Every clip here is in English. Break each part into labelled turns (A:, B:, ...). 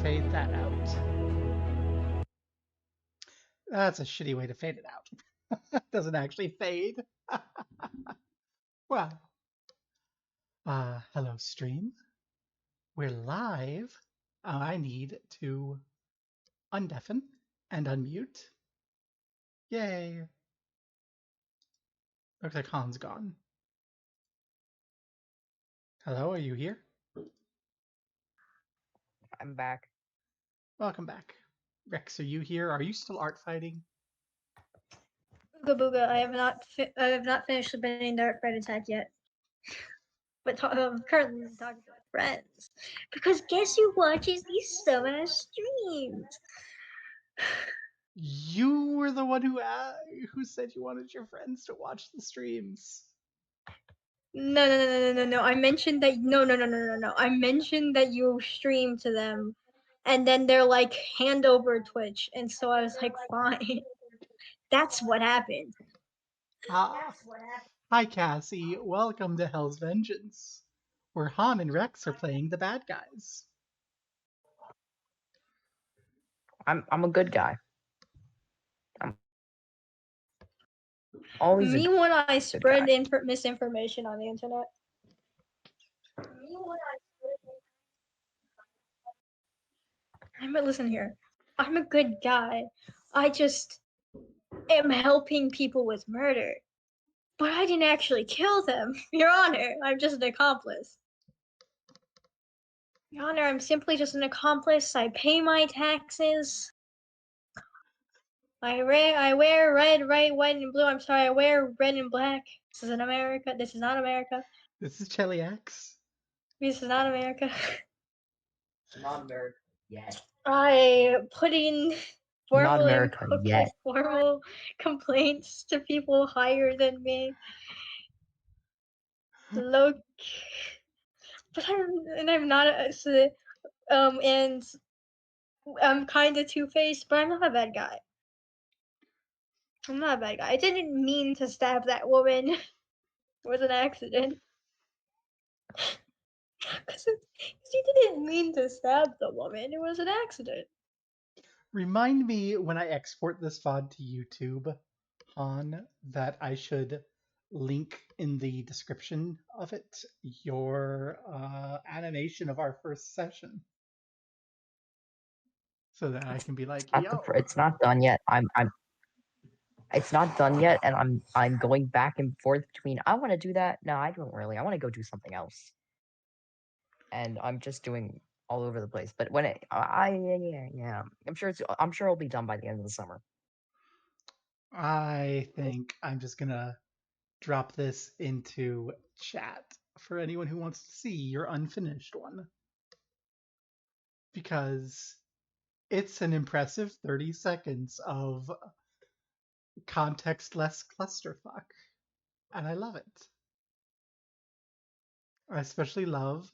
A: fade that out. That's a shitty way to fade it out. It doesn't actually fade. Well, hello, stream. We're live. I need to undeafen and unmute. Yay. Looks like Han's gone. Hello, are you here?
B: I'm back.
A: Welcome back. Rex, are you here? Are you still art fighting?
C: Booga booga, I have not finished submitting the art fight attack yet. But currently I'm talking to my friends. Because guess who watches these summer streams?
A: You were the one who said you wanted your friends to watch the streams.
C: No. I mentioned that no. I mentioned that you stream to them, and then they're like, hand over Twitch, and so I was like, fine. That's what happened.
A: Hi, Cassie. Welcome to Hell's Vengeance, where Han and Rex are playing the bad guys.
B: I'm a good guy. I'm always
C: Me when I spread
B: guy.
C: misinformation on the internet. But listen here, I'm a good guy. I just am helping people with murder. But I didn't actually kill them, Your Honor. I'm just an accomplice. Your Honor, I'm simply just an accomplice. I pay my taxes. I wear red, white, and blue. I'm sorry, I wear red and black. This isn't America. This is not America.
A: This is Cheliax.
C: This is not America.
B: It's not America yet.
C: I put in
B: Not America yet.
C: formal complaints to people higher than me. Look, but I'm not and I'm kind of two-faced, but I'm not a bad guy. I'm not a bad guy. I didn't mean to stab that woman. It was an accident. Because you didn't mean to stab the woman. It was an accident.
A: Remind me when I export this VOD to YouTube, Han, that I should link in the description of it your animation of our first session. So that I can be like, yo.
B: It's not done yet. It's not done yet, and I'm going back and forth between I want to do that. No, I don't really. I want to go do something else. And I'm just doing all over the place. But when yeah. I'm sure it'll be done by the end of the summer.
A: I think I'm just gonna drop this into chat for anyone who wants to see your unfinished one. Because it's an impressive 30 seconds of context-less clusterfuck. And I love it. I especially love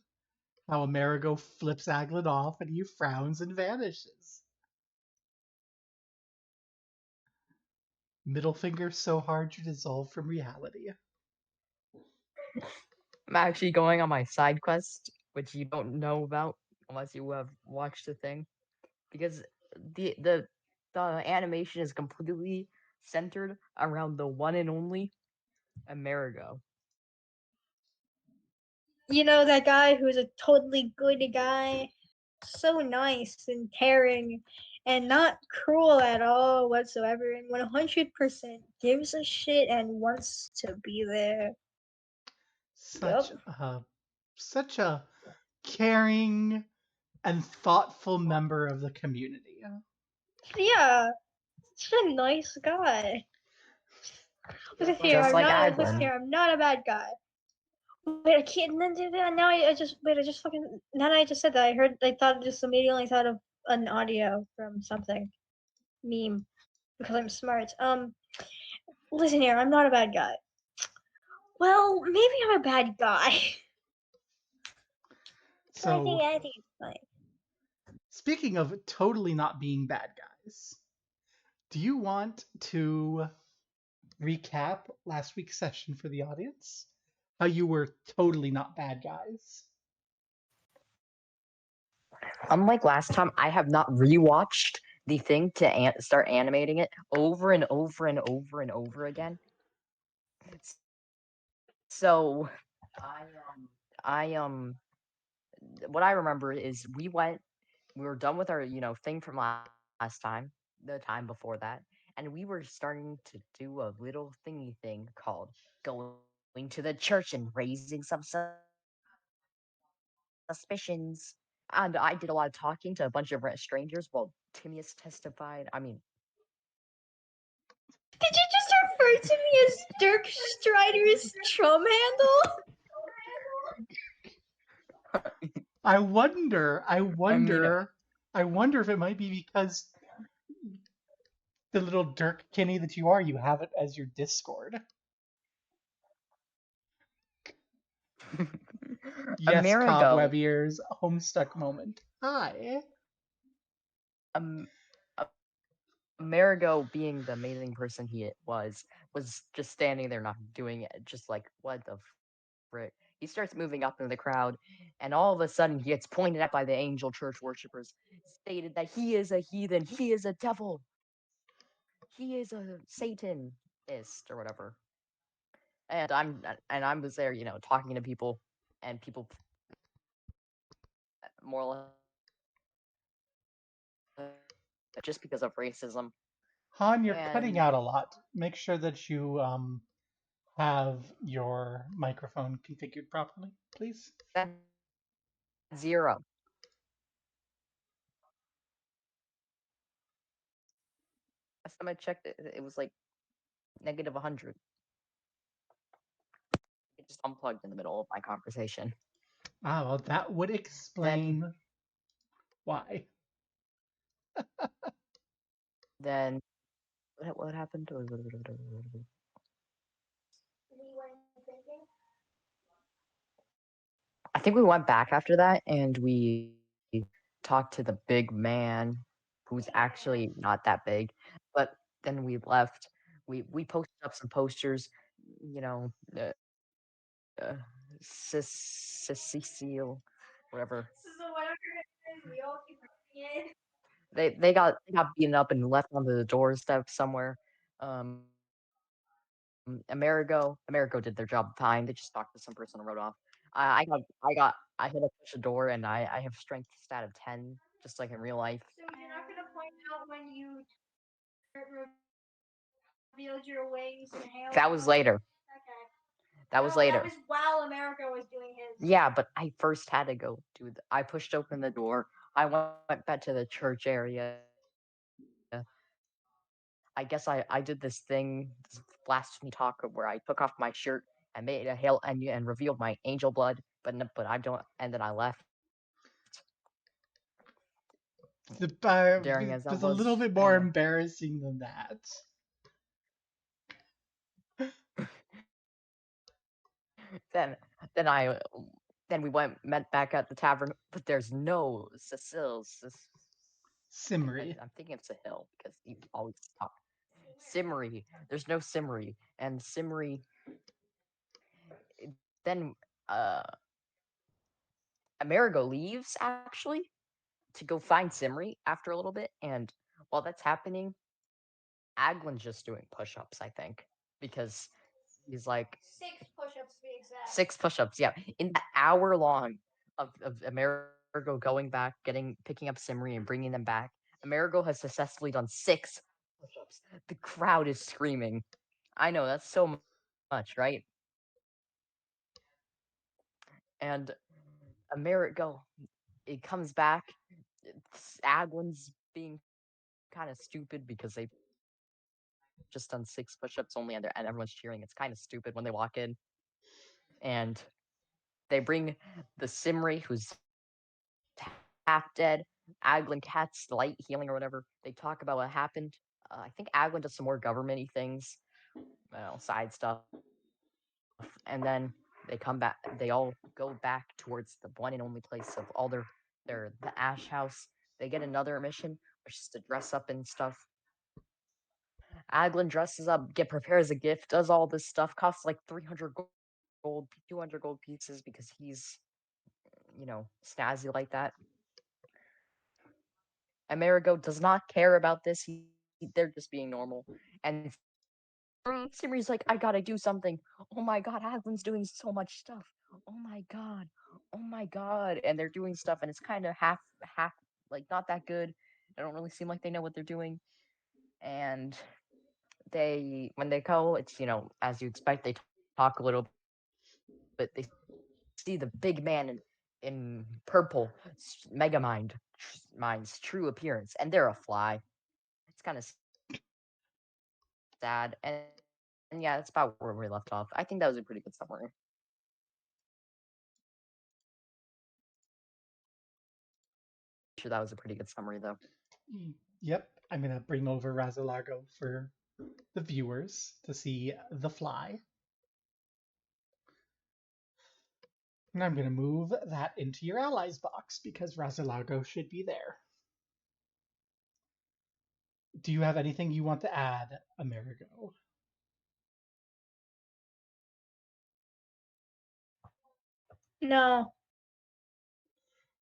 A: how Amerigo flips Aglin off and he frowns and vanishes. Middle finger so hard you dissolve from reality.
B: I'm actually going on my side quest, which you don't know about unless you have watched the thing, because the animation is completely centered around the one and only Amerigo.
C: You know that guy who's a totally good guy, so nice and caring, and not cruel at all whatsoever, and 100% gives a shit and wants to be there.
A: Such a caring and thoughtful member of the community.
C: Yeah, such a nice guy. Listen here, I'm not a bad guy. Wait, I can't. Now I just fucking. Now that I just said that, I just immediately thought of an audio from something, meme, because I'm smart. Listen here, I'm not a bad guy. Well, maybe I'm a bad guy.
A: So,
C: I think it's fine.
A: Speaking of totally not being bad guys, do you want to recap last week's session for the audience? How you were totally not bad guys?
B: Unlike last time, I have not rewatched the thing to start animating it over and over and over and over again. So, I what I remember is we were done with our thing from last time, the time before that, and we were starting to do a little thingy thing called going to the church and raising some suspicions. And I did a lot of talking to a bunch of strangers while Timius testified. I mean,
C: Did you just refer to me as Dirk Strider's Trum handle?
A: I wonder if it might be because the little Dirk Kinney that you are, you have it as your Discord. Yes, Cobweb Ears, Homestuck moment. Hi.
B: Amerigo, being the amazing person he was just standing there not doing it, just like, what the frick? He starts moving up in the crowd, and all of a sudden he gets pointed at by the angel church worshippers, stated that he is a heathen, he is a devil, he is a Satanist or whatever. And I was there, talking to people, and people more or less just because of racism.
A: Han, you're cutting out a lot. Make sure that you have your microphone configured properly, please.
B: 0. Last time I checked, it was like -100. It just unplugged in the middle of my conversation.
A: Ah, well, that would explain why.
B: Then what happened? I think we went back after that, and we talked to the big man, who's actually not that big. But then we left. We posted up some posters, Cecile, whatever. They got beaten up and left on the doorstep somewhere. Amerigo did their job fine. They just talked to some person and wrote off. I hit a push a door, and I have strength stat of 10, just like in real life.
C: So you're not gonna point out when you revealed your wings and hail?
B: That was later.
C: Okay.
B: That was later.
C: That was while America was doing his.
B: Yeah, but I first had to go do I pushed open the door. I went back to the church area. I guess I did this thing, this blasphemy talk, where I took off my shirt and made a hail and revealed my angel blood, but I don't, and then I left.
A: Daring as that was, a little bit more embarrassing than that.
B: Then we met back at the tavern, but there's no Cecile's.
A: Simri.
B: I'm thinking it's a hill because you always talk. Simri. There's no Simri, and Simri. Then Amerigo leaves actually to go find Simri after a little bit, and while that's happening, Aglin's just doing push-ups, I think, because he's like
C: 6 push-ups to be exact.
B: 6 push-ups, yeah. In the hour long of Amerigo going back, picking up Simri and bringing them back, Amerigo has successfully done 6 push-ups. The crowd is screaming. I know, that's so much, right? And Amerigo, it comes back. Aglin's being kind of stupid because they've just done 6 push-ups only, and everyone's cheering. It's kind of stupid when they walk in. And they bring the Simri, who's half dead. Aglin Cat's light healing or whatever. They talk about what happened. I think Aglin does some more government-y things, side stuff. And then they come back. They all go back towards the one and only place of all the Ash House. They get another mission, which is to dress up and stuff. Aglin dresses up, prepares a gift, does all this stuff, costs like 300 gold, 200 gold pieces because he's, snazzy like that. Amerigo does not care about this. They're just being normal. And Simri's like, I gotta do something. Oh my god, Aslan's doing so much stuff. Oh my god. Oh my god. And they're doing stuff and it's kind of half, like not that good. They don't really seem like they know what they're doing. And when they go, it's, as you expect, they talk a little bit. They see the big man in purple, Megamind's true appearance, and they're a fly. It's kind of sad, and yeah, that's about where we left off. I think that was a pretty good summary. Sure, that was a pretty good summary, though.
A: Yep, I'm gonna bring over Razalago for the viewers to see the fly. And I'm gonna move that into your allies box because Razalago should be there. Do you have anything you want to add, Amerigo?
C: No.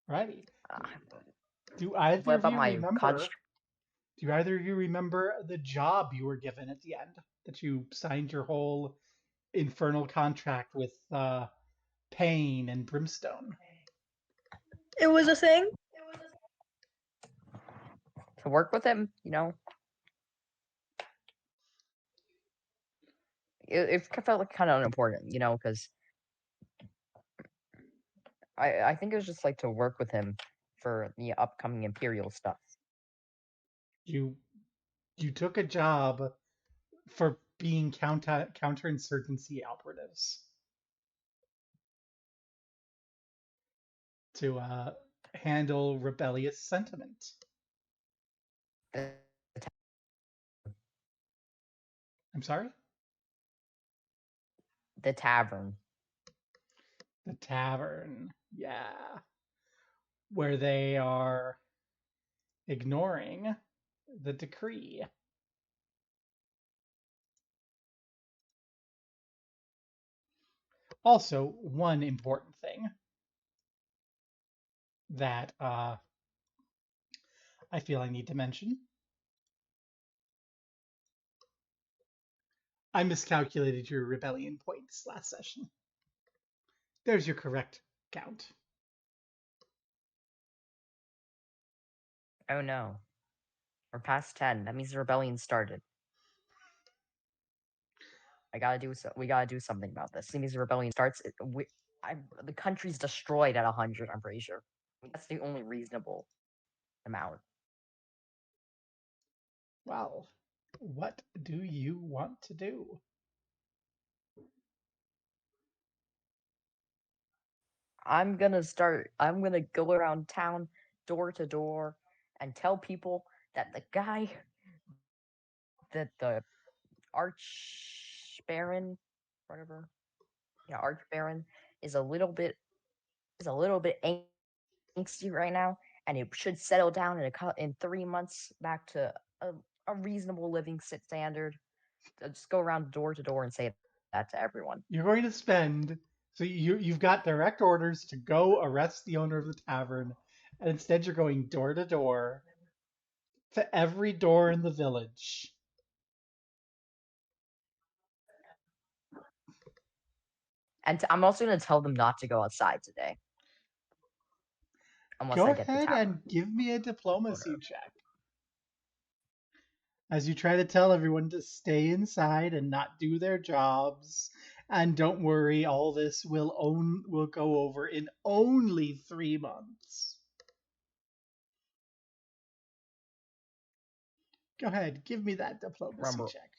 A: Right. Do
B: What
A: either of
B: about
A: you
B: my
A: remember? Do either of you remember the job you were given at the end? That you signed your whole infernal contract with Pain and Brimstone.
C: It was a thing?
B: To work with him, it felt like kind of unimportant, because I think it was just like to work with him for the upcoming Imperial stuff.
A: You took a job for being counterinsurgency operatives to handle rebellious sentiment. I'm sorry?
B: The tavern.
A: The tavern, yeah. Where they are ignoring the decree. Also, one important thing that I feel I need to mention. I miscalculated your rebellion points last session. There's your correct count.
B: Oh no. We're past 10. That means the rebellion started. We gotta do something about this. As soon as the rebellion starts, the country's destroyed at 100, I'm pretty sure. That's the only reasonable amount.
A: Well, what do you want to do?
B: I'm gonna go around town, door to door, and tell people that the guy, that the Arch Baron, whatever, yeah, Arch Baron is a little bit angsty right now, and it should settle down in 3 months back to a reasonable living standard. Just go around door to door and say that to everyone.
A: You're going to spend, so you've got direct orders to go arrest the owner of the tavern, and instead you're going door to door to every door in the village.
B: And I'm also going to tell them not to go outside today. Unless
A: Go
B: I get the
A: ahead
B: tavern.
A: and give me a diplomacy check. As you try to tell everyone to stay inside and not do their jobs, and don't worry, all this will go over in only 3 months. Go ahead, give me that diplomacy check.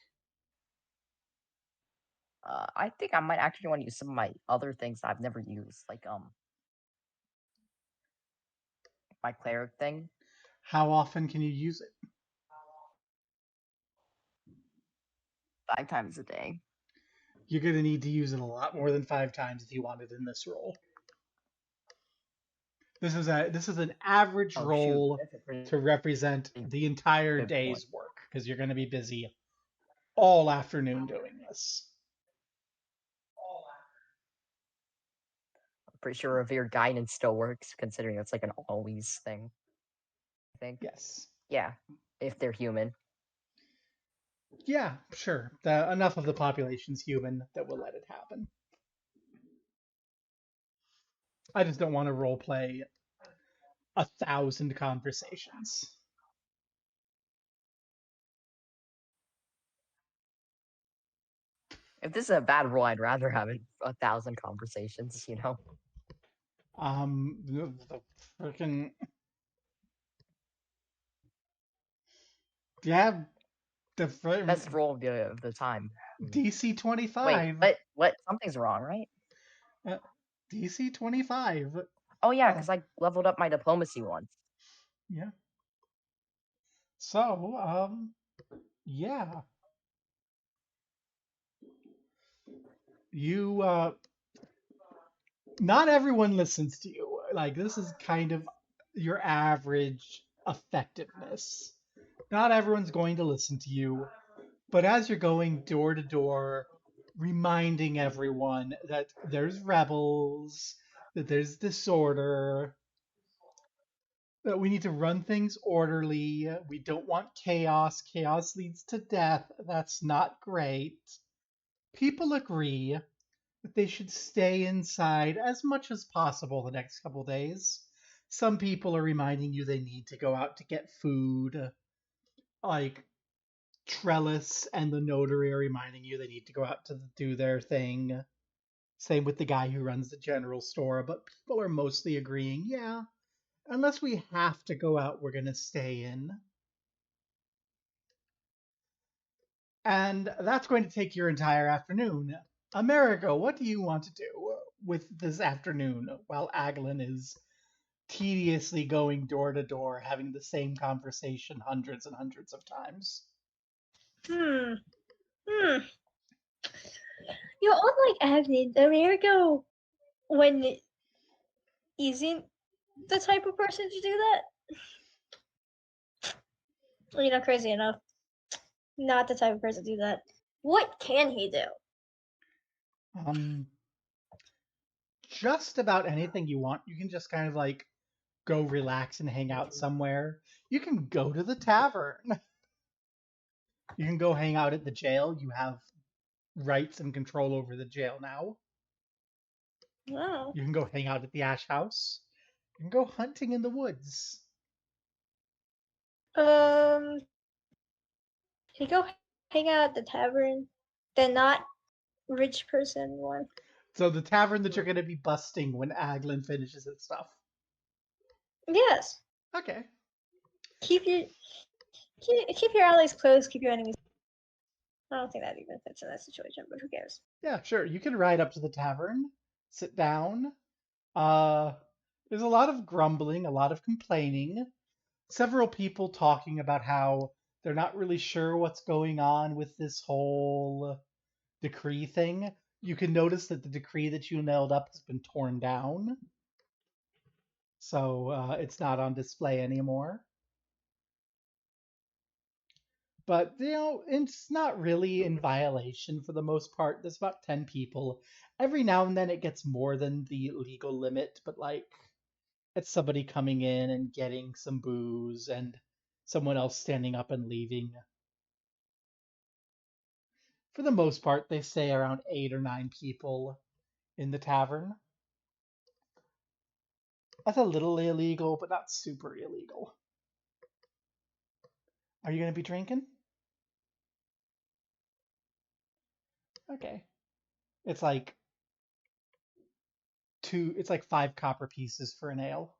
B: I think I might actually want to use some of my other things that I've never used, like my cleric thing.
A: How often can you use it?
B: 5 times a day.
A: You're going to need to use it a lot more than 5 times if you want it in this role. This is an average roll to represent the entire day's work, because you're going to be busy all afternoon doing this.
B: I'm pretty sure Revere Guidance still works, considering it's like an always thing. think.
A: Yes.
B: Yeah, if they're human.
A: Yeah, sure. Enough of the population's human that we'll let it happen. I just don't want to roleplay 1,000 conversations.
B: If this is a bad role, I'd rather have 1,000 conversations, you know?
A: The freaking. Yeah, the
B: Best role of the time.
A: DC 25.
B: Wait, what? Something's wrong, right?
A: DC 25.
B: Oh, yeah, because I leveled up my diplomacy once.
A: Yeah. So, yeah. You, not everyone listens to you. Like, this is kind of your average effectiveness. Not everyone's going to listen to you, but as you're going door to door, reminding everyone that there's rebels, that there's disorder, that we need to run things orderly, we don't want chaos. Chaos leads to death. That's not great. People agree that they should stay inside as much as possible the next couple days. Some people are reminding you they need to go out to get food. Like Trellis and the notary are reminding you they need to go out to do their thing. Same with the guy who runs the general store, but people are mostly agreeing, yeah, unless we have to go out, we're going to stay in. And that's going to take your entire afternoon. Amerigo, what do you want to do with this afternoon while Aglin is tediously going door to door, having the same conversation hundreds and hundreds of times?
C: You know, unlike Aglin, Amerigo, when isn't the type of person to do that. You know, crazy enough. Not the type of person to do that. What can he do?
A: Just about anything you want. You can just kind of like go relax and hang out somewhere. You can go to the tavern. You can go hang out at the jail. You have rights and control over the jail now.
C: Wow.
A: You can go hang out at the Ash House. You can go hunting in the woods.
C: He go hang out at the tavern, the not rich person one.
A: So the tavern that you're going to be busting when Aglin finishes his stuff.
C: Yes.
A: Okay.
C: Keep your allies close. Keep your enemies. I don't think that even fits in that situation, but who cares?
A: Yeah, sure. You can ride up to the tavern, sit down. There's a lot of grumbling, a lot of complaining. Several people talking about how they're not really sure what's going on with this whole decree thing. You can notice that the decree that you nailed up has been torn down. So it's not on display anymore. But, you know, it's not really in violation for the most part. There's about 10 people. Every now and then it gets more than the legal limit, but like it's somebody coming in and getting some booze and someone else standing up and leaving. For the most part, they say around 8 or 9 people in the tavern. That's a little illegal, but not super illegal. Are you going to be drinking? Okay. It's like 5 copper pieces for an ale.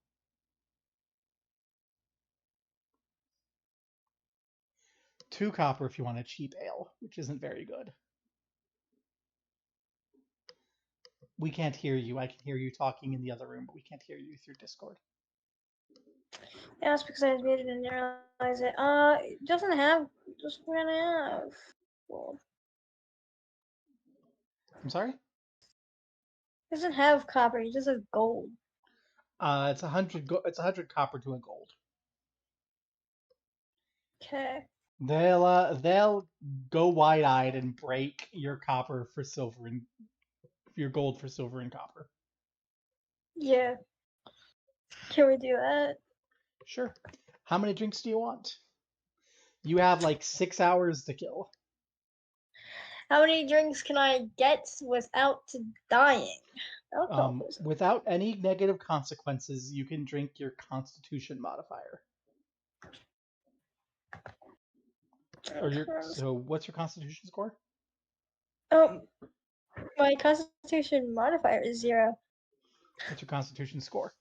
A: 2 copper if you want a cheap ale, which isn't very good. We can't hear you. I can hear you talking in the other room, but we can't hear you through Discord.
C: Yeah, that's because I was muted and didn't realize it. It doesn't have. Well,
A: I'm sorry?
C: it doesn't have copper. It just has gold.
A: It's 100 copper to a gold.
C: Okay.
A: They'll go wide-eyed and break your copper for silver and your gold for silver and copper.
C: Yeah. Can we do that?
A: Sure. How many drinks do you want? You have like 6 hours to kill.
C: How many drinks can I get without dying? Alcoholism.
A: Without any negative consequences, you can drink your Constitution modifier. So what's your Constitution score?
C: My Constitution modifier is 0.
A: What's your Constitution score?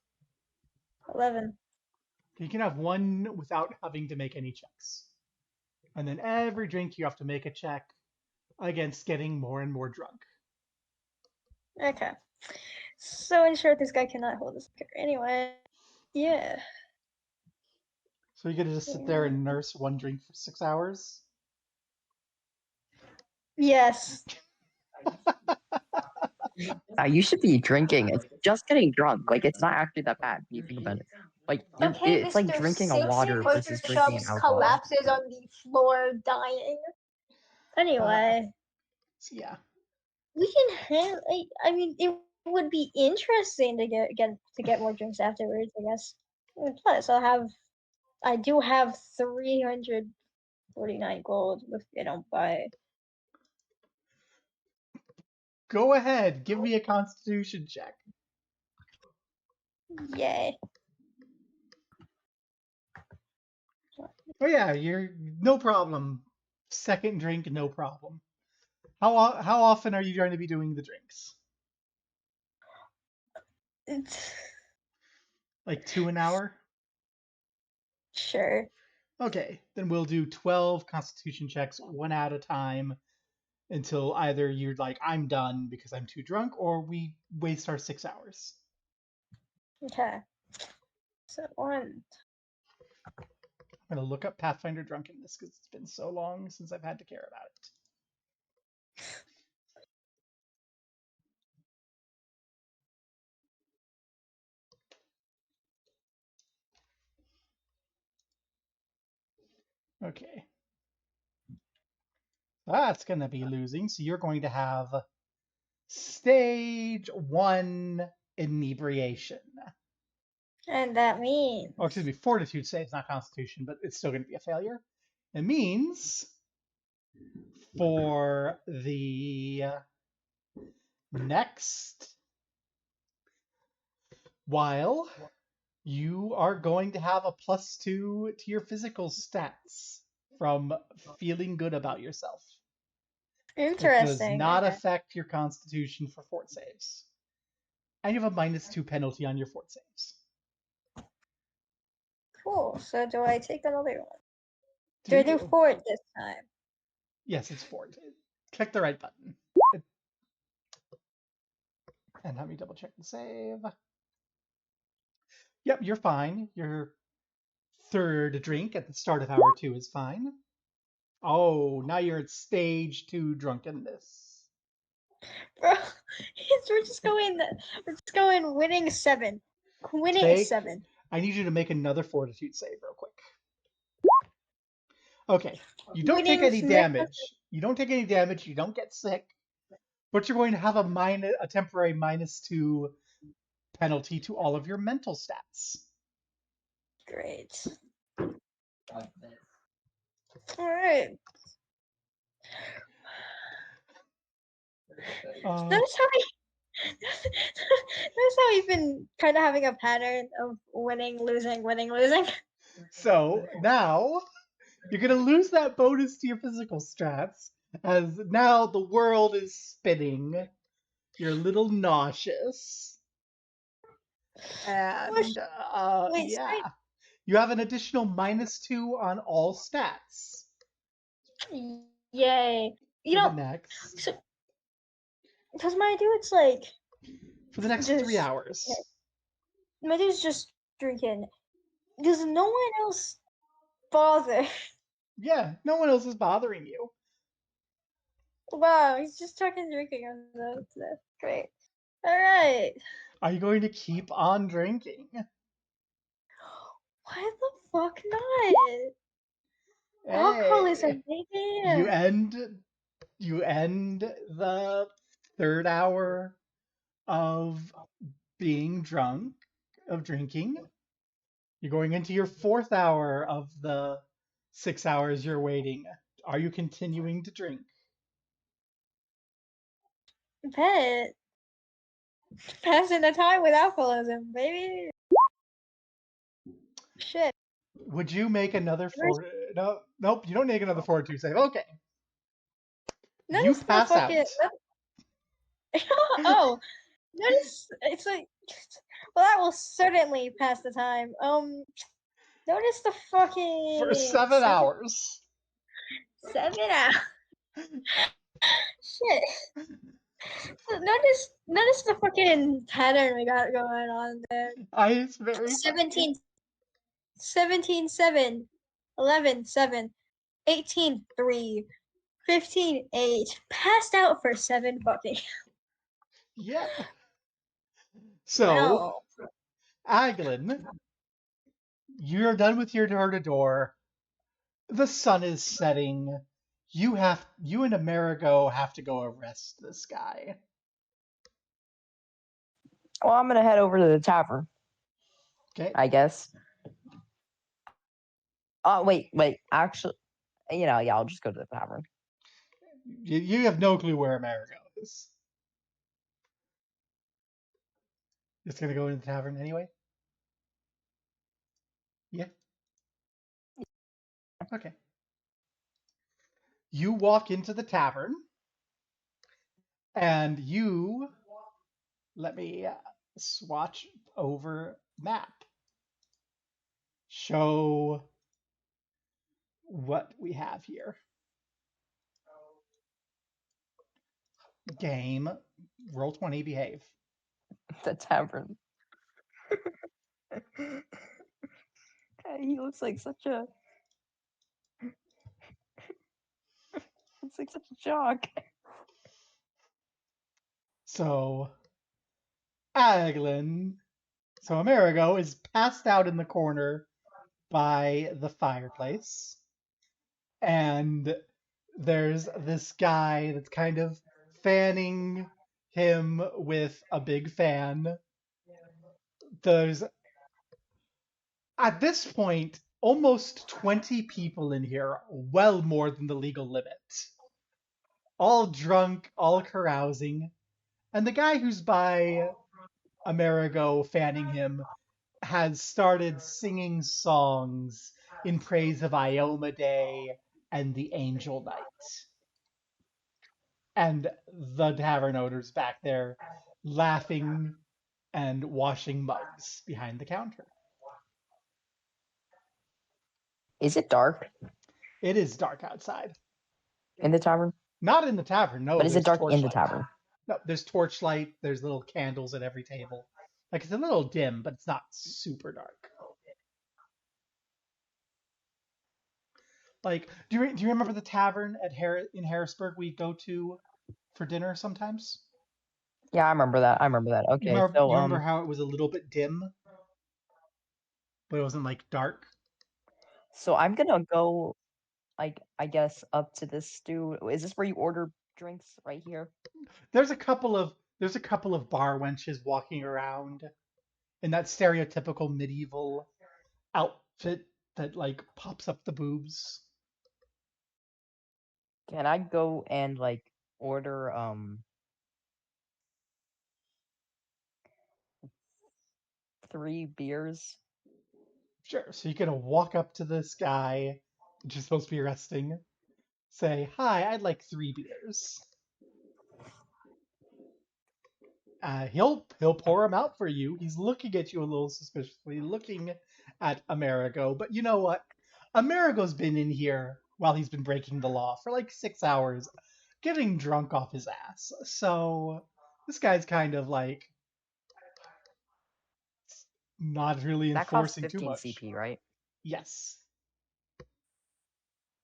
C: 11.
A: You can have 1 without having to make any checks. And then every drink you have to make a check against getting more and more drunk.
C: Okay. So in short, this guy cannot hold this beer. Anyway, yeah.
A: So you're gonna just sit there and nurse 1 drink for 6 hours?
C: Yes.
B: You should be drinking. It's just getting drunk. Like, it's not actually that bad when you think about it. Like, it's like drinking a water versus drinking alcohol.
C: Collapses on the floor, dying. Anyway.
A: So yeah.
C: We can have. I mean, it would be interesting to get more drinks afterwards, I guess. And plus, I do have 349 gold if I don't buy.
A: Go ahead, give me a Constitution check.
C: Yay.
A: Oh yeah, you're no problem. Second drink, no problem. How often are you going to be doing the drinks? Like 2 an hour?
C: Sure.
A: Okay, then we'll do 12 Constitution checks, 1 at a time, until either you're like, I'm done because I'm too drunk, or we waste our 6 hours.
C: Okay. So 1.
A: I'm going to look up Pathfinder drunkenness because it's been so long since I've had to care about it. Okay. That's going to be losing, so you're going to have stage 1 inebriation.
C: And that means...
A: Oh, excuse me, fortitude saves, not constitution, but it's still going to be a failure. It means for the next while, you are going to have a +2 to your physical stats from feeling good about yourself.
C: Interesting.
A: It does not affect your constitution for fort saves. And you have a -2 penalty on your fort saves.
C: Cool. So do I take another one? Do I do fort this time?
A: Yes, it's fort. Click the right button. And let me double check the save. Yep, you're fine. Your third drink at the start of hour 2 is fine. Oh, now you're at stage 2 drunkenness.
C: Bro, we're just going winning 7. Winning 7.
A: I need you to make another fortitude save real quick. Okay, you don't take any damage. You don't take any damage. You don't get sick, but you're going to have a temporary -2 penalty to all of your mental stats.
C: Great. All right. Notice how we've been kind of having a pattern of winning, losing, winning, losing.
A: So now you're going to lose that bonus to your physical stats, as now the world is spinning. You're a little nauseous. And,
C: Wait,
A: yeah.
C: sorry.
A: You have an additional -2 on all stats.
C: Yay. You know,
A: next.
C: So, because my dude's like...
A: For the next 3 hours.
C: My dude's just drinking. Does no one else bother?
A: Yeah, no one else is bothering you.
C: Wow, he's just talking drinking. That's great. All right.
A: Are you going to keep on drinking?
C: Why the fuck not? Alcoholism, baby.
A: You end the third hour of being drunk, of drinking, You're going into your 4th hour of the 6 hours you're waiting. Are you continuing to drink?
C: Bet. Passing the time with alcoholism, baby. Shit.
A: Would you make another No, nope. You don't make another fortitude save. Okay. You
C: Notice the
A: pass out.
C: fucking. Oh, notice it's like. Well, that will certainly pass the time. Notice the fucking
A: For 7 hours.
C: 7 hours. Shit. Notice the fucking pattern we got going on there.
A: It's very
C: 17, 17, 7, 11, 7, 18, 3, 15, 8. Passed out for 7 fucking.
A: Yep. So,
C: Well,
A: Aglin, you're done with your door-to-door. The sun is setting. You and Amerigo have to go arrest this guy.
B: Well, I'm gonna head over to the tavern.
A: Okay.
B: I guess. Oh, wait. Actually, yeah, I'll just go to the tavern.
A: You have no clue where Amerigo is. Just gonna go into the tavern anyway? Yeah. Okay. You walk into the tavern, and you let me swatch over map. Show what we have here. Game. Roll 20, behave.
B: The tavern. He looks like such a. It's like such a jock.
A: So, Aglin. So, Amerigo is passed out in the corner by the fireplace. And there's this guy that's kind of fanning him with a big fan. There's, at this point, almost 20 people in here, well more than the legal limit. All drunk, all carousing. And the guy who's by Amerigo fanning him has started singing songs in praise of Ioma Day and the Angel Knight. And the tavern owner's back there laughing and washing mugs behind the counter.
B: Is it dark
A: It is dark outside.
B: in the tavern?
A: Not in the tavern, no.
B: But is it dark in the
A: torchlight.
B: tavern?
A: No, there's torchlight, there's little candles at every table. Like, it's a little dim, but it's not super dark. Like, do you remember the tavern in Harrisburg we go to for dinner sometimes?
B: Yeah, I remember that. Okay,
A: You
B: so
A: remember how it was a little bit dim, but it wasn't like dark?
B: so I'm gonna go, like, I guess, up to this stew. Is this where you order drinks right here?
A: There's a couple of bar wenches walking around in that stereotypical medieval outfit that like pops up the boobs.
B: Can I go and like order 3 beers?
A: Sure. So you're gonna walk up to this guy, which is supposed to be arresting, say, "Hi, I'd like 3 beers." He'll pour them out for you. He's looking at you a little suspiciously, looking at Amerigo. But you know what? Amerigo's been in here while he's been breaking the law for like 6 hours, getting drunk off his ass. So this guy's kind of like not really
B: That costs
A: enforcing too
B: 15
A: much.
B: CP, right?
A: Yes.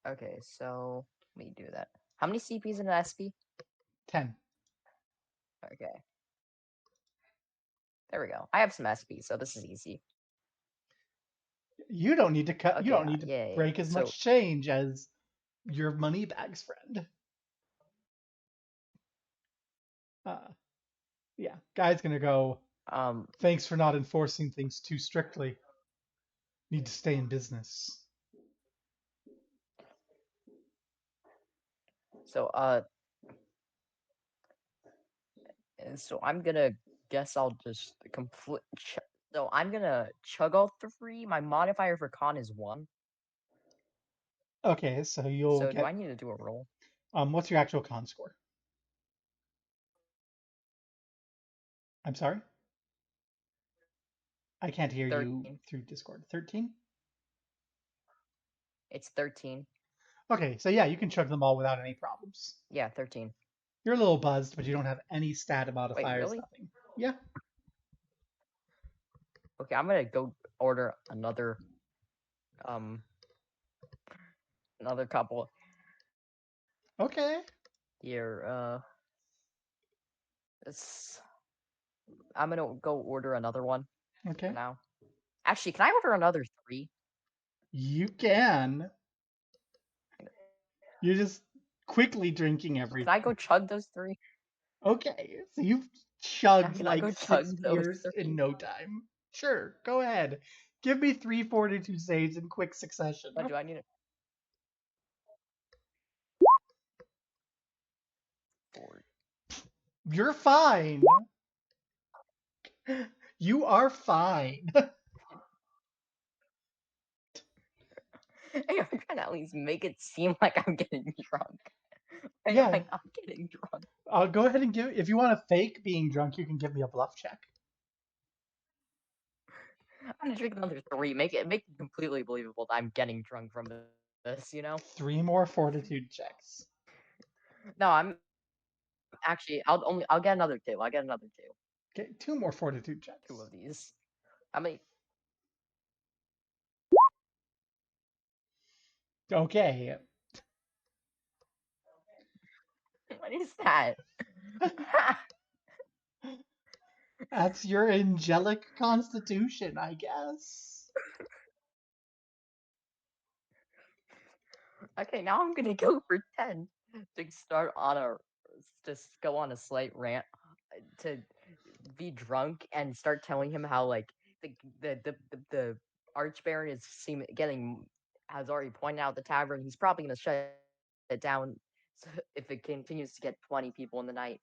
B: Okay, so let me do that. How many CPs in an SP?
A: 10.
B: Okay. There we go. I have some SP, so this is easy.
A: You don't need to cut.
B: Okay,
A: You don't need to break as much change as your money bags friend. Yeah, guy's gonna go.
B: Um,
A: Thanks for not enforcing things too strictly. Need to stay in business.
B: So so I'm gonna guess I'll just complete. So I'm gonna chug all 3. My modifier for con is 1.
A: Okay, so you'll
B: So do
A: get.
B: I need to do a roll?
A: What's your actual con score? I'm sorry? I can't hear you
B: 13.
A: through Discord. 13?
B: It's 13.
A: Okay, so yeah, you can chug them all without any problems.
B: Yeah, 13.
A: You're a little buzzed, but you don't have any stat
B: Wait,
A: modifiers,
B: really?
A: nothing. Yeah.
B: Okay, I'm gonna go order another another couple
A: Okay.
B: here. It's I'm gonna go order another one
A: Okay.
B: for now. Actually, can I order another 3?
A: You can. You're just quickly drinking
B: Can
A: everything.
B: I go chug those 3?
A: Okay, so you've chugged
B: Can I go
A: like
B: chug
A: 6
B: those
A: beers
B: 3?
A: in no time. Sure, go ahead. Give me 3 fortitude saves in quick succession.
B: What do I need? 4.
A: You're fine. You are fine.
B: Hey, I'm trying to at least make it seem like I'm getting drunk. I'm
A: Yeah.
B: like, I'm getting drunk.
A: I'll go ahead and give. If you want to fake being drunk, you can give me a bluff check.
B: I'm gonna drink another 3. Make it completely believable that I'm getting drunk from this.
A: 3 more fortitude checks.
B: No, I'm actually. I'll get another 2. I'll get another 2.
A: Okay, 2 more fortitude checks.
B: 2 of these. How many?
A: Okay.
B: What is that?
A: That's your angelic constitution, I guess.
B: Okay, now I'm gonna go pretend to start on a just go on a slight rant to be drunk and start telling him how like the archbaron is getting has already pointed out the tavern. He's probably gonna shut it down if it continues to get 20 people in the night.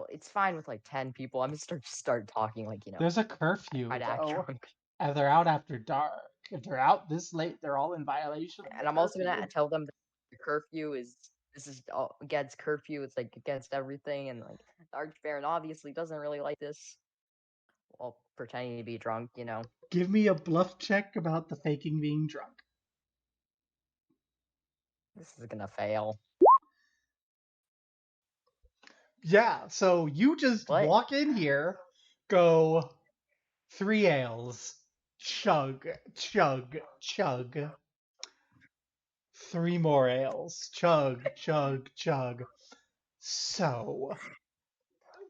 B: It's fine with like 10 people. I'm gonna start talking like
A: There's a curfew,
B: I'd act
A: though.
B: drunk.
A: And they're out after dark. If they're out this late, they're all in violation of
B: And
A: the
B: I'm also gonna
A: curfew.
B: tell them that the curfew is this is all against curfew. It's like against everything, and like the Archbaron obviously doesn't really like this. While pretending to be drunk.
A: Give me a bluff check about the faking being drunk.
B: This is gonna fail.
A: Yeah, so you just
B: What?
A: walk in here, go 3 ales, chug, chug, chug. 3 more ales, chug, chug, chug. So,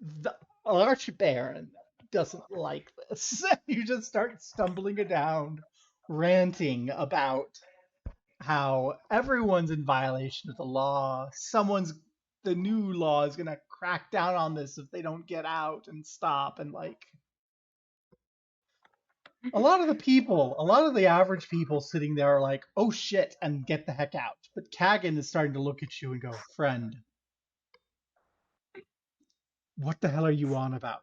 A: the Archbaron doesn't like this. You just start stumbling around, ranting about how everyone's in violation of the law. The new law is gonna crack down on this if they don't get out and stop. And like, a lot of the average people sitting there are like, oh shit, and get the heck out. But Kagan is starting to look at you and go, friend, what the hell are you on about?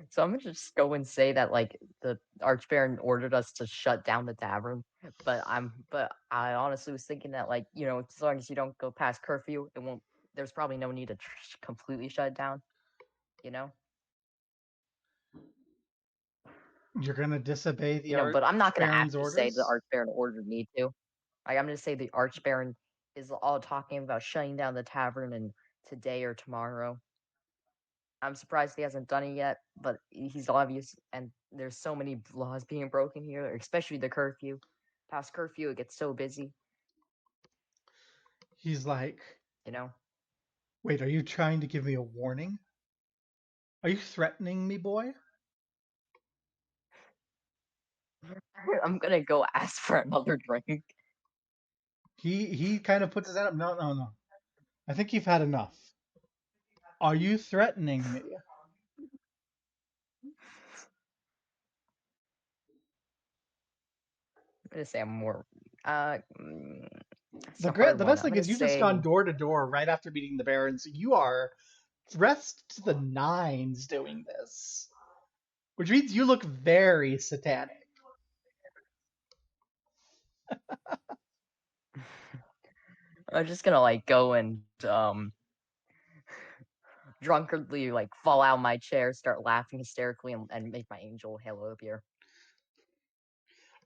B: So I'm gonna just go and say that like the Archbaron ordered us to shut down the tavern, but I honestly was thinking that like as long as you don't go past curfew, it won't. There's probably no need to completely shut it down. You know.
A: You're gonna disobey the
B: But I'm not gonna
A: Archbaron's
B: actually say the
A: orders?
B: Archbaron ordered me to. Like, I'm gonna say the Archbaron is all talking about shutting down the tavern in today or tomorrow. I'm surprised he hasn't done it yet, but he's obvious, and there's so many laws being broken here, especially the curfew. Past curfew, it gets so busy.
A: He's like,
B: You know.
A: wait, are you trying to give me a warning? Are you threatening me, boy?
B: I'm gonna go ask for another drink.
A: He kind of puts his hand up. No, no, no. I think you've had enough. Are you threatening me?
B: gonna say I'm more. It's
A: The
B: a hard
A: best
B: one. I'm
A: thing
B: gonna
A: is you've just gone
B: say
A: door to door right after meeting the Baron, so you are dressed to the nines doing this, which means you look very satanic.
B: I'm just gonna like go and drunkenly like fall out of my chair, start laughing hysterically, and make my angel halo appear.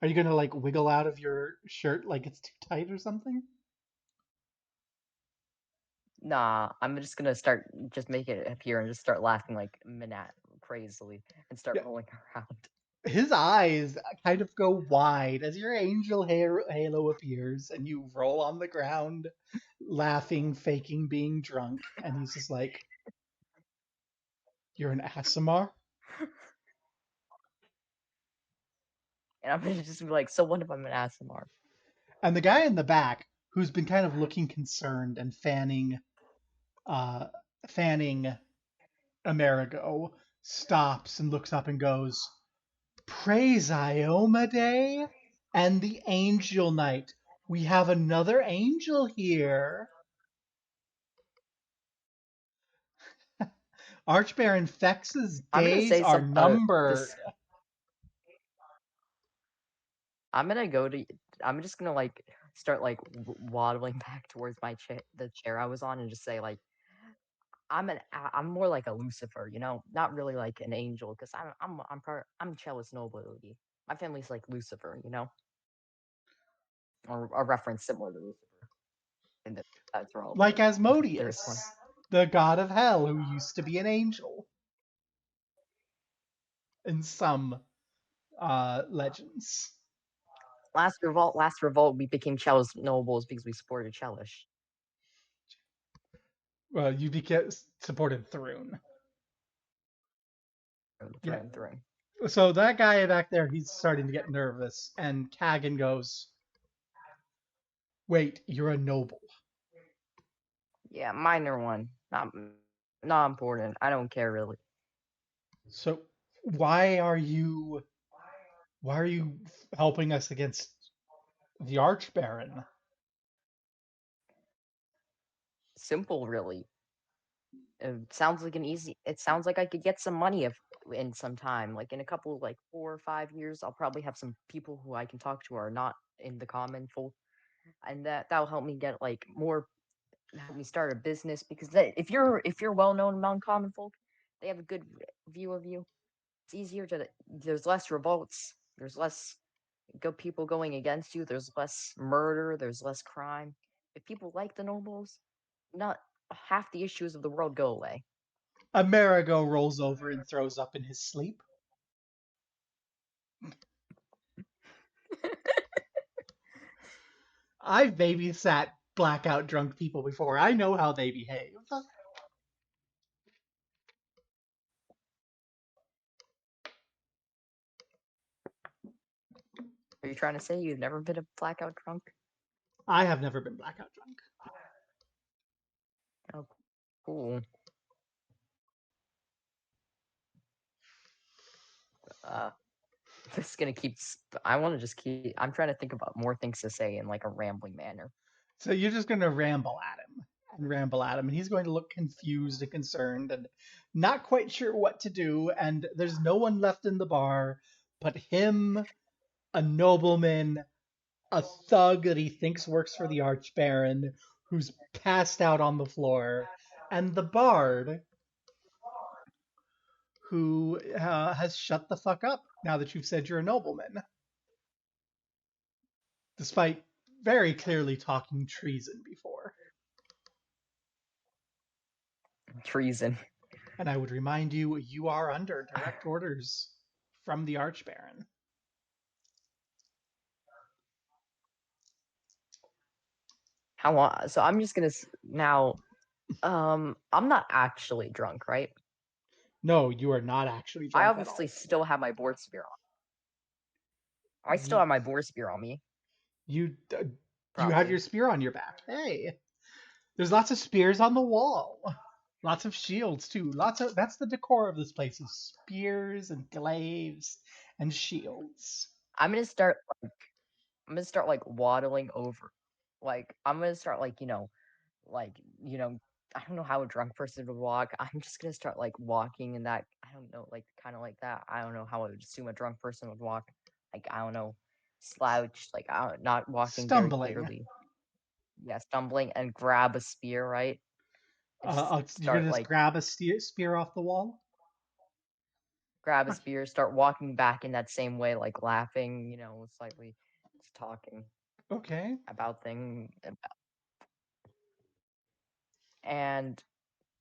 A: Are you gonna like wiggle out of your shirt like it's too tight or something?
B: Nah, I'm just gonna just make it appear and just start laughing like Minat crazily and start
A: Yeah.
B: rolling around.
A: His eyes kind of go wide as your angel halo appears, and you roll on the ground, laughing, faking being drunk, and he's just like, "You're an Aasimar?"
B: And I'm gonna just be like, so what if I'm an Aasimar?
A: And the guy in the back, who's been kind of looking concerned and fanning Amerigo, stops and looks up and goes, "Praise Iomedae and the Angel Knight. We have another angel here." Archbaron Fex's
B: I'm gonna
A: days
B: say
A: are
B: some
A: numbered.
B: I'm gonna go to. I'm just gonna like start like waddling back towards the chair I was on, and just say like, I'm more like a Lucifer, you know, not really like an angel, because I'm Chalice nobility. My family's like Lucifer, you know, or a reference similar to Lucifer in the throne.
A: Like
B: There's one.
A: Asmodeus, the god of hell who used to be an angel in some legends.
B: Last revolt, we became Chalice nobles because we supported Chalice.
A: Well, you supported Thrune.
B: Thrune.
A: So that guy back there, he's starting to get nervous, and Kagan goes, "Wait, you're a noble."
B: Yeah, minor one. Not important. I don't care really.
A: So why are you helping us against the Archbaron?
B: Simple, really. It sounds like I could get some money in some time, like in a couple, like 4 or 5 years. I'll probably have some people who I can talk to who are not in the common folk, and that'll help me get like help me start a business, because if you're well known among common folk, they have a good view of you. It's easier to there's less revolts, there's less good people going against you, there's less murder, there's less crime. If people like the nobles, not half the issues of the world go away.
A: Amerigo rolls over and throws up in his sleep. I've babysat blackout drunk people before. I know how they behave.
B: Are you trying to say you've never been a blackout drunk?
A: I have never been blackout drunk.
B: Oh, cool. This is gonna keep. I want to just keep. I'm trying to think about more things to say in like a rambling manner.
A: So you're just going to ramble at him and ramble at him, and he's going to look confused and concerned and not quite sure what to do. And there's no one left in the bar but him, a nobleman, a thug that he thinks works for the Archbaron, who's passed out on the floor, and the bard, who has shut the fuck up now that you've said you're a nobleman, despite very clearly talking treason before.
B: Treason.
A: And I would remind you, you are under direct orders from the Archbaron.
B: How long? So I'm just gonna now. I'm not actually drunk, right?
A: No, you are not actually drunk.
B: I obviously still have my board spear on. I still have my board spear on me.
A: You have your spear on your back. Hey, there's lots of spears on the wall. Lots of shields too. That's the decor of this place: is spears and glaives and shields.
B: I'm gonna start like I'm gonna start like waddling over. Like I'm gonna start like I don't know how a drunk person would walk. I'm just gonna start like walking in that. I don't know, like kind of like that. I don't know how I would assume a drunk person would walk. Like I don't know, slouched, like not walking very
A: Stumbling.
B: clearly. Yeah, stumbling and grab a spear, right? And just
A: You're gonna
B: start
A: just
B: like
A: grab a spear off the wall.
B: grab a spear, start walking back in that same way, like laughing, slightly, just talking
A: Okay.
B: about things, and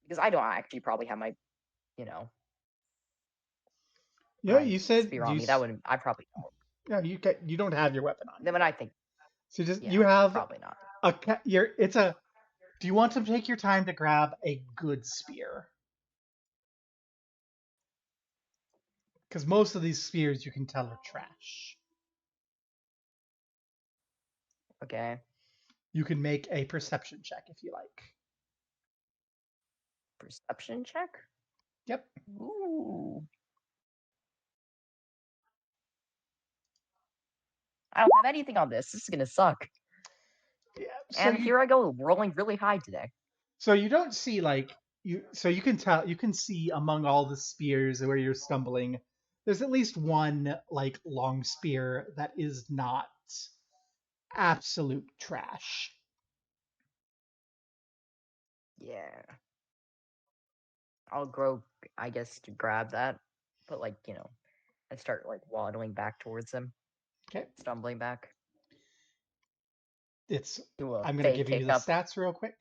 B: because I don't actually probably have you know,
A: Yeah,
B: my
A: you said
B: spear on me. That would I probably don't.
A: Yeah, you don't have your weapon on
B: Then
A: you
B: when I
A: yet.
B: think,
A: So you
B: yeah,
A: have
B: probably not.
A: it's a. Do you want to take your time to grab a good spear? Because most of these spears you can tell are trash.
B: Okay,
A: You can make a perception check if you like.
B: perception check.
A: Yep.
B: Ooh, I don't have anything on this. This is gonna suck.
A: Yeah.
B: And here I go, rolling really high today.
A: So you don't see so you can tell you can see among all the spears where you're stumbling, there's at least one like long spear that is not absolute trash.
B: Yeah, I'll grow, I guess, to grab that, but and start like waddling back towards him,
A: Okay.
B: stumbling back. Do a
A: I'm gonna
B: fake
A: give you
B: kick
A: the
B: up.
A: stats real quick.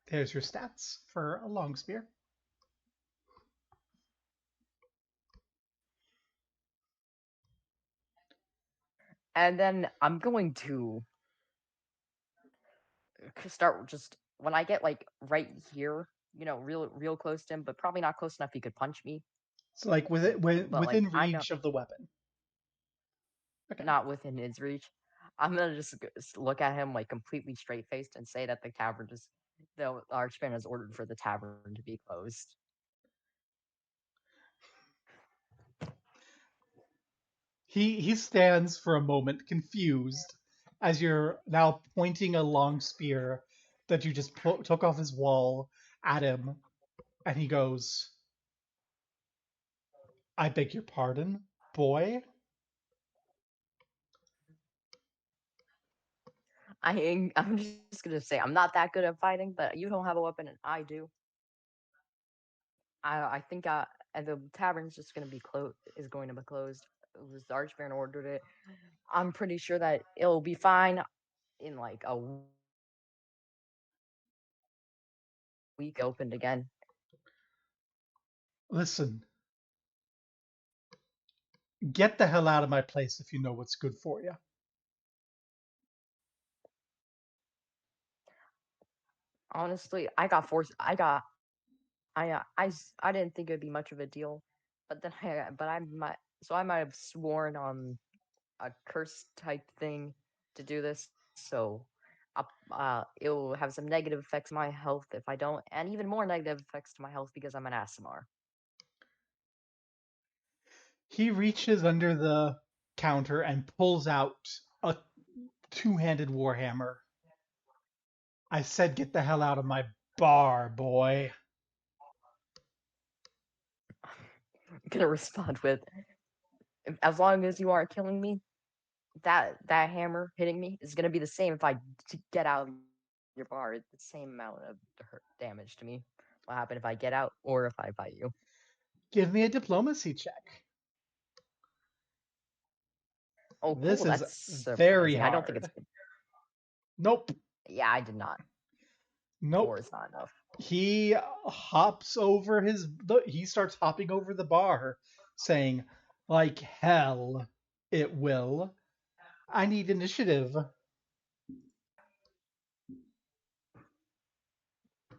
A: There's your stats for a long spear.
B: And then I'm going to start just when I get like right here, real close to him, but probably not close enough he could punch me.
A: So like
B: But like
A: within
B: kind of
A: reach of the weapon. Okay.
B: not within his reach. I'm gonna just look at him like completely straight faced and say that the Archman has ordered for the tavern to be closed.
A: He stands for a moment confused as you're now pointing a long spear that you just took off his wall at him, and he goes, "I beg your pardon, boy."
B: I'm just gonna say I'm not that good at fighting, but you don't have a weapon and I do. I think and the tavern's just gonna be closed. Is going to be closed. The Archbaron ordered it. I'm pretty sure that it'll be fine in like a week. Opened again.
A: Listen, get the hell out of my place if you know what's good for you.
B: Honestly, I got forced. I didn't think it'd be much of a deal, but then I might have sworn on a curse type thing to do this. So, it'll have some negative effects on my health if I don't, and even more negative effects to my health because I'm an Aasimar.
A: He reaches under the counter and pulls out a two-handed warhammer. I said, get the hell out of my bar, boy.
B: I'm gonna respond with, as long as you aren't killing me, that hammer hitting me is gonna be the same if I get out of your bar. It's the same amount of damage to me. What happen if I get out or if I fight you?
A: Give me a diplomacy check.
B: Oh,
A: This
B: cool.
A: is
B: That's
A: very
B: surprising. I don't think
A: hard.
B: it's good.
A: Nope.
B: Yeah, I did not.
A: Nope.
B: 4 is not enough.
A: He he starts hopping over the bar, saying, like hell it will. I need initiative.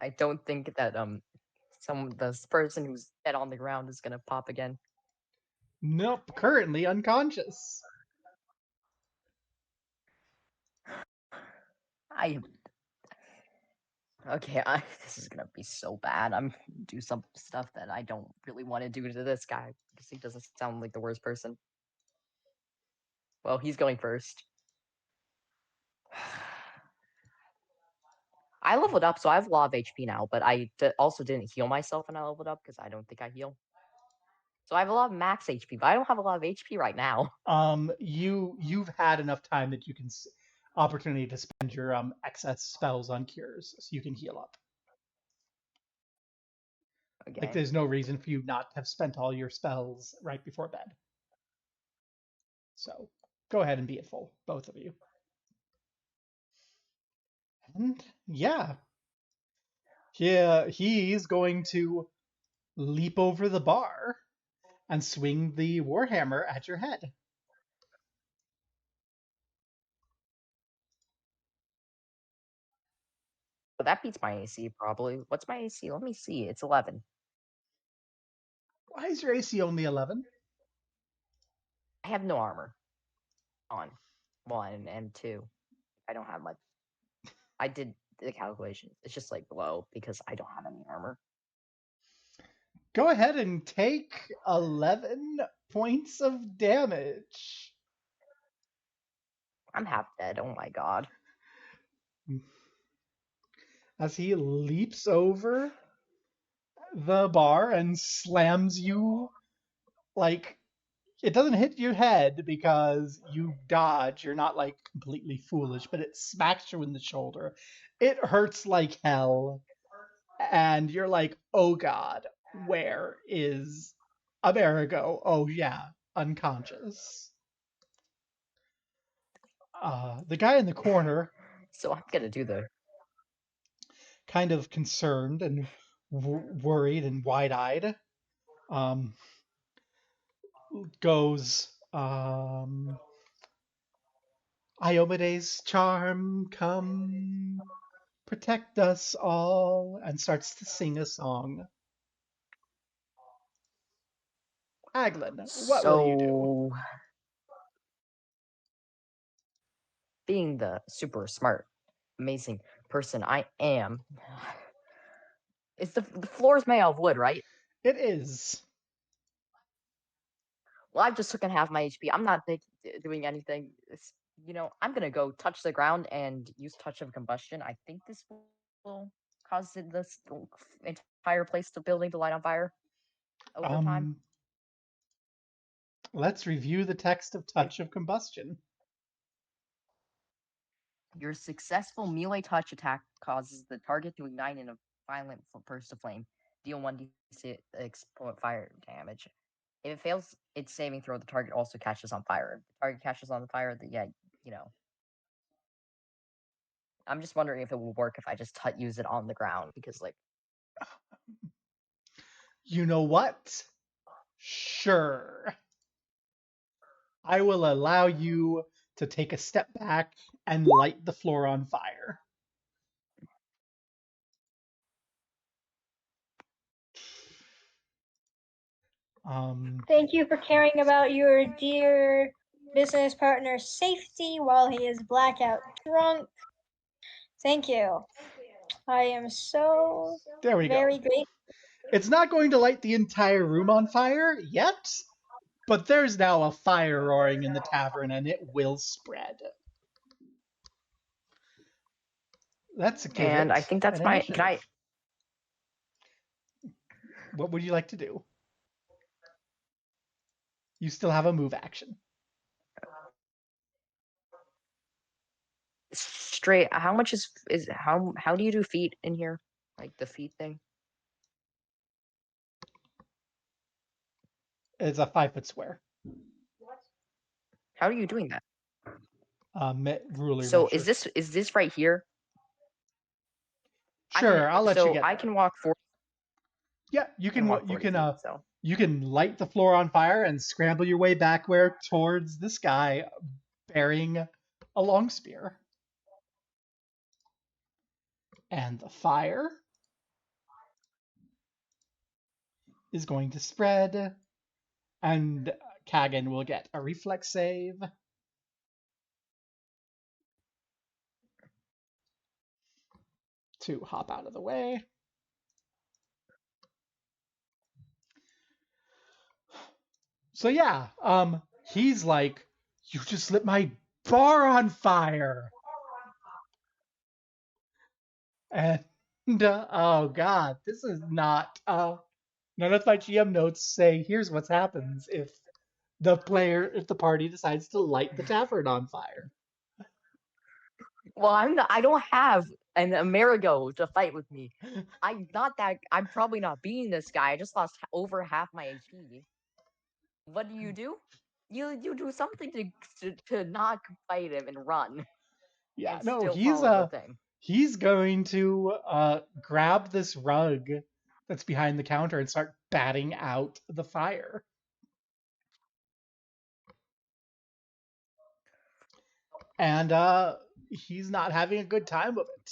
B: I don't think that this person who's dead on the ground is gonna pop again.
A: Nope, currently unconscious.
B: I Okay, this is gonna be so bad. I'm gonna do some stuff that I don't really want to do to this guy because he doesn't sound like the worst person. Well, he's going first. I leveled up, so I have a lot of HP now, but I also didn't heal myself when I leveled up because I don't think I heal. So I have a lot of max HP, but I don't have a lot of HP right now.
A: You've had enough time that you can opportunity to spend your excess spells on cures, so you can heal up.
B: Okay.
A: Like, there's no reason for you not to have spent all your spells right before bed. So, go ahead and be at full, both of you. And yeah, he's going to leap over the bar and swing the warhammer at your head.
B: But that beats my AC, probably. What's my AC? Let me see. It's 11.
A: Why is your AC only 11?
B: I have no armor on 1 and 2. I don't have much. I did the calculations. It's just like low because I don't have any armor.
A: Go ahead and take 11 points of damage.
B: I'm half dead. Oh my god.
A: As he leaps over the bar and slams you, like, it doesn't hit your head because you dodge. You're not like completely foolish, but it smacks you in the shoulder. It hurts like hell. And you're like, oh god, where is Amerigo? Oh yeah, unconscious. The guy in the corner,
B: So I'm gonna do the.
A: kind of concerned and worried and wide-eyed, goes, Iomede's charm, come protect us all, and starts to sing a song. Aglin, what will you do?
B: Being the super smart, amazing person I am, the floor is made out of wood, right?
A: It is.
B: Well, I've just taken half my HP. I'm not doing anything. I'm gonna go touch the ground and use touch of combustion. I think this will cause this entire place to building to light on fire over time.
A: Let's review the text of Touch of Combustion.
B: Your successful melee touch attack causes the target to ignite in a violent burst of flame. Deal 1d6 fire damage. If it fails its saving throw, the target also catches on fire. If the target catches on fire, I'm just wondering if it will work if I just use it on the ground, because, like...
A: You know what? Sure. I will allow you to take a step back and light the floor on fire.
C: Thank you for caring about your dear business partner's safety while he is blackout drunk. Thank you. I am so very grateful.
A: It's not going to light the entire room on fire yet, but there's now a fire roaring in the tavern and it will spread. Let's give
B: And
A: it
B: I think that's
A: an
B: my...
A: initiative.
B: Can I...
A: What would you like to do? You still have a move action.
B: Straight, how much is how do you do feet in here? Like the feet thing?
A: It's a 5-foot square.
B: How are you doing that?
A: Ruler
B: So
A: measure.
B: is this right here?
A: Sure, I'll let you get.
B: So I can walk 40.
A: Yeah, you can
B: walk 40 feet, so.
A: You can light the floor on fire and scramble your way backward towards this guy bearing a long spear. And the fire is going to spread, and Kagan will get a reflex save. to hop out of the way. So yeah, he's like, you just lit my bar on fire. And oh god, this is not none of my GM notes say here's what happens if the party decides to light the tavern on fire.
B: Well, I don't have an Amerigo to fight with me. I'm probably not beating this guy. I just lost over half my HP. What do? You do something to not fight him and run.
A: Yeah,
B: and
A: no,
B: still follow the thing.
A: He's going to grab this rug that's behind the counter and start batting out the fire. And he's not having a good time with it.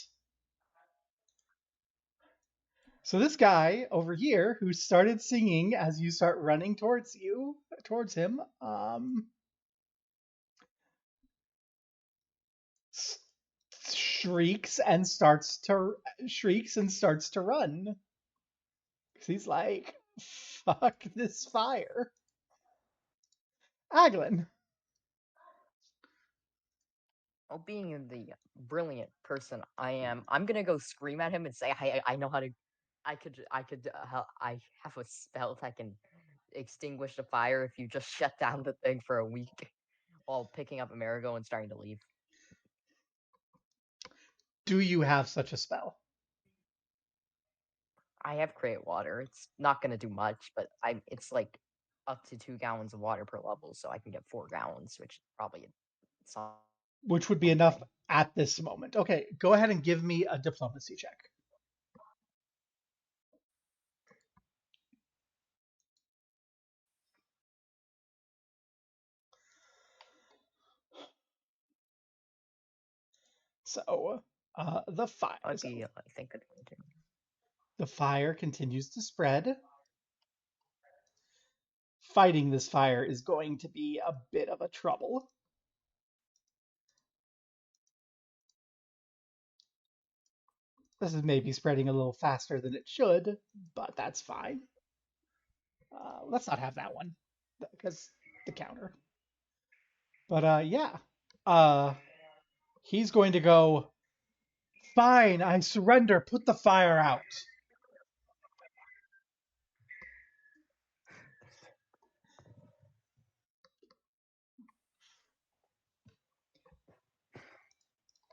A: So this guy over here who started singing as you start running towards him, shrieks and starts to run. He's like, fuck this fire. Aglin.
B: Well, being the brilliant person I am, I'm gonna go scream at him and say, I know how to. I have a spell that can extinguish the fire if you just shut down the thing for a week while picking up Amerigo and starting to leave.
A: Do you have such a spell?
B: I have create water. It's not gonna do much, but it's like up to 2 gallons of water per level, so I can get 4 gallons, which is probably
A: which would be enough at this moment. Okay, go ahead and give me a diplomacy check. So the fire.
B: I think
A: the fire continues to spread. Fighting this fire is going to be a bit of a trouble. This is maybe spreading a little faster than it should, but that's fine. Let's not have that one, because the counter. But yeah, he's going to go, fine, I surrender, put the fire out.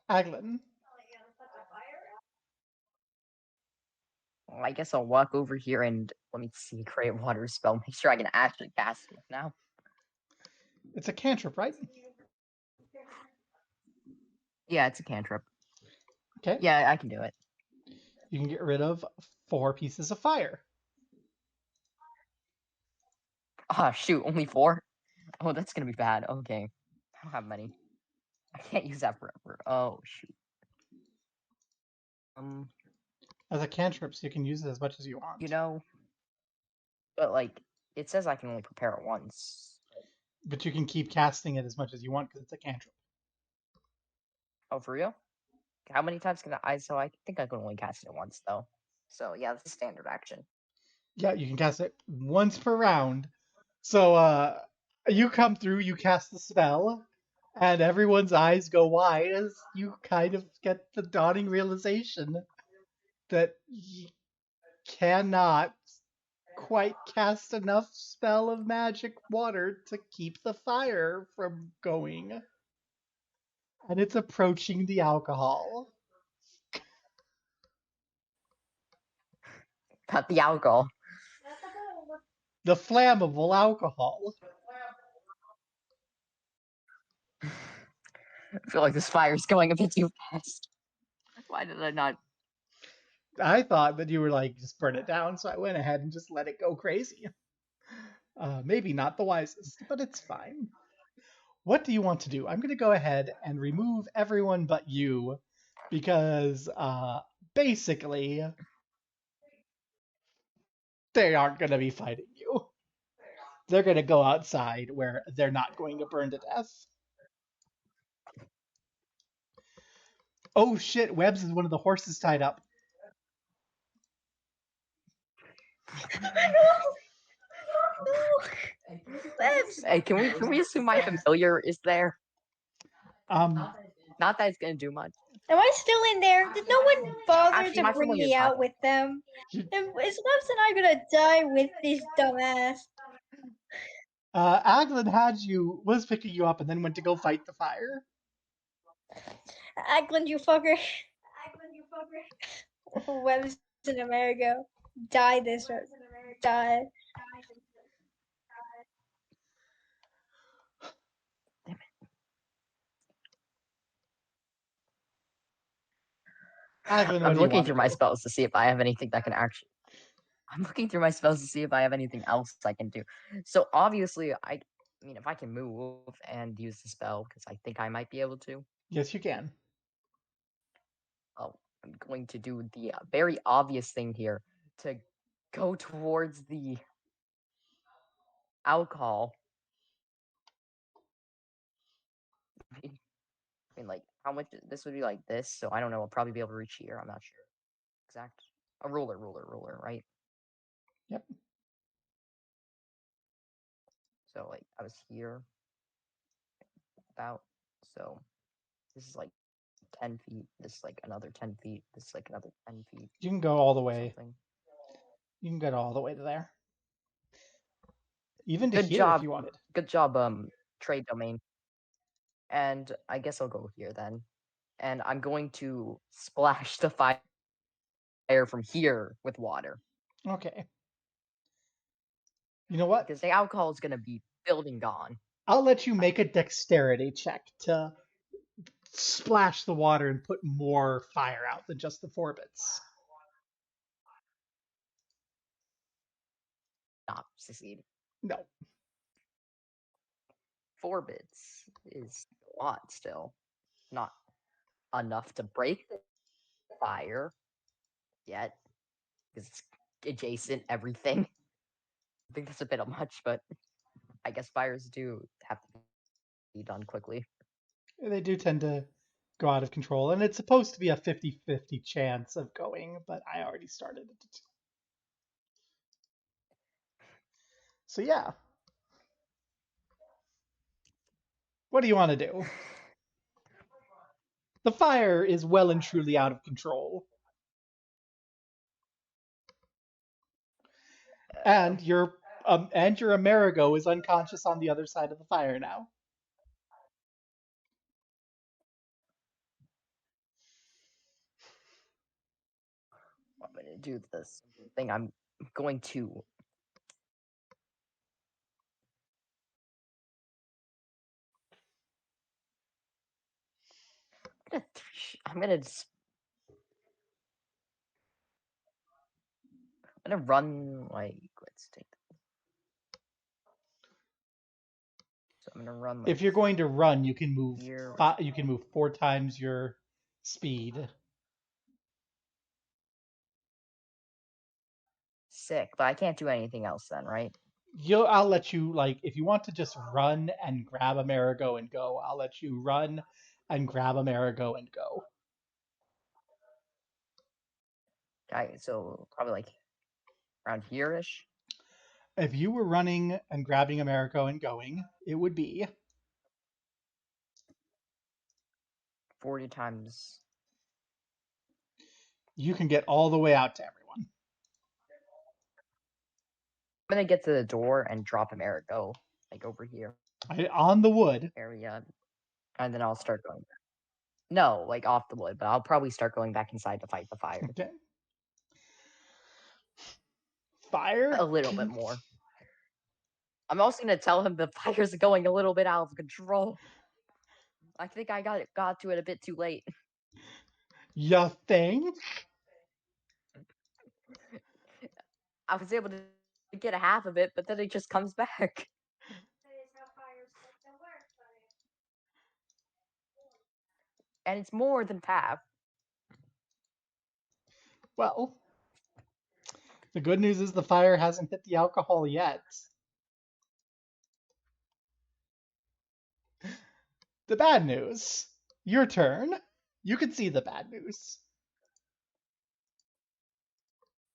A: Aglin.
B: Well, I guess I'll walk over here and let me see, create water spell. Make sure I can actually cast it now.
A: It's a cantrip, right?
B: Yeah, it's a cantrip.
A: Okay.
B: Yeah, I can do it.
A: You can get rid of 4 pieces of fire.
B: Ah, shoot, only 4? Oh, that's gonna be bad. Okay. I don't have many. I can't use that forever. Oh, shoot.
A: As a cantrip, so you can use it as much as you want.
B: You know, but like, it says I can only prepare it once.
A: But you can keep casting it as much as you want because it's a cantrip.
B: Oh, for real? How many times can I? So I think I can only cast it once, though. So yeah, that's a standard action.
A: Yeah, you can cast it once per round. So you come through, you cast the spell, and everyone's eyes go wide as you kind of get the dawning realization that you cannot quite cast enough spell of magic water to keep the fire from going. And it's approaching the alcohol.
B: Not the alcohol.
A: The flammable alcohol.
B: I feel like this fire is going a bit too fast. Why did I not?
A: I thought that you were like, just burn it down, so I went ahead and just let it go crazy. Maybe not the wisest, but it's fine. What do you want to do? I'm going to go ahead and remove everyone but you, because basically they aren't going to be fighting you. They're going to go outside where they're not going to burn to death. Oh shit, Webbs is one of the horses tied up.
B: Hey, can we assume my familiar is there?
A: Um,
B: Not that it's gonna do much.
C: Am I still in there? Did no one bother
B: Actually, my
C: to bring
B: familiar's
C: me
B: not
C: out
B: there.
C: with them?
A: You-
C: Is Lebs and I gonna die with this dumbass?
A: Aglin was picking you up and then went to go fight the fire.
C: Ackland, you fucker. Webs in America. Die this or die.
A: Aglin, what
B: I'm
A: do you
B: looking
A: want to
B: through my
A: do?
B: spells to see if I have anything that can actually. I'm looking through my spells to see if I have anything else I can do. So obviously, I mean, if I can move and use the spell, because I think I might be able to.
A: Yes, you can.
B: Oh, I'm going to do the very obvious thing here to go towards the alcohol. I mean, like, how much this would be like this, so I don't know. I'll probably be able to reach here. I'm not sure. Exact. A ruler, right?
A: Yep.
B: So, like, I was here. About. So, this is like 10 feet. This is like another 10 feet. This is like another 10 feet.
A: You can go all the way.
B: Something.
A: You can get all the way to there. Even to
B: Good
A: here
B: job.
A: if you wanted.
B: Good job, trade domain. And I guess I'll go here then. And I'm going to splash the fire from here with water.
A: Okay. You know what?
B: Because the alcohol is going to be building gone.
A: I'll let you make a dexterity check to splash the water and put more fire out than just the 4 bits.
B: Not succeed.
A: No.
B: 4 bits is a lot still. Not enough to break the fire yet. Because it's adjacent everything. I think that's a bit much, but I guess fires do have to be done quickly.
A: They do tend to go out of control, and it's supposed to be a 50-50 chance of going, but I already started it. So yeah. What do you want to do? The fire is well and truly out of control. And your Amerigo is unconscious on the other side of the fire now.
B: I'm going to do this thing. I'm going to. I'm gonna run like let's take. So I'm gonna run. Like,
A: if you're going to run, you can move.
B: Here.
A: You can move 4 times your speed.
B: Sick, but I can't do anything else then, right?
A: I'll let you, like, if you want to just run and grab Amerigo and go, I'll let you run and grab Amerigo and go.
B: So probably like around here-ish.
A: If you were running and grabbing Amerigo and going, it would be
B: 40 times.
A: You can get all the way out to everyone.
B: I'm gonna get to the door and drop Amerigo, like over here.
A: On the wood
B: area, and then I'll start going back. No, like off the wood, but I'll probably start going back inside to fight the fire.
A: Okay. Fire?
B: A little bit more. I'm also gonna tell him the fire's going a little bit out of control. I think I got to it a bit too late.
A: Ya thing?
B: I was able to get a half of it, but then it just comes back. And it's more than half.
A: Well, the good news is the fire hasn't hit the alcohol yet. The bad news. Your turn. You can see the bad news.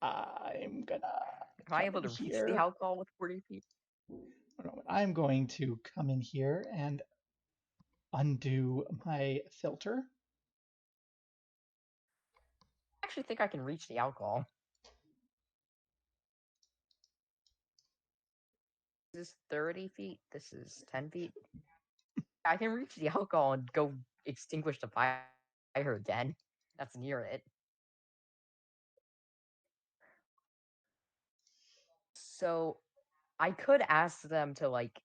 A: I'm gonna
B: Am I able to reach the alcohol with 40 feet?
A: I'm going to come in here and undo my filter.
B: I actually think I can reach the alcohol. This is 30 feet. This is 10 feet. I can reach the alcohol and go extinguish the fire again. That's near it. So I could ask them to like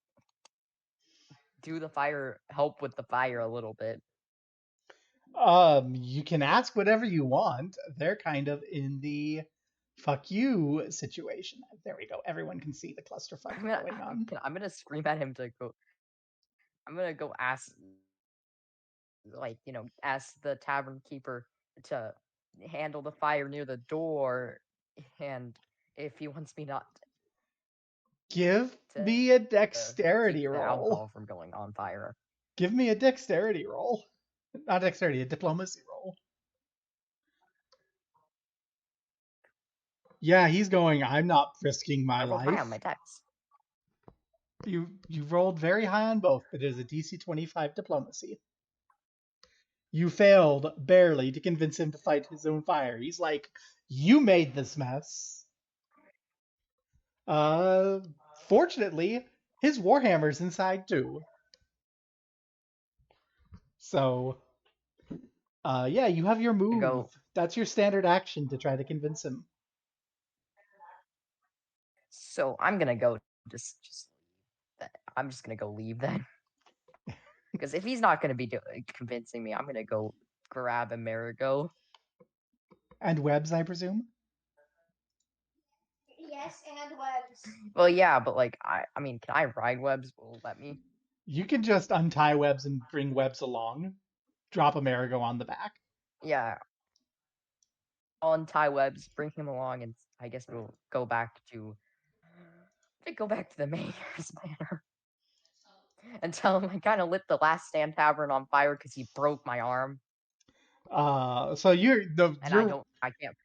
B: do the fire, help with the fire a little bit.
A: You can ask whatever you want. They're kind of in the fuck you situation. There we go. Everyone can see the clusterfuck going on.
B: I'm gonna scream at him to go. I'm gonna go ask, like, ask the tavern keeper to handle the fire near the door, and if he wants me not
A: Give
B: to
A: me a
B: keep
A: dexterity
B: the
A: roll.
B: alcohol from going on fire.
A: Give me a dexterity roll. Not dexterity, a diplomacy roll. Yeah, he's going, I'm not risking my
B: I rolled
A: life.
B: high on my dex.
A: You rolled very high on both, but it is a DC 25 diplomacy. You failed barely to convince him to fight his own fire. He's like, you made this mess. Fortunately, his Warhammer's inside too. So, yeah, you have your move. That's your standard action to try to convince him.
B: So I'm gonna go I'm just gonna go leave then. Because if he's not gonna be convincing me, I'm gonna go grab Amerigo.
A: And webs, I presume?
C: Yes, and webs.
B: Well, yeah, but like, I mean, can I ride webs? Will it let me?
A: You can just untie webs and bring webs along. Drop Amerigo on the back.
B: Yeah. I'll untie webs, bring him along, and I guess we'll go back to the mayor's manor. And tell him I kind of lit the Last Stand Tavern on fire because he broke my arm.
A: So
B: I can't.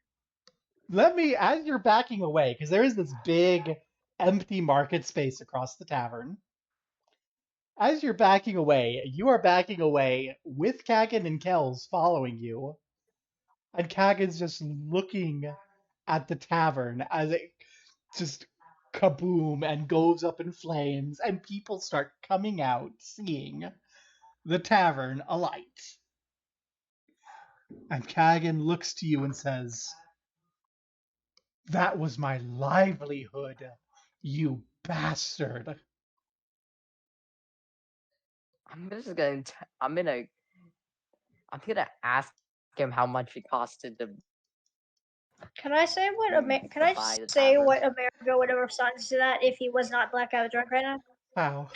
A: Let me, as you're backing away, because there is this big empty market space across the tavern. As you're backing away, you are backing away with Kagan and Kells following you. And Kagan's just looking at the tavern as it just kaboom and goes up in flames, and people start coming out seeing the tavern alight. And Kagan looks to you and says, "That was my livelihood, you bastard."
B: I'm gonna ask him how much it costed to.
C: Can I say what Amerigo would have responded to that if he was not blackout drunk right now?
A: How?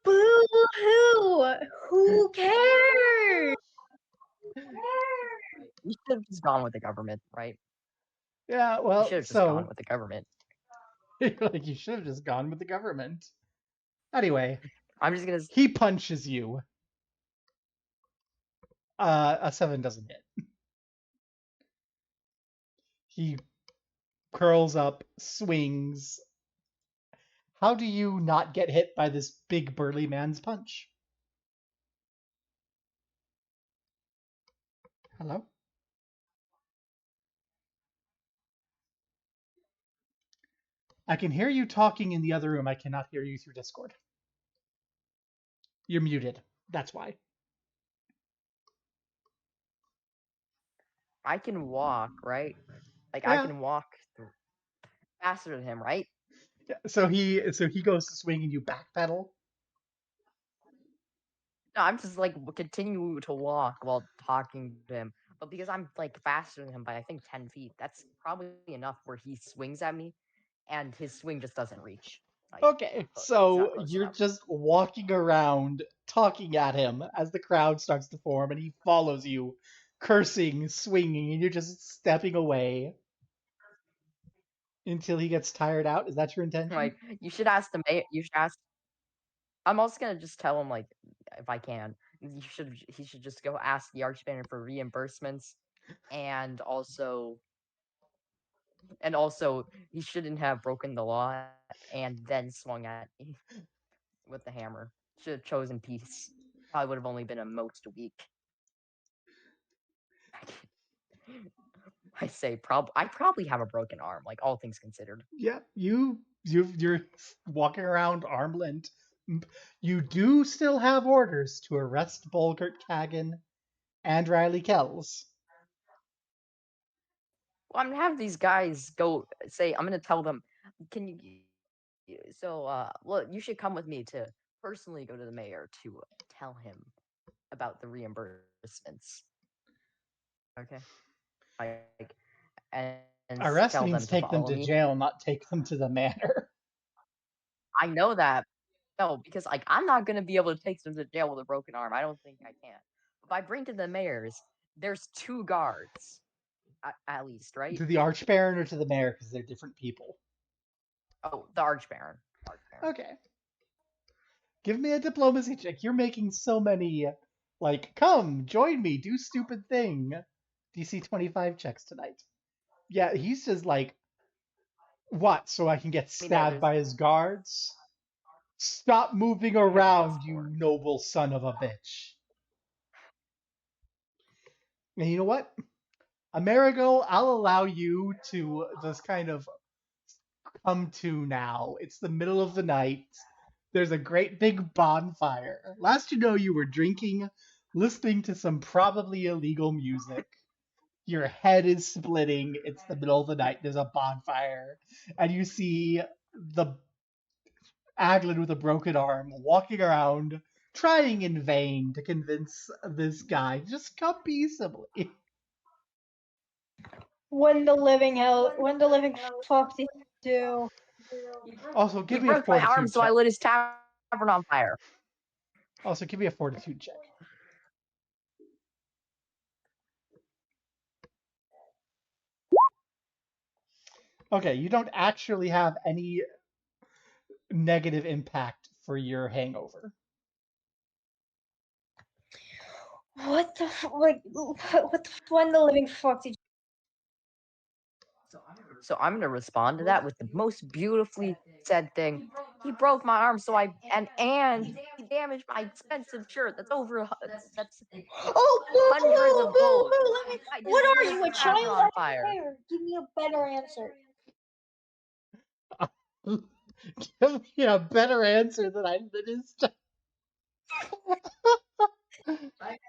C: Boo hoo! Who cares?
B: You should have just gone with the government, right?
A: Yeah, well,
B: you should have just gone with the government.
A: Like, you should have just gone with the government. Anyway,
B: I'm just gonna.
A: He punches you. A 7 doesn't hit. He curls up, swings. How do you not get hit by this big burly man's punch? Hello? I can hear you talking in the other room. I cannot hear you through Discord. You're muted. That's why.
B: I can walk, right? Like,
A: Yeah.
B: I can walk faster than him, right?
A: Yeah, so he goes to swing and you backpedal?
B: No, I'm just like continue to walk while talking to him. But because I'm like faster than him by I think 10 feet, that's probably enough where he swings at me and his swing just doesn't reach. Like,
A: okay, so you're just walking around talking at him as the crowd starts to form and he follows you, cursing, swinging, and you're just stepping away until he gets tired out. Is that your intention?
B: Like, you should ask the mayor. You should ask. I'm also gonna just tell him, like, if I can, he should just go ask the Archbishop for reimbursements, and also And also, he shouldn't have broken the law and then swung at me with the hammer. Should have chosen peace. Probably would have only been a most week. I say I probably have a broken arm, like all things considered.
A: Yeah, you're walking around arm-length. You do still have orders to arrest Bolgert Kagan and Riley Kells.
B: Well, I'm gonna have these guys go say, I'm gonna tell them, can you? So, well, you should come with me to personally go to the mayor to tell him about the reimbursements. Okay, like, and
A: Arrest
B: tell them
A: means
B: to
A: take them
B: follow
A: to
B: me.
A: jail, not take them to the manor.
B: I know that. No, because like I'm not gonna be able to take them to jail with a broken arm. I don't think I can. If I bring to the mayor's, there's 2 guards, at least, right?
A: To the Archbaron or to the mayor, because they're different people.
B: Oh, the Archbaron.
A: Okay. Give me a diplomacy check. You're making so many, like, come, join me, do stupid thing. DC 25 checks tonight. Yeah, he's just like, what, so I can get stabbed by his guards? Stop moving around, you noble son of a bitch. And you know what? Amerigo, I'll allow you to just kind of come to now. It's the middle of the night. There's a great big bonfire. Last you know, you were drinking, listening to some probably illegal music. Your head is splitting. It's the middle of the night. There's a bonfire. And you see the Aglin with a broken arm walking around, trying in vain to convince this guy to just come peaceably.
C: When the living fuck did you do?
A: Also, give me a
B: broke my
A: fortitude
B: arm, so
A: check.
B: I lit his tavern on fire.
A: Also, give me a fortitude check. Okay, you don't actually have any negative impact for your hangover.
C: What the when the living fuck did you?
B: So I'm gonna respond to that with the most beautifully said thing. He broke my arm, so and he damaged my expensive shirt. That's over. That's hundreds of gold.
C: What are you, a child
B: on fire?
C: Give me a better answer.
A: Give me a better answer than I did.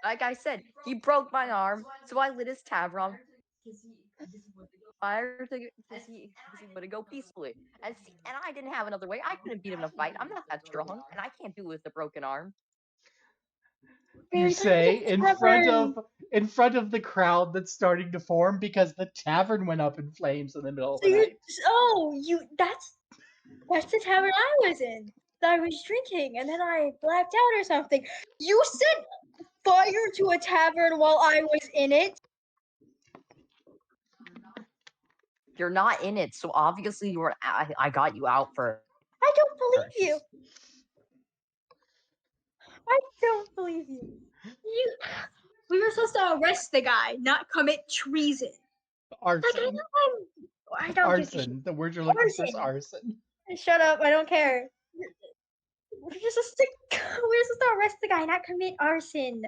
B: Like I said, he broke my arm, so I lit his tavern on fire because he would go peacefully. And I didn't have another way. I couldn't beat him in a fight. I'm not that strong, and I can't do it with a broken arm.
A: You say in front of the crowd that's starting to form because the tavern went up in flames in the middle of the night.
C: That's the tavern I was in. I was drinking and then I blacked out or something. You set fire to a tavern while I was in it.
B: You're not in it, so obviously you were. I got you out for.
C: I don't believe you. I don't believe you. We were supposed to arrest the guy, not commit treason.
A: Arson.
C: I don't
A: arson. The word you're looking for is arson.
C: Shut up! I don't care. We're supposed to arrest the guy, not commit arson.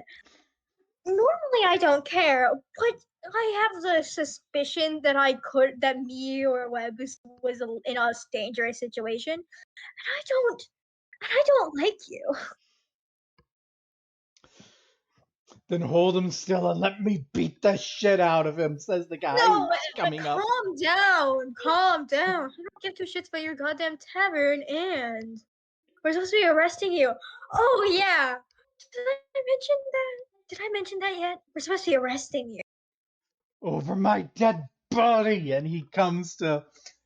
C: Normally, I don't care, but I have the suspicion that me or Webb was in a dangerous situation, and I don't like you.
A: Then hold him still and let me beat the shit out of him, says the guy who's coming up.
C: Calm down. I don't give 2 shits about your goddamn tavern, and we're supposed to be arresting you. Oh yeah. Did I mention that yet? We're supposed to be arresting you.
A: Over my dead body! And he comes to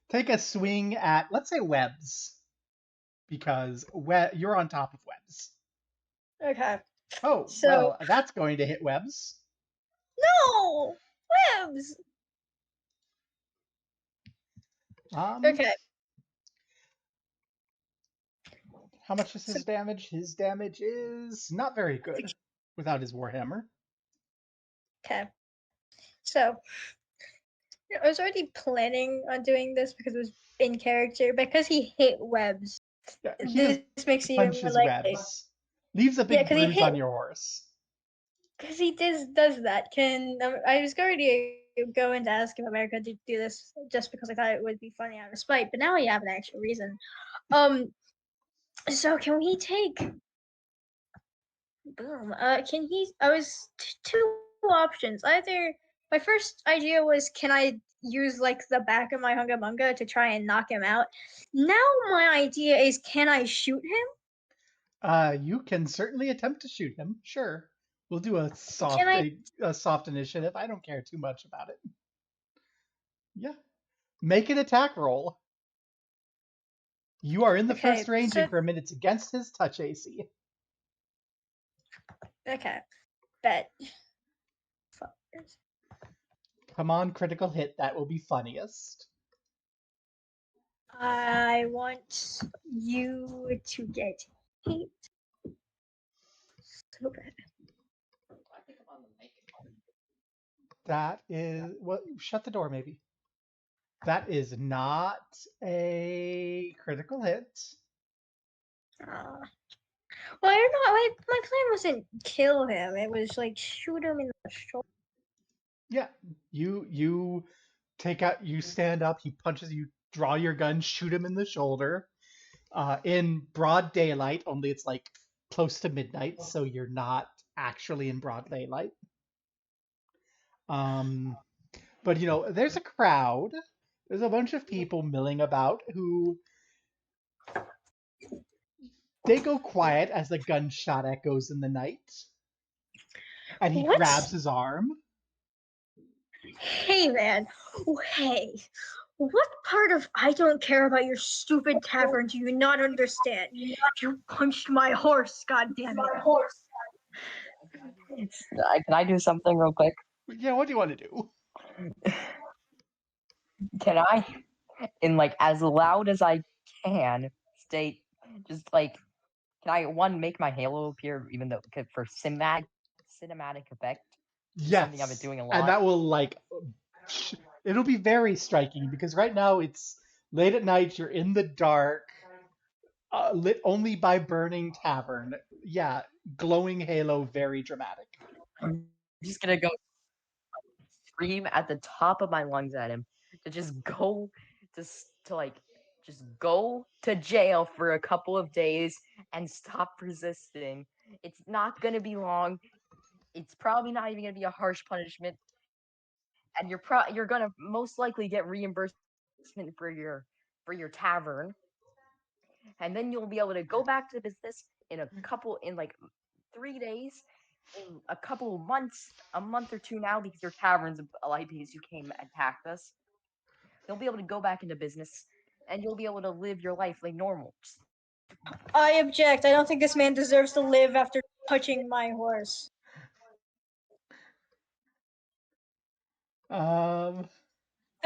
A: take a swing at, let's say, Webbs. Because you're on top of Webbs.
C: Okay.
A: Oh, well, that's going to hit Webbs.
C: No! Webbs! Okay.
A: How much is his damage? His damage is not very good without his Warhammer.
C: Okay. So, I was already planning on doing this because it was in character. Because he hit webs.
A: Yeah, he
C: This
A: just
C: makes it even more
A: punches
C: likely.
A: webs. Leaves a
C: Yeah,
A: big
C: because he
A: bruise
C: hit.
A: on your horse.
C: Because he does that. I was going to go in to ask if America did do this just because I thought it would be funny out of spite, but now we have an actual reason. So can we take? Boom. Can he? I was two options. Either my first idea was, can I use like the back of my Hunga Munga to try and knock him out? Now my idea is, can I shoot him?
A: You can certainly attempt to shoot him. Sure, we'll do a
C: Can I?
A: soft initiative. I don't care too much about it. Yeah, make an attack roll. You are in the first range increment. It's against his touch AC.
C: Okay, bet.
A: Come on, critical hit. That will be funniest.
C: I want you to get hit so bad.
A: That is what. Shut the door, maybe. That is not a critical hit.
C: Well, I don't know. My plan wasn't kill him. It was like shoot him in the shoulder.
A: Yeah, you take out. You stand up. He punches you. Draw your gun. Shoot him in the shoulder. In broad daylight. Only it's like close to midnight, so you're not actually in broad daylight. But you know, there's a crowd. There's a bunch of people milling about who they go quiet as the gunshot echoes in the night. And he grabs his arm.
C: Hey man, hey. What part of I don't care about your stupid tavern do you not understand? You punched my horse, goddammit.
B: Can I do something real quick?
A: Yeah, what do you want to do?
B: Can I, in like as loud as I can, state just like, can I make my halo appear even though for cinematic effect?
A: Yes,
B: something I've been doing a lot.
A: And that will like, it'll be very striking because right now it's late at night. You're in the dark, lit only by burning tavern. Yeah, glowing halo, very dramatic.
B: I'm just gonna go scream at the top of my lungs at him to just go go to jail for a couple of days and stop resisting. It's not gonna be long. It's probably not even gonna be a harsh punishment, and you're gonna most likely get reimbursement for your tavern, and then you'll be able to go back to the business in like 3 days, in a couple of months, a month or two now, because your tavern's alive because you came and attacked us. You'll be able to go back into business, and you'll be able to live your life like normal.
C: I object. I don't think this man deserves to live after touching my horse.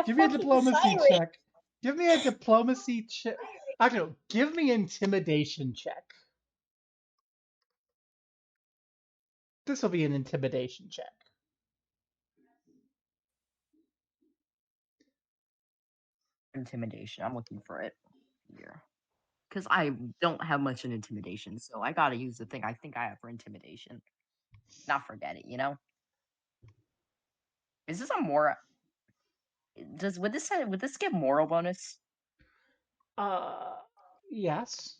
A: Give me a diplomacy check. Give me a diplomacy check. Actually, no, give me intimidation check. This will be an intimidation check.
B: Intimidation. I'm looking for it here. Because I don't have much in intimidation, so I gotta use the thing I think I have for intimidation. Not forget it, you know? Is this a more... Would this give moral bonus?
A: Yes.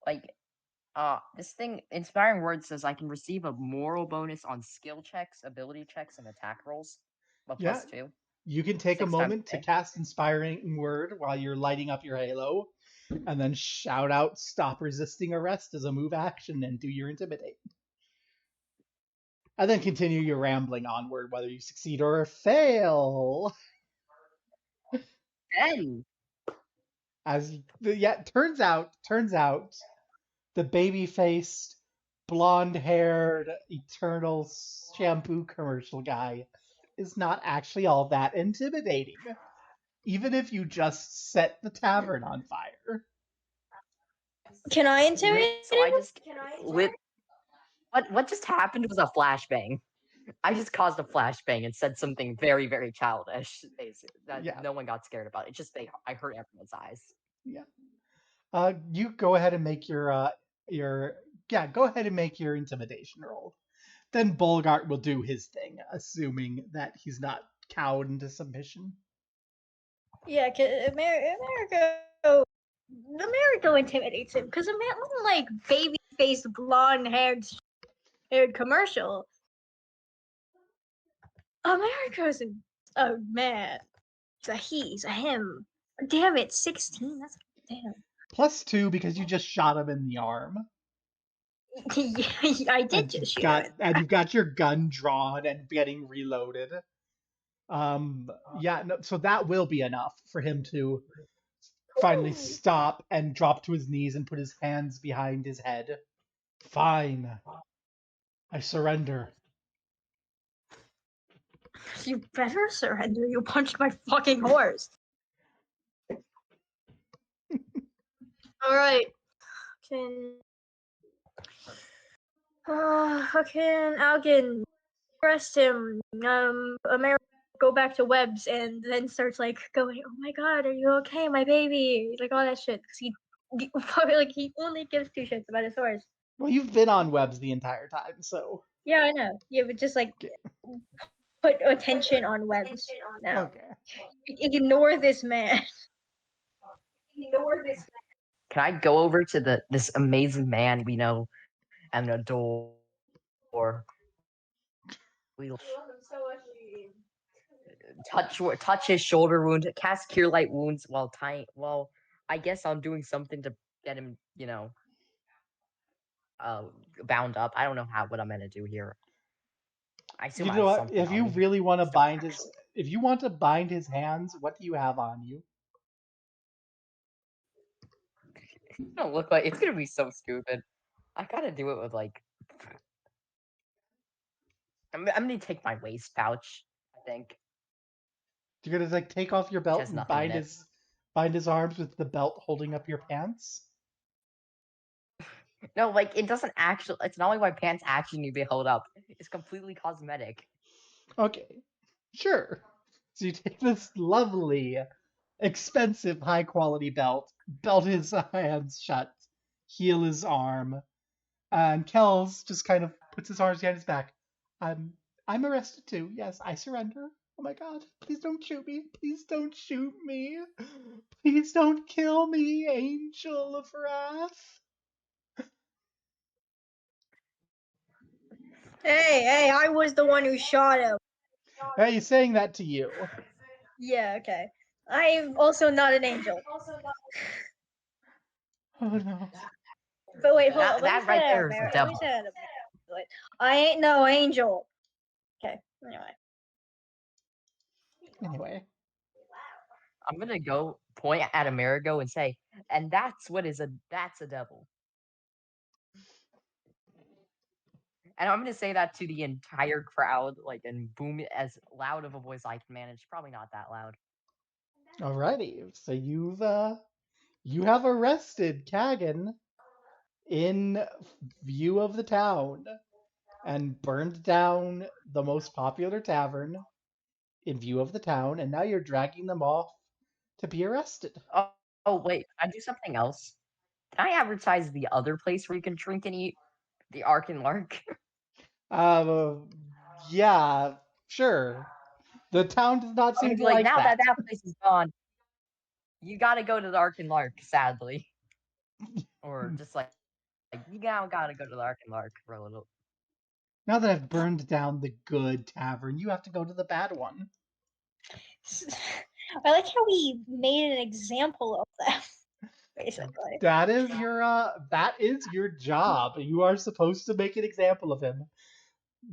B: Like, this thing, Inspiring Words, says I can receive a moral bonus on skill checks, ability checks, and attack rolls. Plus 2.
A: You can take a moment to cast Inspiring Word while you're lighting up your halo, and then shout out "Stop resisting arrest" as a move action and do your intimidate. And then continue your rambling onward, whether you succeed or fail.
B: Hey.
A: Turns out, the baby-faced, blonde-haired, eternal shampoo commercial guy is not actually all that intimidating, even if you just set the tavern on fire.
C: Can I intimidate?
B: So I just lit. What just happened was a flashbang. I just caused a flashbang and said something very, very childish. Basically, that
A: Yeah.
B: no one got scared about. It just I hurt everyone's eyes.
A: Yeah. You go ahead and make your go ahead and make your intimidation roll. Then Bolgart will do his thing, assuming that he's not cowed into submission.
C: Yeah, cause America intimidates him because wasn't like baby faced blonde haired commercial. America's a man. It's a he, it's a him. Damn it, 16. That's damn.
A: +2 because you just shot him in the arm.
C: Yeah, I did just shoot him.
A: And you've got your gun drawn and getting reloaded. Yeah, no, so that will be enough for him to finally stop and drop to his knees and put his hands behind his head. Fine. I surrender.
C: You better surrender. You punched my fucking horse. Alright. Can Algin arrest him. America go back to Webb's and then starts like going, "Oh my god, are you okay, my baby?" Like all that shit. Cause he only gives two shits about his horse.
A: Well, you've been on Webb's the entire time, so.
C: Yeah, I know. Yeah, but just like put attention on Webb's now.
A: Okay.
C: Ignore this man.
B: Can I go over to this amazing man we know and adore? We'll touch his shoulder wound, cast Cure Light Wounds while tying. Well, I guess I'm doing something to get him, bound up. I don't know what I'm gonna do here. I assume
A: you know what?
B: something.
A: If you really want to bind if you want to bind his hands, what do you have on you?
B: It's gonna look like it's gonna be so stupid. I gotta do it with like. I'm gonna take my waist pouch. I think.
A: You're gonna like take off your belt
B: Has
A: and
B: nothing in
A: bind his arms with the belt holding up your pants.
B: No, like it doesn't actually. It's not like my pants actually need to be held up. It's completely cosmetic.
A: Okay, sure. So you take this lovely, expensive, high quality belt his hands shut, heal his arm, and Kells just kind of puts his arms behind his back. I'm arrested too. Yes, I surrender. Oh my god, please don't shoot me. Please don't shoot me. Please don't kill me, Angel of Wrath.
C: Hey, I was the one who shot him.
A: Hey, he's saying that to you.
C: Yeah, okay. I'm also not an angel.
A: Oh no.
C: But wait, hold on.
B: That right there is the devil.
C: I ain't no angel. Okay,
A: Anyway.
B: I'm gonna go point at Amerigo and say, and that's a devil. And I'm gonna say that to the entire crowd, like, and boom as loud of a voice I can manage. Probably not that loud.
A: Alrighty, so you have arrested Kagan in view of the town and burned down the most popular tavern in view of the town, and now you're dragging them off to be arrested.
B: Oh wait, I do something else. Can I advertise the other place where you can drink and eat? The Ark and Lark.
A: Yeah, sure. The town does not seem to like
B: now
A: that.
B: that place is gone, you gotta go to the Ark and Lark, sadly. Or just like you now gotta go to the Ark and Lark for a little.
A: Now that I've burned down the good tavern, you have to go to the bad one.
C: I like how we made an example of that. Basically,
A: that is your job. You are supposed to make an example of him.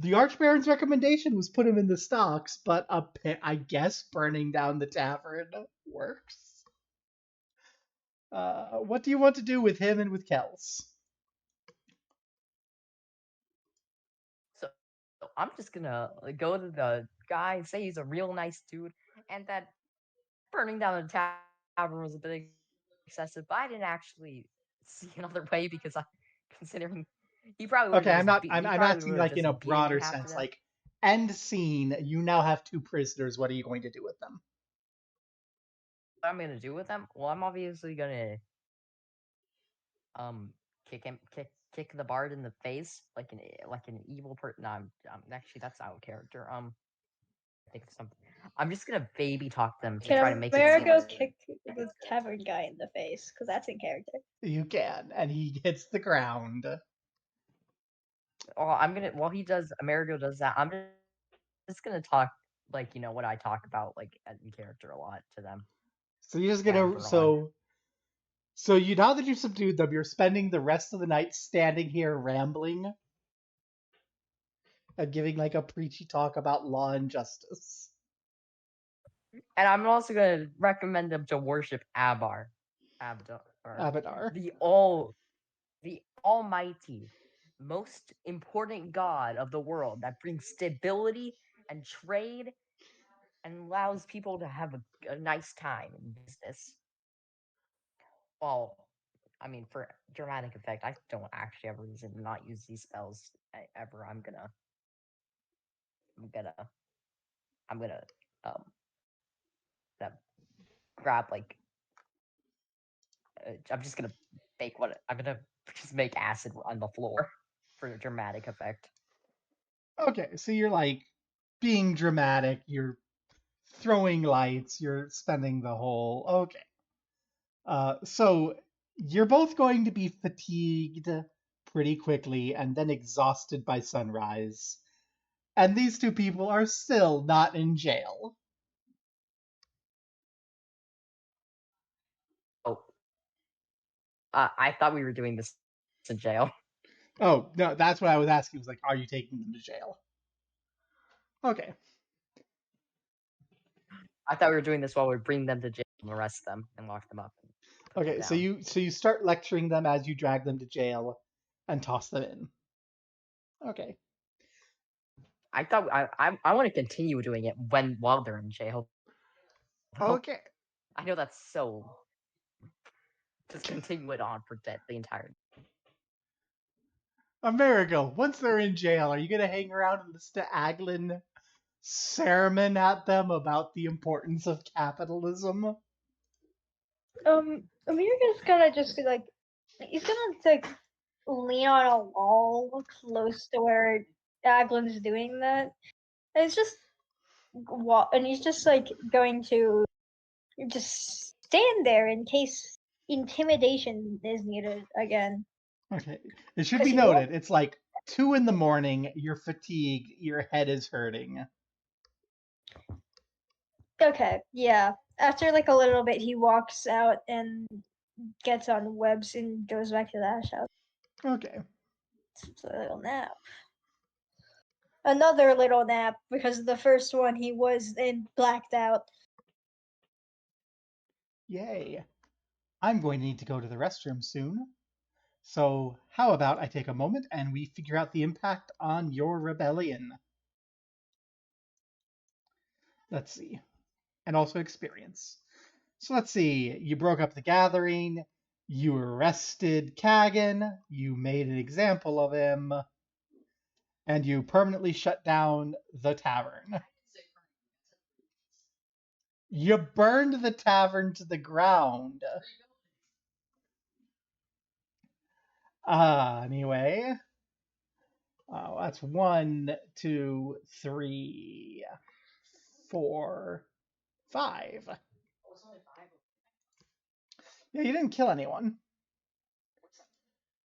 A: The Archbaron's recommendation was put him in the stocks, but I guess burning down the tavern works. What do you want to do with him and with Kells?
B: So I'm just gonna go to the guy, say he's a real nice dude, and that burning down the tavern was a bit excessive, but I didn't actually see another way because considering he probably
A: okay, I'm asking like in a broader sense, like End scene. You now have 2 prisoners. What are you going to do with them?
B: What I'm gonna do with them? Well, I'm obviously gonna kick the bard in the face like an evil person. No, I'm actually that's out of character. I think of something. I'm just gonna baby talk them to try to
C: Can
B: make it seem
C: Amerigo
B: like
C: kick the tavern guy in the face? Because that's in character.
A: You can, and he hits the ground.
B: oh, I'm gonna while he does Amerigo does that, I'm just gonna talk like what I talk about like in character a lot to them.
A: So you're just
B: Whenever
A: gonna
B: on.
A: so you now that you've subdued them, you're spending the rest of the night standing here rambling and giving like a preachy talk about law and justice.
B: And I'm also gonna recommend them to worship
A: Abadar.
B: the almighty, most important god of the world that brings stability and trade and allows people to have a nice time in business. Well, I mean, for dramatic effect, I don't actually have a reason to not use these spells ever. I'm gonna um that grab like I'm just gonna I'm gonna just make acid on the floor for dramatic effect.
A: Okay, so you're like being dramatic, you're throwing lights, you're spending the whole. Okay. So you're both going to be fatigued pretty quickly and then exhausted by sunrise. And these 2 people are still not in jail.
B: Oh, I thought we were doing this in jail.
A: Oh, no, that's what I was asking. Was like, are you taking them to jail? Okay.
B: I thought we were doing this while we bring them to jail and arrest them and lock them up.
A: Okay, so you start lecturing them as you drag them to jail and toss them in. Okay.
B: I thought I want to continue doing it while they're in jail.
A: Okay.
B: I know that's so. Just continue it on for the entire.
A: Amerigo, once they're in jail, are you gonna hang around and listen to Aglin sermon at them about the importance of capitalism?
C: Amerigo's gonna just be like, he's gonna like lean on a wall close to where Aglin's doing that. And it's just and he's just like going to just stand there in case intimidation is needed again.
A: Okay. It should be noted, it's like 2 in the morning, you're fatigued, your head is hurting.
C: Okay, yeah. After like a little bit, he walks out and gets on webs and goes back to the ash house.
A: Okay.
C: It's a little nap. Another little nap because the first one he was in blacked out.
A: Yay. I'm going to need to go to the restroom soon. So, how about I take a moment and we figure out the impact on your rebellion? Let's see. And also experience. So let's see. You broke up the gathering. You arrested Kagan. You made an example of him. And you permanently shut down the tavern. You burned the tavern to the ground. Anyway. Oh, that's 1, 2, 3, 4, 5. Yeah, you didn't kill anyone.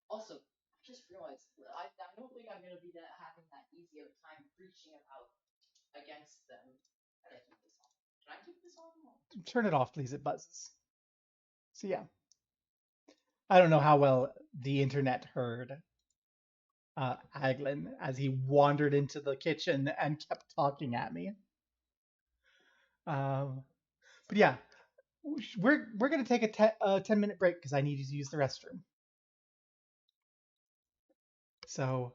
B: Also, I just realized I don't think I'm gonna be having that easy of a time preaching about against them. Can I keep this on?
A: Turn it off, please. It buzzes. So yeah. I don't know how well the internet heard Aglin as he wandered into the kitchen and kept talking at me. But yeah, we're gonna take a 10-minute break because I need to use the restroom. So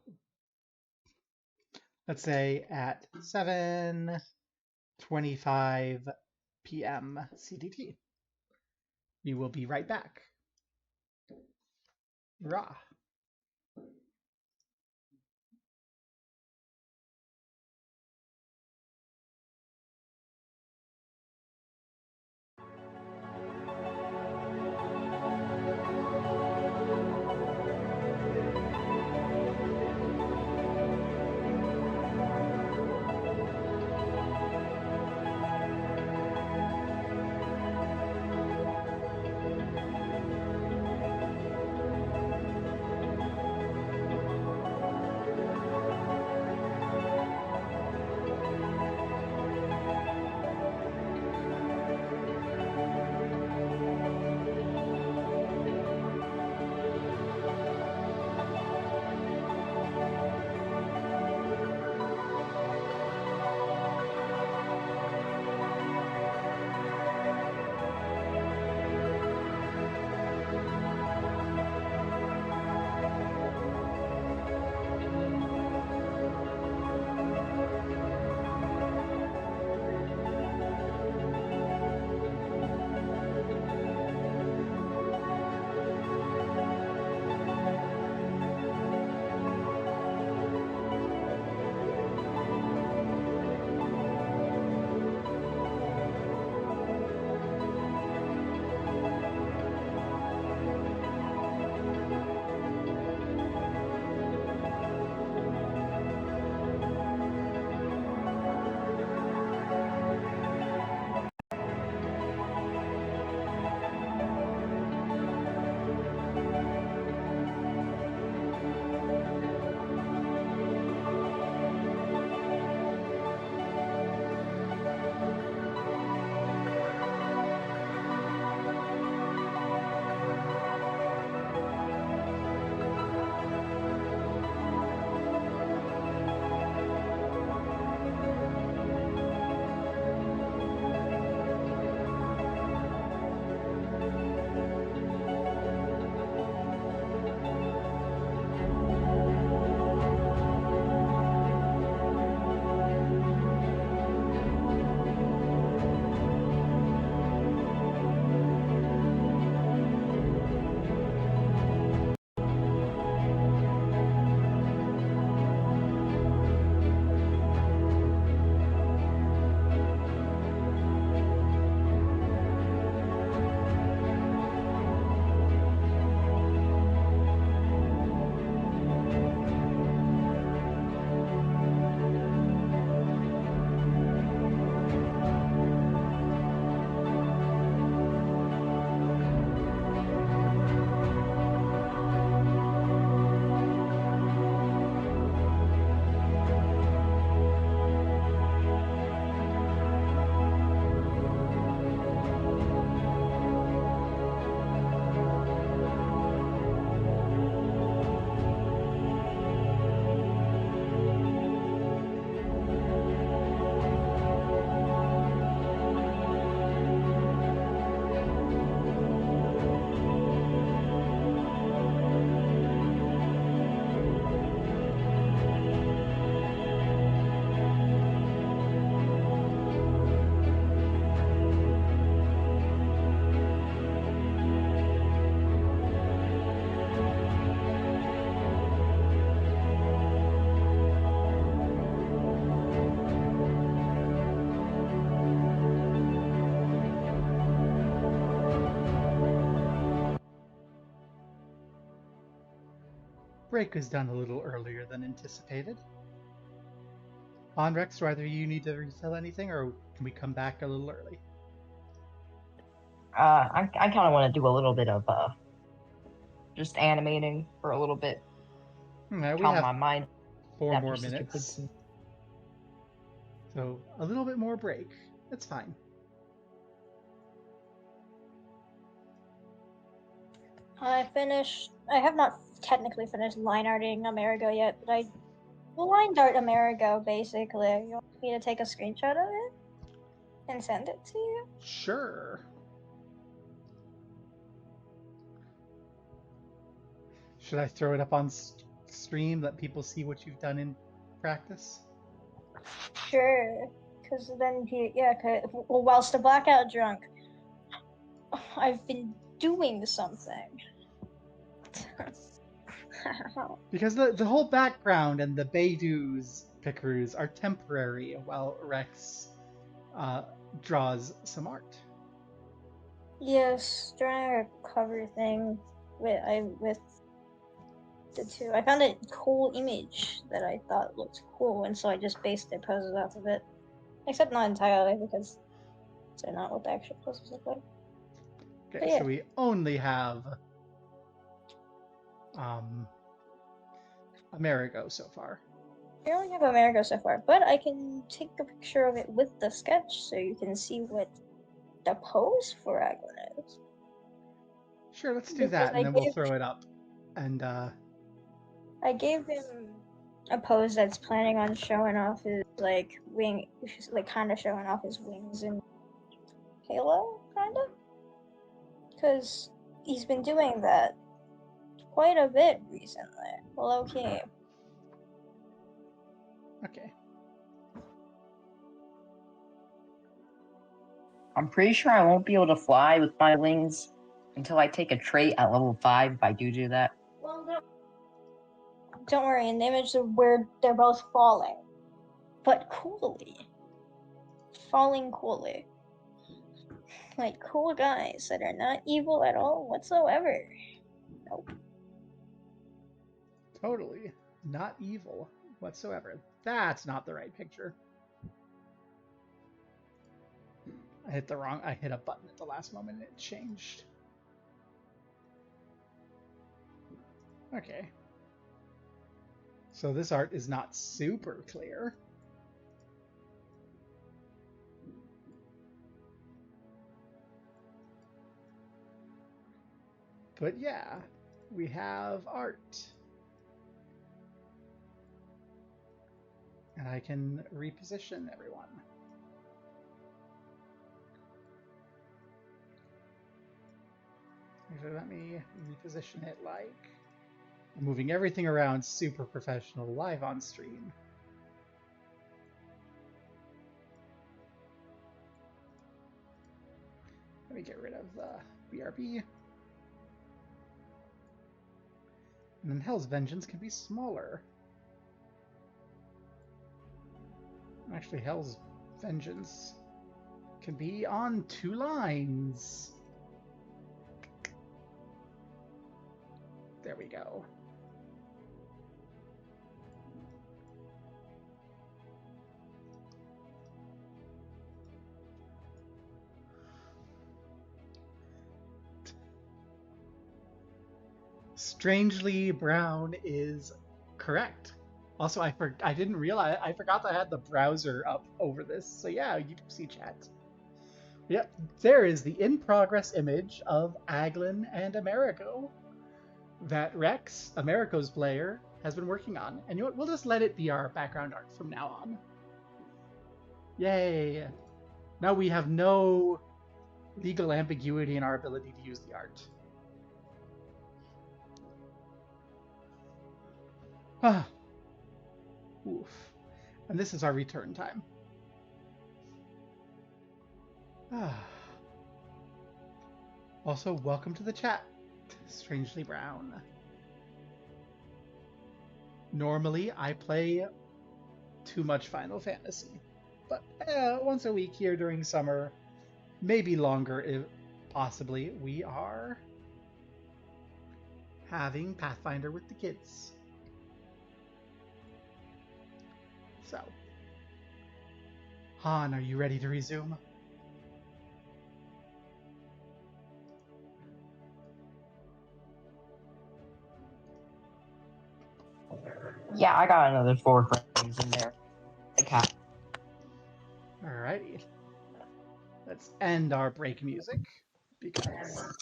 A: let's say at 7:25 p.m. CDT. We will be right back. Rah. break was done a little earlier than anticipated. Onrex, do either of you need to refill anything, or can we come back a little early?
B: I kind of want to do a little bit of just animating for a little bit,
A: We
B: calm
A: have
B: my mind.
A: 4 more minutes. So a little bit more break. That's fine.
C: I have not technically finished line arting Amerigo yet, but I line art Amerigo basically. You want me to take a screenshot of it and send it to you?
A: Sure. Should I throw it up on stream, let people see what you've done in practice?
C: Sure. Because then, whilst the blackout drunk, I've been doing something.
A: Because the whole background and the Beidou's Pikaroos are temporary while Rex draws some art.
C: Yes, during a cover thing with the two, I found a cool image that I thought looked cool, and so I just based their poses off of it. Except not entirely, because they're not what the actual poses look like.
A: Okay, yeah. So we only have Amerigo so far.
C: I only have Amerigo so far, but I can take a picture of it with the sketch so you can see what the pose for Aglen is.
A: Sure, let's do that, and then we'll throw it up. And
C: I gave him a pose that's planning on showing off his wing, kind of showing off his wings in Halo, kind of, because he's been doing that quite a bit recently. Well, okay.
A: Okay.
B: I'm pretty sure I won't be able to fly with my wings until I take a trait at level 5 if I do that.
C: Well, don't worry, in the image where they're both falling. But coolly. Falling coolly. Like cool guys that are not evil at all whatsoever. Nope.
A: Totally. Not evil whatsoever. That's not the right picture. I hit a button at the last moment and it changed. Okay. So this art is not super clear. But yeah, we have art. And I can reposition everyone. Actually, let me reposition it like... I'm moving everything around super professional live on stream. Let me get rid of the BRB. And then Hell's Vengeance can be smaller. Actually, Hell's Vengeance can be on 2 lines. There we go. Strangely Brown is correct. Also, I didn't realize, I forgot that I had the browser up over this. So yeah, you do see chat. Yep, there is the in-progress image of Aglen and Amerigo that Rex, Amerigo's player, has been working on. And you know what? We'll just let it be our background art from now on. Yay! Now we have no legal ambiguity in our ability to use the art. Ah. Oof. And this is our return time. Ah. Also, welcome to the chat, Strangely Brown. Normally, I play too much Final Fantasy, but once a week here during summer, maybe longer if possibly, we are having Pathfinder with the kids. So, Han, are you ready to resume?
B: Yeah, I got another 4 frames in there. Like half.
A: Alrighty. Let's end our break music because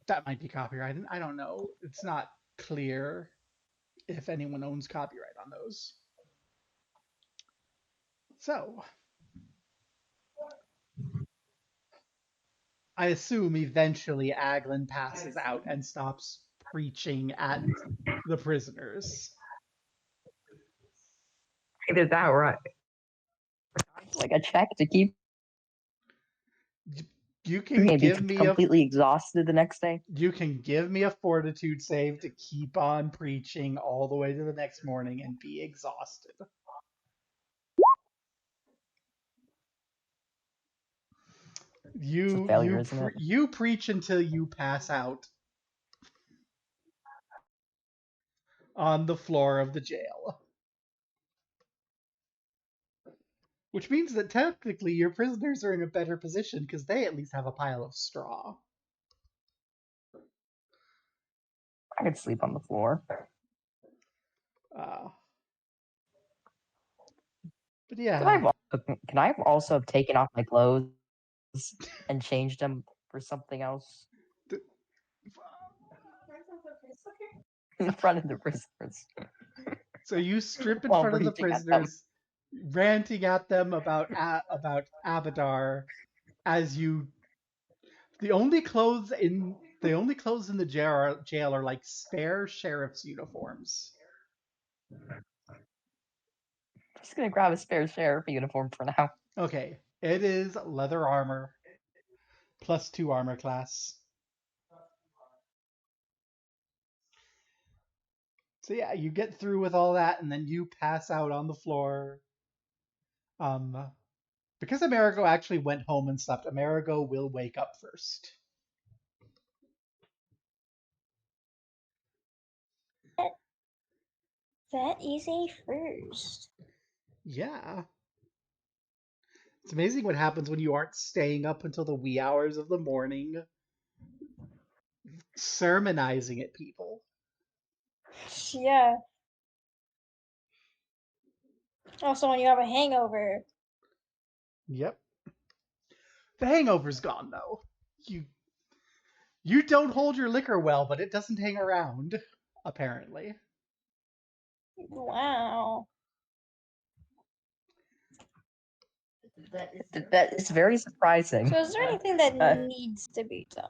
A: that might be copyrighted. I don't know. It's not clear if anyone owns copyright on those. So, I assume eventually Aglin passes out and stops preaching at the prisoners.
B: Either that or like a check to keep.
A: You can give me
B: completely exhausted the next day.
A: You can give me a fortitude save to keep on preaching all the way to the next morning and be exhausted. You preach until you pass out on the floor of the jail. Which means that technically your prisoners are in a better position because they at least have a pile of straw.
B: I could sleep on the floor.
A: But yeah.
B: Can I have also taken off my clothes and changed them for something else? In front of the prisoners.
A: So you strip in front of the prisoners, ranting at them about Abadar, as you. The only clothes in the jail are like spare sheriff's uniforms.
B: I'm just gonna grab a spare sheriff uniform for now.
A: Okay, it is leather armor, +2 armor class. So yeah, you get through with all that, and then you pass out on the floor. Because Amerigo actually went home and slept, Amerigo will wake up first.
C: That is a first.
A: Yeah. It's amazing what happens when you aren't staying up until the wee hours of the morning sermonizing at people.
C: Yeah. Also, when you have a hangover.
A: Yep. The hangover's gone, though. You don't hold your liquor well, but it doesn't hang around, apparently.
C: Wow.
B: That is very surprising.
C: So is there anything that needs to be done?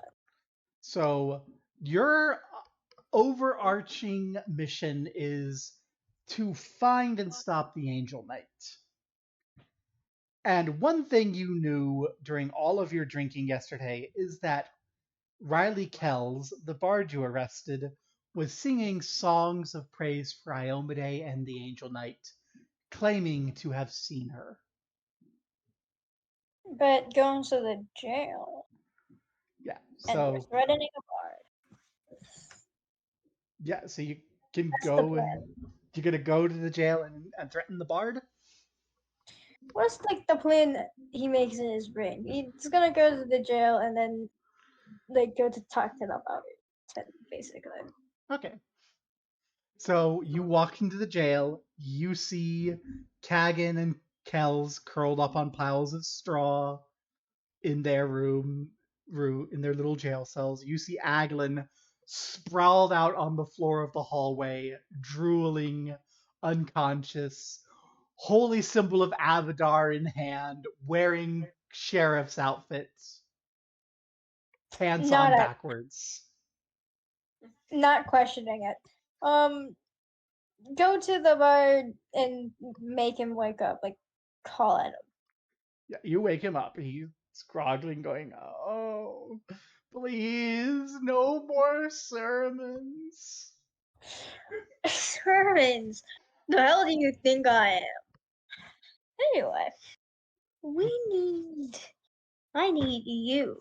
A: So your overarching mission is to find and stop the Angel Knight. And one thing you knew during all of your drinking yesterday is that Riley Kells, the bard you arrested, was singing songs of praise for Iomade and the Angel Knight, claiming to have seen her.
C: But going to the jail.
A: Yeah,
C: so... And threatening a bard.
A: Yeah, so you can go and... You're going to go to the jail and threaten the bard?
C: What's like the plan he makes in his brain? He's gonna go to the jail and then like go to talk to them about it, basically.
A: Okay. So you walk into the jail, you see Kagan and Kells curled up on piles of straw in their room in their little jail cells. You see Aglin sprawled out on the floor of the hallway, drooling, unconscious, holy symbol of Abadar in hand, wearing sheriff's outfits, pants on backwards.
C: Not questioning it. Go to the bard and make him wake up, like call at him.
A: Yeah, you wake him up. He's groggling, going, "Oh, please, no more sermons."
C: Sermons? The hell do you think I am? Anyway, I need you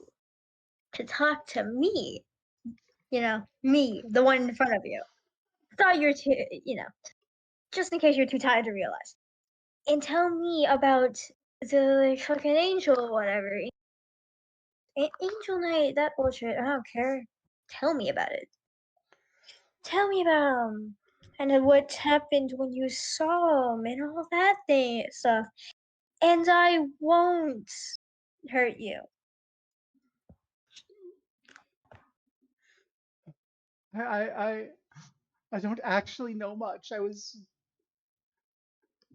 C: to talk to me. You know, me, the one in front of you. Thought you're too, just in case you're too tired to realize. And tell me about the fucking angel or whatever. Angel Knight, that bullshit. I don't care. Tell me about it. Tell me about him. And then what happened when you saw him and all that stuff. And I won't hurt you.
A: I don't actually know much. I was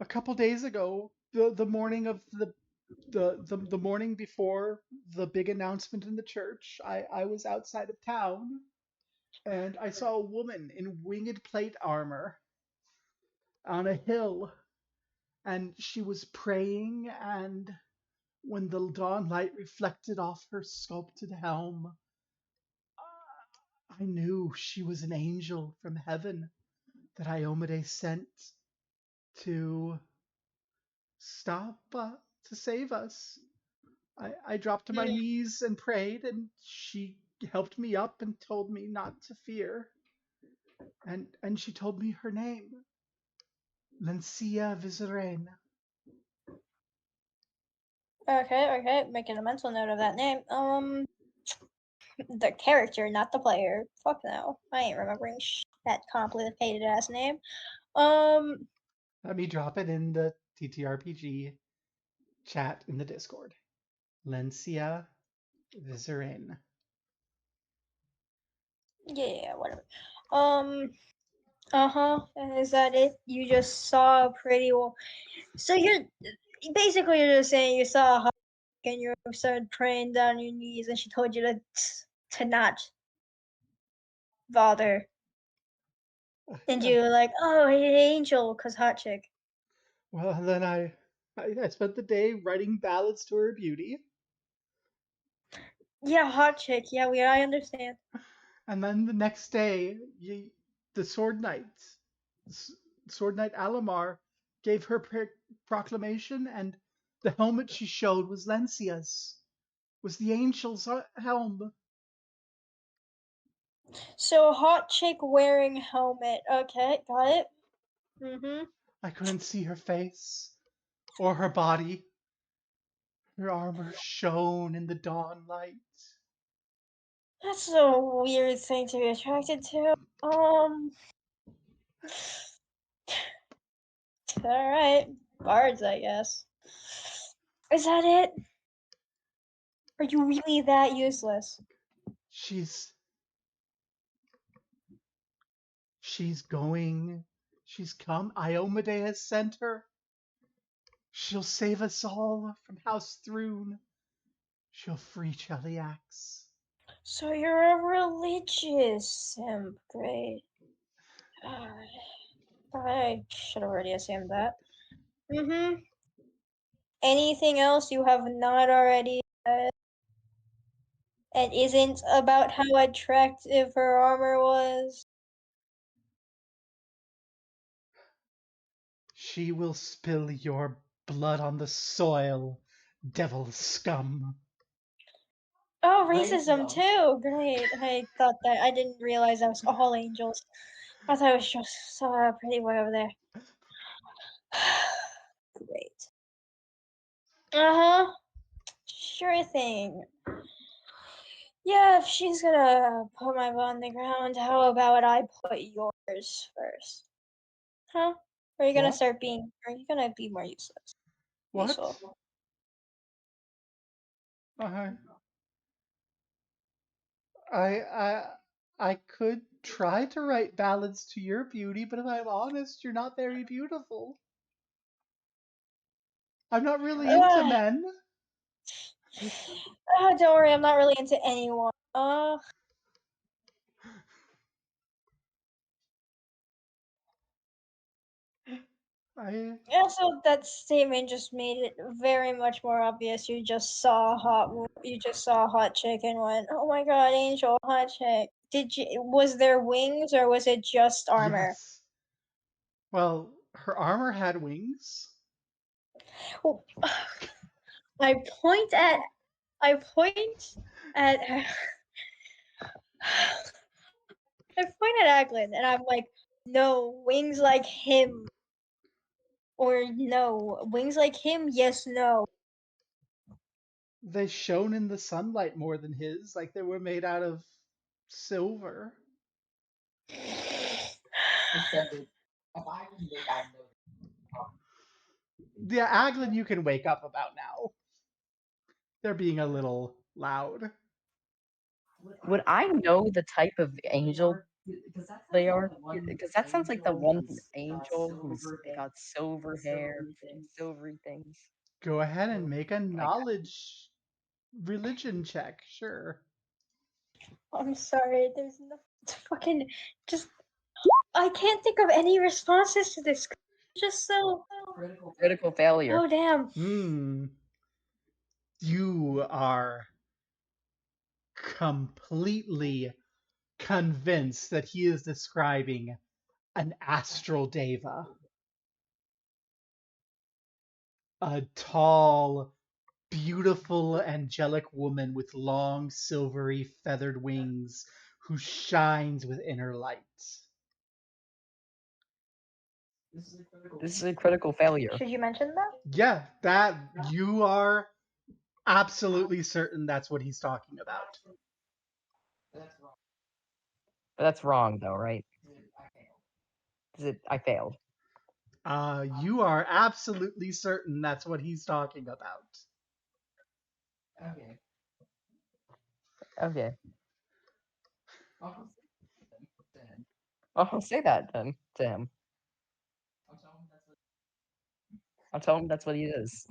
A: a couple days ago, the morning of the morning before the big announcement in the church. I was outside of town and I saw a woman in winged plate armor on a hill, and she was praying, and when the dawn light reflected off her sculpted helm, I knew she was an angel from heaven that Iomade sent to to save us. I dropped to my knees and prayed, and she helped me up and told me not to fear. And she told me her name, Lencia Vizerain.
C: Okay, making a mental note of that name. The character, not the player. Fuck no, I ain't remembering that complicated ass name.
A: Let me drop it in the TTRPG chat in the Discord. Lencia Vizerain.
C: Yeah, whatever. Is that it? You just saw a pretty well. So you're just saying you saw a hawk and you started praying down on your knees, and she told you to not bother, and you were like, "Oh, an angel," cause hot chick.
A: Well, and then I spent the day writing ballads to her beauty.
C: Yeah, hot chick. Yeah, I understand.
A: And then the next day, the Sword Knight Alamar gave her proclamation, and the helmet she showed was Lencia's, was the angel's helm.
C: So hot chick wearing helmet. Okay, got it. Mm-hmm.
A: I couldn't see her face or her body. Her armor shone in the dawn light.
C: That's a weird thing to be attracted to. Alright. Bards, I guess. Is that it? Are you really that useless?
A: She's come. Iomade has sent her. She'll save us all from House Thrune. She'll free Cheliax.
C: So you're a religious simp, great. I should have already assumed that. Mm-hmm. Anything else you have not already said? And isn't about how attractive her armor was?
A: She will spill your blood on the soil, devil scum.
C: Oh, racism too. Great. I thought that I didn't realize that was all angels. I thought it was just a pretty boy over there. Great. Uh-huh. Sure thing. Yeah, if she's gonna put my butt on the ground, how about I put yours first? Huh? Or are you gonna are you gonna be more useless?
A: What?
C: Useful.
A: I could try to write ballads to your beauty, but if I'm honest, you're not very beautiful. I'm not really into men.
C: Oh, don't worry, I'm not really into anyone. Also, that statement just made it very much more obvious. You just saw a hot chick and went, "Oh my god, angel, hot chick." Was there wings or was it just armor?
A: Yes. Well, her armor had wings.
C: Well, I point at I point at Aglin and I'm like, no, wings like him. or no? Wings like him? Yes, no.
A: They shone in the sunlight more than his, like they were made out of silver. Yeah, Aglin, you can wake up about now. They're being a little loud.
B: Would I know the type of angel they are? Because that sounds like the one angel who's got silver hair and silvery things.
A: Go ahead and make a knowledge religion check, sure.
C: I'm sorry, there's no fucking just. I can't think of any responses to this. Just so.
B: Critical failure.
C: Oh damn.
A: You are completely convinced that he is describing an astral deva. A tall, beautiful, angelic woman with long, silvery, feathered wings who shines with inner light.
B: This is a critical failure.
C: Should you mention that?
A: Yeah, that you are absolutely certain that's what he's talking about.
B: But that's wrong, though, right? I failed.
A: You are absolutely certain that's what he's talking about.
B: Okay. I'll say that then to him. I'll tell him that's what he is.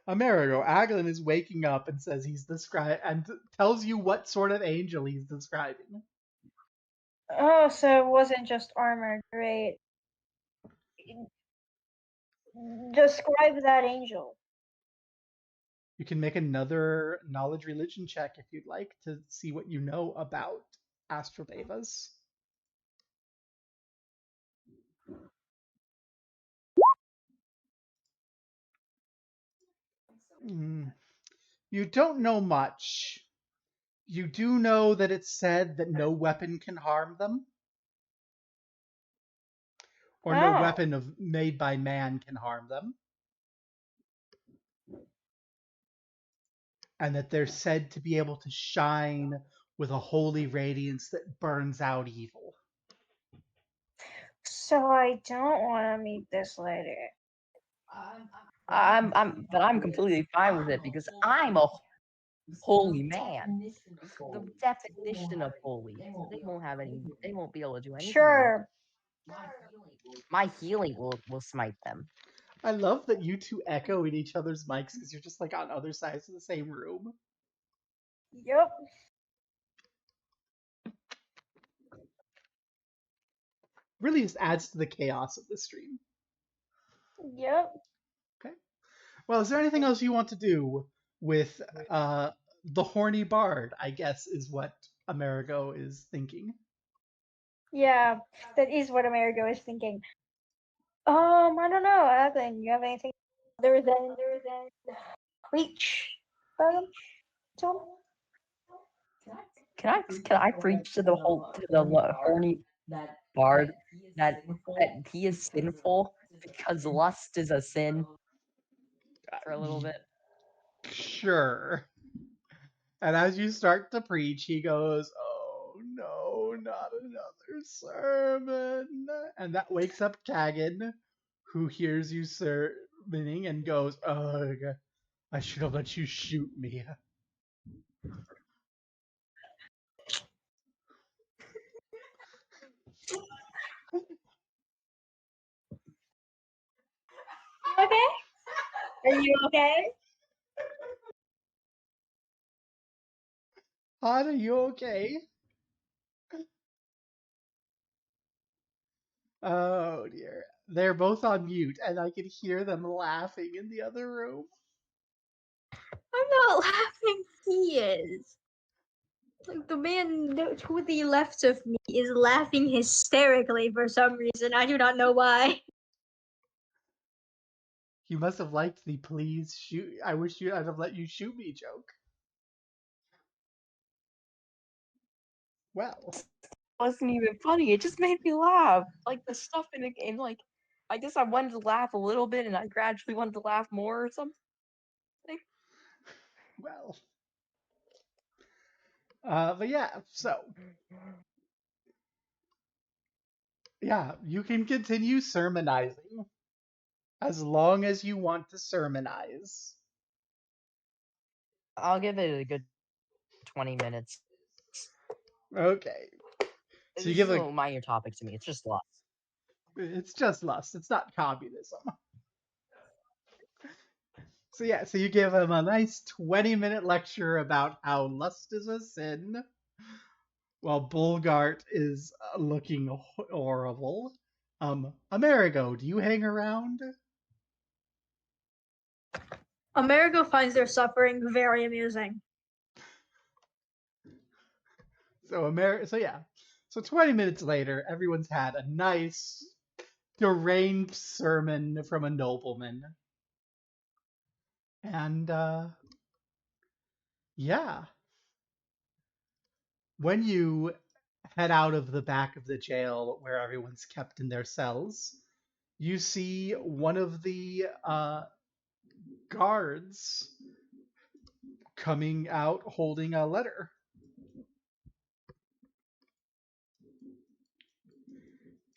A: Amerigo, Aglin is waking up and says he's and tells you what sort of angel he's describing.
C: Oh, so it wasn't just armor. Great. Describe that angel.
A: You can make another knowledge religion check if you'd like to see what you know about astral devas. You don't know much. You do know that it's said that no weapon can harm them, or no weapon made by man can harm them, and that they're said to be able to shine with a holy radiance that burns out evil.
C: So I don't want to meet this lady.
B: But I'm completely fine with it because I'm a holy man. The definition of holy. They won't be able to do anything.
C: Sure.
B: My healing will smite them.
A: I love that you two echo in each other's mics because you're just like on other sides of the same room.
C: Yep.
A: Really just adds to the chaos of the stream.
C: Yep.
A: Okay. Well, is there anything else you want to do with the horny bard, I guess, is what Amerigo is thinking.
C: Yeah, that is what Amerigo is thinking. I don't know. Adeline, you have anything other than preach about him?
B: Can I preach to the horny bard that he is sinful because lust is a sin for a little bit?
A: Sure. And as you start to preach, he goes, "Oh no, not another sermon!" And that wakes up Kagan, who hears you sermoning and goes, "Ugh, I should have let you shoot me."
C: Okay. Are you okay?
A: Han, are you okay? Oh dear. They're both on mute, and I can hear them laughing in the other room.
C: I'm not laughing. He is. Like the man to the left of me is laughing hysterically for some reason. I do not know why.
A: He must have liked the "please shoot. I wish I'd have let you shoot me" joke. Well,
B: It wasn't even funny. It just made me laugh. Like the stuff in like I guess I wanted to laugh a little bit, and I gradually wanted to laugh more or something.
A: Well, but yeah, so yeah, you can continue sermonizing as long as you want to sermonize.
B: I'll give it a good 20 minutes.
A: Okay. So you
B: This
A: give
B: is
A: a.
B: a minor topic to me. It's just lust.
A: It's just lust. It's not communism. So yeah, so you give him a nice 20-minute lecture about how lust is a sin, while Bulgart is looking horrible. Amerigo, do you hang around?
C: Amerigo finds their suffering very amusing.
A: So yeah. So 20 minutes later, everyone's had a nice deranged sermon from a nobleman. And yeah. When you head out of the back of the jail where everyone's kept in their cells, you see one of the guards coming out holding a letter.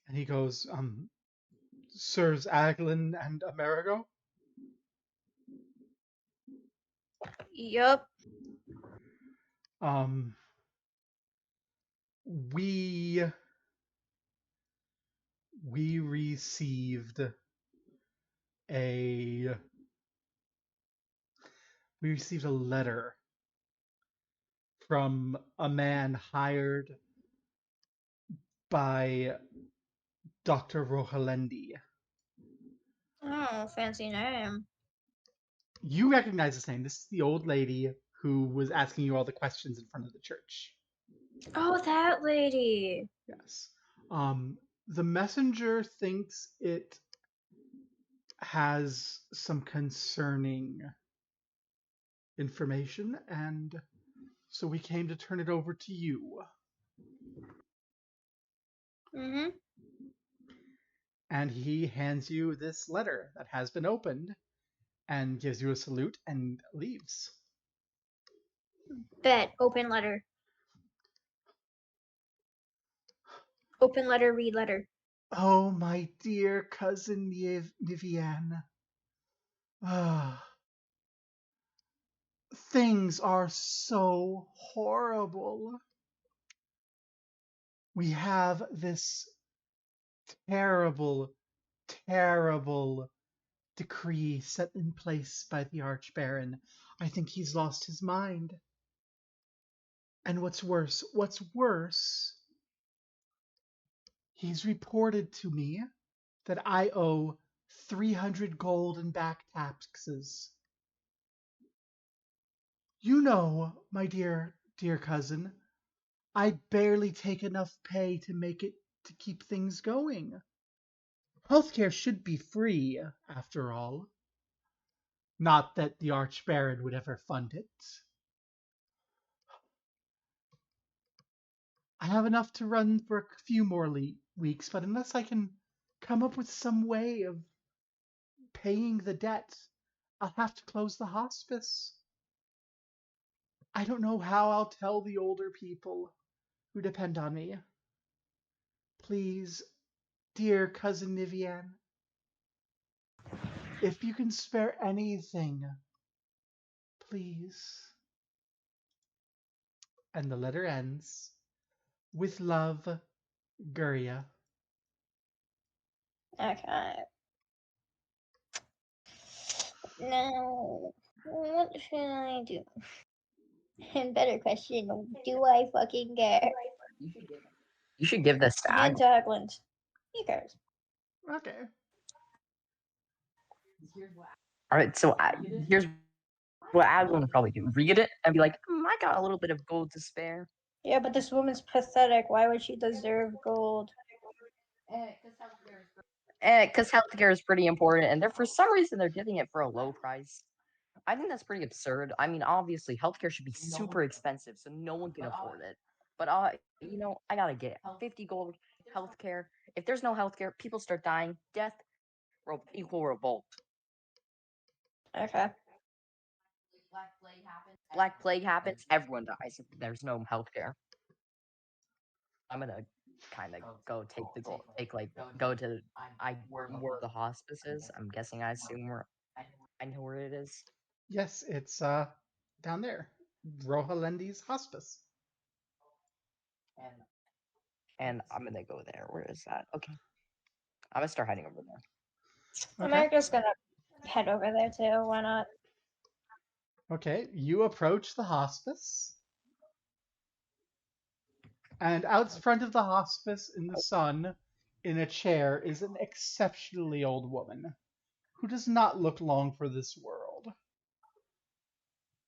A: And he goes, Sirs Aglin and Amerigo?
C: Yup.
A: We received a letter from a man hired by Dr. Rohalendi.
C: Oh, fancy name.
A: You recognize this name. This is the old lady who was asking you all the questions in front of the church.
C: Oh, that lady.
A: Yes. The messenger thinks it has some concerning information, and so we came to turn it over to you.
C: Mm-hmm.
A: And he hands you this letter that has been opened and gives you a salute and leaves.
C: Bet. Open letter. Open letter, read letter.
A: Oh, my dear cousin Niviane. Things are so horrible. We have this terrible, terrible decree set in place by the Archbaron. I think he's lost his mind. And what's worse, he's reported to me that I owe 300 gold in back taxes. You know, my dear cousin, I barely take enough pay to make it to keep things going. Healthcare should be free, after all. Not that the Archbaron would ever fund it. I have enough to run for a few more weeks, but unless I can come up with some way of paying the debt, I'll have to close the hospice. I don't know how I'll tell the older people who depend on me. Please, dear cousin Niviane, if you can spare anything, please. And the letter ends with love, Guria.
C: Okay. Now, what should I do? Better question. Do I fucking care?
B: You should give this to
C: Hand to Aglin. He cares.
A: Okay.
B: All right, so here's what Aglin would probably do: read it and be like, "I got a little bit of gold to spare."
C: Yeah, but this woman's pathetic. Why would she deserve gold?
B: Because healthcare is pretty important, and for some reason they're giving it for a low price. I think that's pretty absurd. I mean, obviously, healthcare should be super expensive, so no one can afford it. But I gotta get 50 gold healthcare. If there's no healthcare, people start dying. Death equal revolt.
C: Okay.
B: Black plague happens, everyone dies. There's no healthcare. I'm gonna kind of go take the goal. Go to where the hospice is. I'm guessing. I assume where I know where it is.
A: Yes, it's down there. Rohalendi's hospice.
B: And I'm gonna go there. Where is that? Okay. I'm gonna start heading over there.
A: Okay.
C: America's gonna head over there too. Why not?
A: Okay, you approach the hospice. And out front of the hospice in the sun, in a chair, is an exceptionally old woman who does not look long for this world.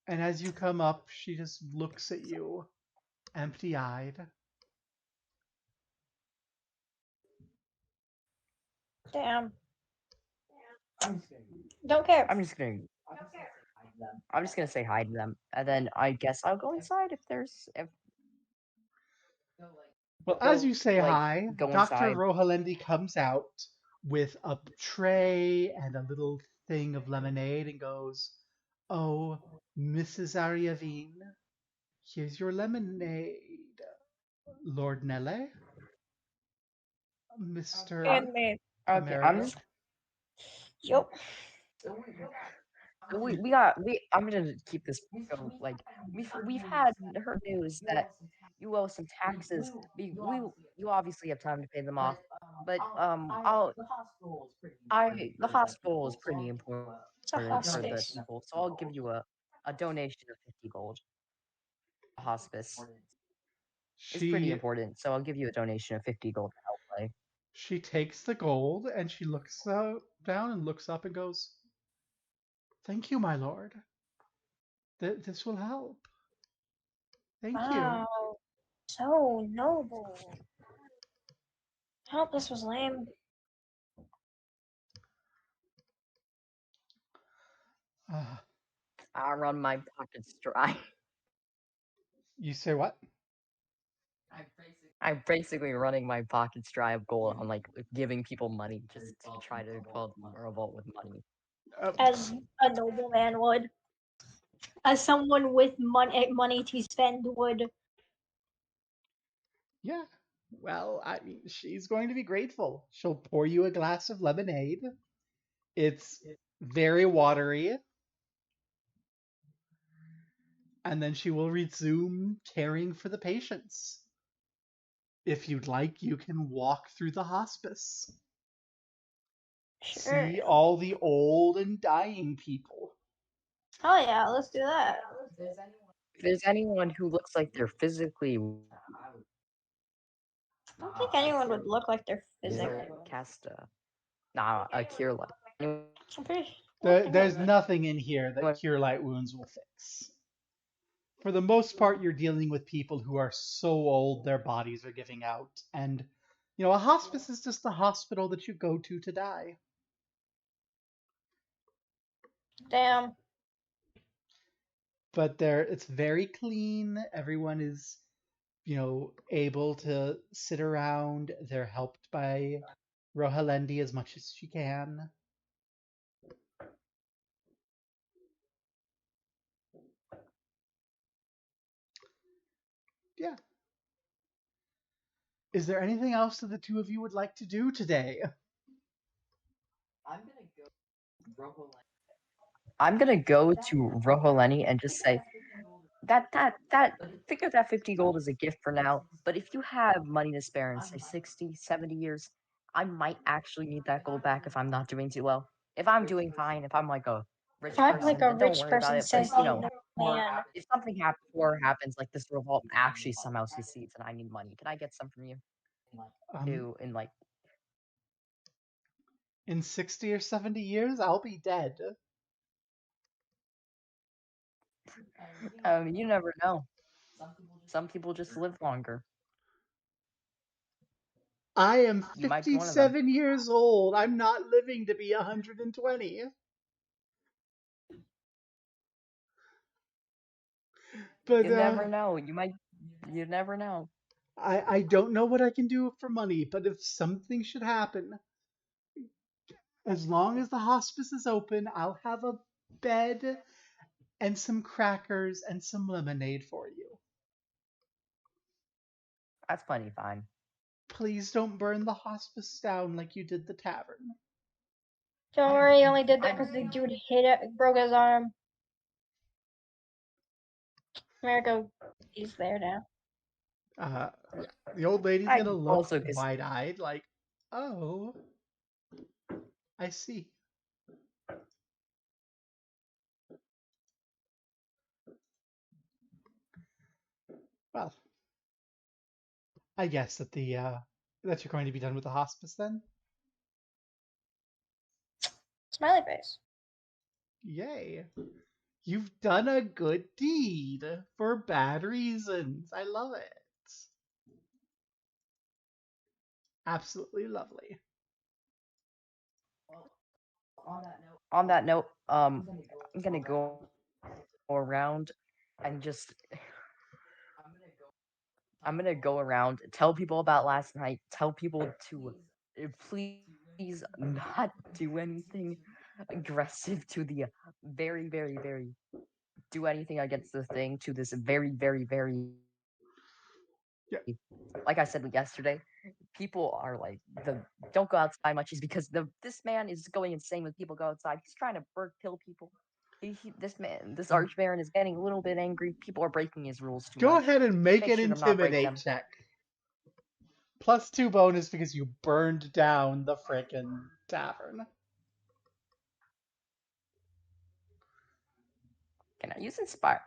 A: And as you come up, she just looks at you, empty-eyed.
C: Damn. Don't care.
B: I'm just gonna say hi to them, and then I guess I'll go inside if.
A: Well, as you say
B: like,
A: hi,
B: go
A: Dr.
B: inside.
A: Rohalendi comes out with a tray and a little thing of lemonade and goes, "Oh, Mrs. Ariavine, here's your lemonade, Lord Nelle, Mr.
C: And me.
B: Okay,
A: Amerigo."
C: Yup.
B: I'm gonna keep this going. Like we've heard news that you owe some taxes. You obviously have time to pay them off, but the hospital is pretty important
C: It's a
B: for the
C: hospice.
B: people, so I'll give you a donation of 50 gold. The hospice is pretty
A: She
B: important, so I'll give you a donation of 50 gold to help play.
A: she takes the gold and she looks down and looks up and goes, "Thank you, my lord. This will help. Thank you."
C: Wow. So noble. Help, this was lame.
B: I run my pockets dry.
A: You say what?
B: I'm basically running my pockets dry of gold on like giving people money just to try to quell the revolt with money.
C: As a nobleman would. As someone with money to spend would.
A: Yeah. Well, I mean, she's going to be grateful. She'll pour you a glass of lemonade. It's very watery. And then she will resume caring for the patients. If you'd like, you can walk through the hospice.
C: Sure.
A: See all the old and dying people.
C: Oh yeah, let's do that.
B: If there's anyone who looks like they're physically,
C: I don't think anyone would look like they're physically.
B: cast a cure light.
C: I'm pretty
A: There's nothing in here that cure light wounds will fix. For the most part, you're dealing with people who are so old their bodies are giving out. And, a hospice is just the hospital that you go to die.
C: Damn.
A: But it's very clean. Everyone is, able to sit around. They're helped by Rohalendi as much as she can. Yeah. Is there anything else that the two of you would like to do today?
B: I'm gonna go to Roholeni and just say that think of that 50 gold as a gift for now. But if you have money to spare in say 60, 70 years, I might actually need that gold back if I'm not doing too well. If I'm doing fine, if I'm like a rich
C: I'm
B: person,
C: like a
B: then don't
C: rich
B: worry about
C: person
B: it. But
C: saying, man.
B: if something happens like this revolt actually somehow succeeds and I need money, can I get some from you?
A: In 60 or 70 years, I'll be dead.
B: You never know. Some people just live longer.
A: I am
B: You might be one of them.
A: 57 years old. I'm not living to be 120. But
B: You never know. You never know.
A: I don't know what I can do for money, but if something should happen, As long as the hospice is open, I'll have a bed and some crackers and some lemonade for you.
B: That's plenty fine.
A: Please don't burn the hospice down like you did the tavern.
C: Don't worry, he only did that because the dude broke his arm. America, he's there now.
A: Yeah, the old lady's gonna look
B: Also, 'cause
A: wide-eyed, like, oh, I see. Well, I guess that that you're going to be done with the hospice then.
C: Smiley face.
A: Yay! You've done a good deed for bad reasons. I love it. Absolutely lovely.
B: on that note, I'm gonna go around and just I'm gonna go around, tell people about last night, tell people to please not do anything aggressive to the very, very, very do anything against the thing to this very, very, very
A: Yeah.
B: like I said yesterday, people are like the don't go outside much is because this man is going insane when people go outside. He's trying to kill people. This Archbaron is getting a little bit angry. People are breaking his rules too
A: Go
B: much.
A: ahead and make an
B: sure to not break them.
A: intimidate check. +2 bonus because you burned down the frickin' tavern.
B: Can I use Inspire?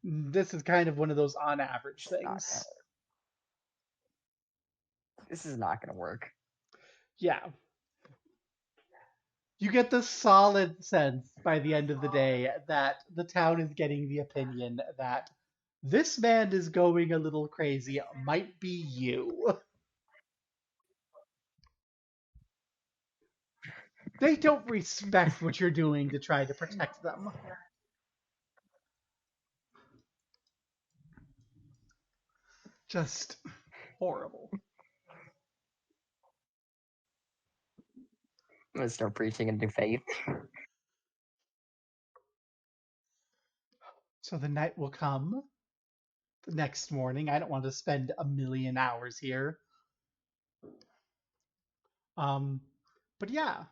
A: This is kind of one of those on average things.
B: This is not gonna work.
A: Yeah. You get the solid sense by the end of the day that the town is getting the opinion that this man is going a little crazy. It might be you. They don't respect what you're doing to try to protect them. Just horrible.
B: I'm gonna start preaching a new faith.
A: So the night will come. The next morning, I don't want to spend a million hours here. But yeah,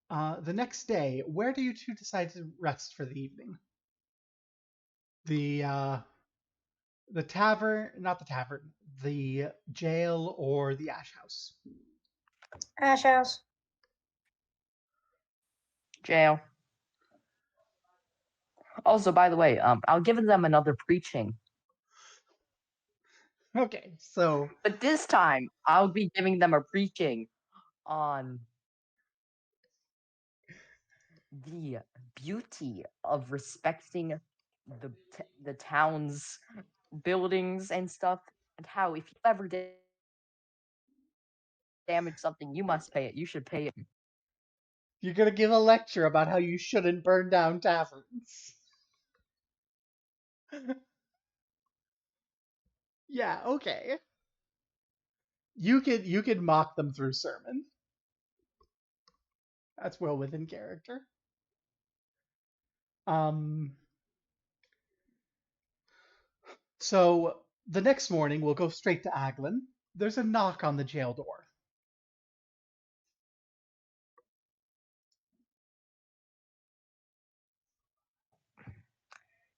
A: the next day, where do you two decide to rest for the evening? The tavern, not the tavern, the jail or the ash house?
C: Ash house.
B: Jail. Also, by the way, I'll give them another preaching.
A: Okay, so.
B: But this time, I'll be giving them a preaching on the beauty of respecting the town's buildings and stuff, and how if you ever damage something, you must pay it. You should pay it.
A: You're gonna give a lecture about how you shouldn't burn down taverns. Yeah, okay. You could mock them through sermon. That's well within character. So the next morning we'll go straight to Aglin. There's a knock on the jail door.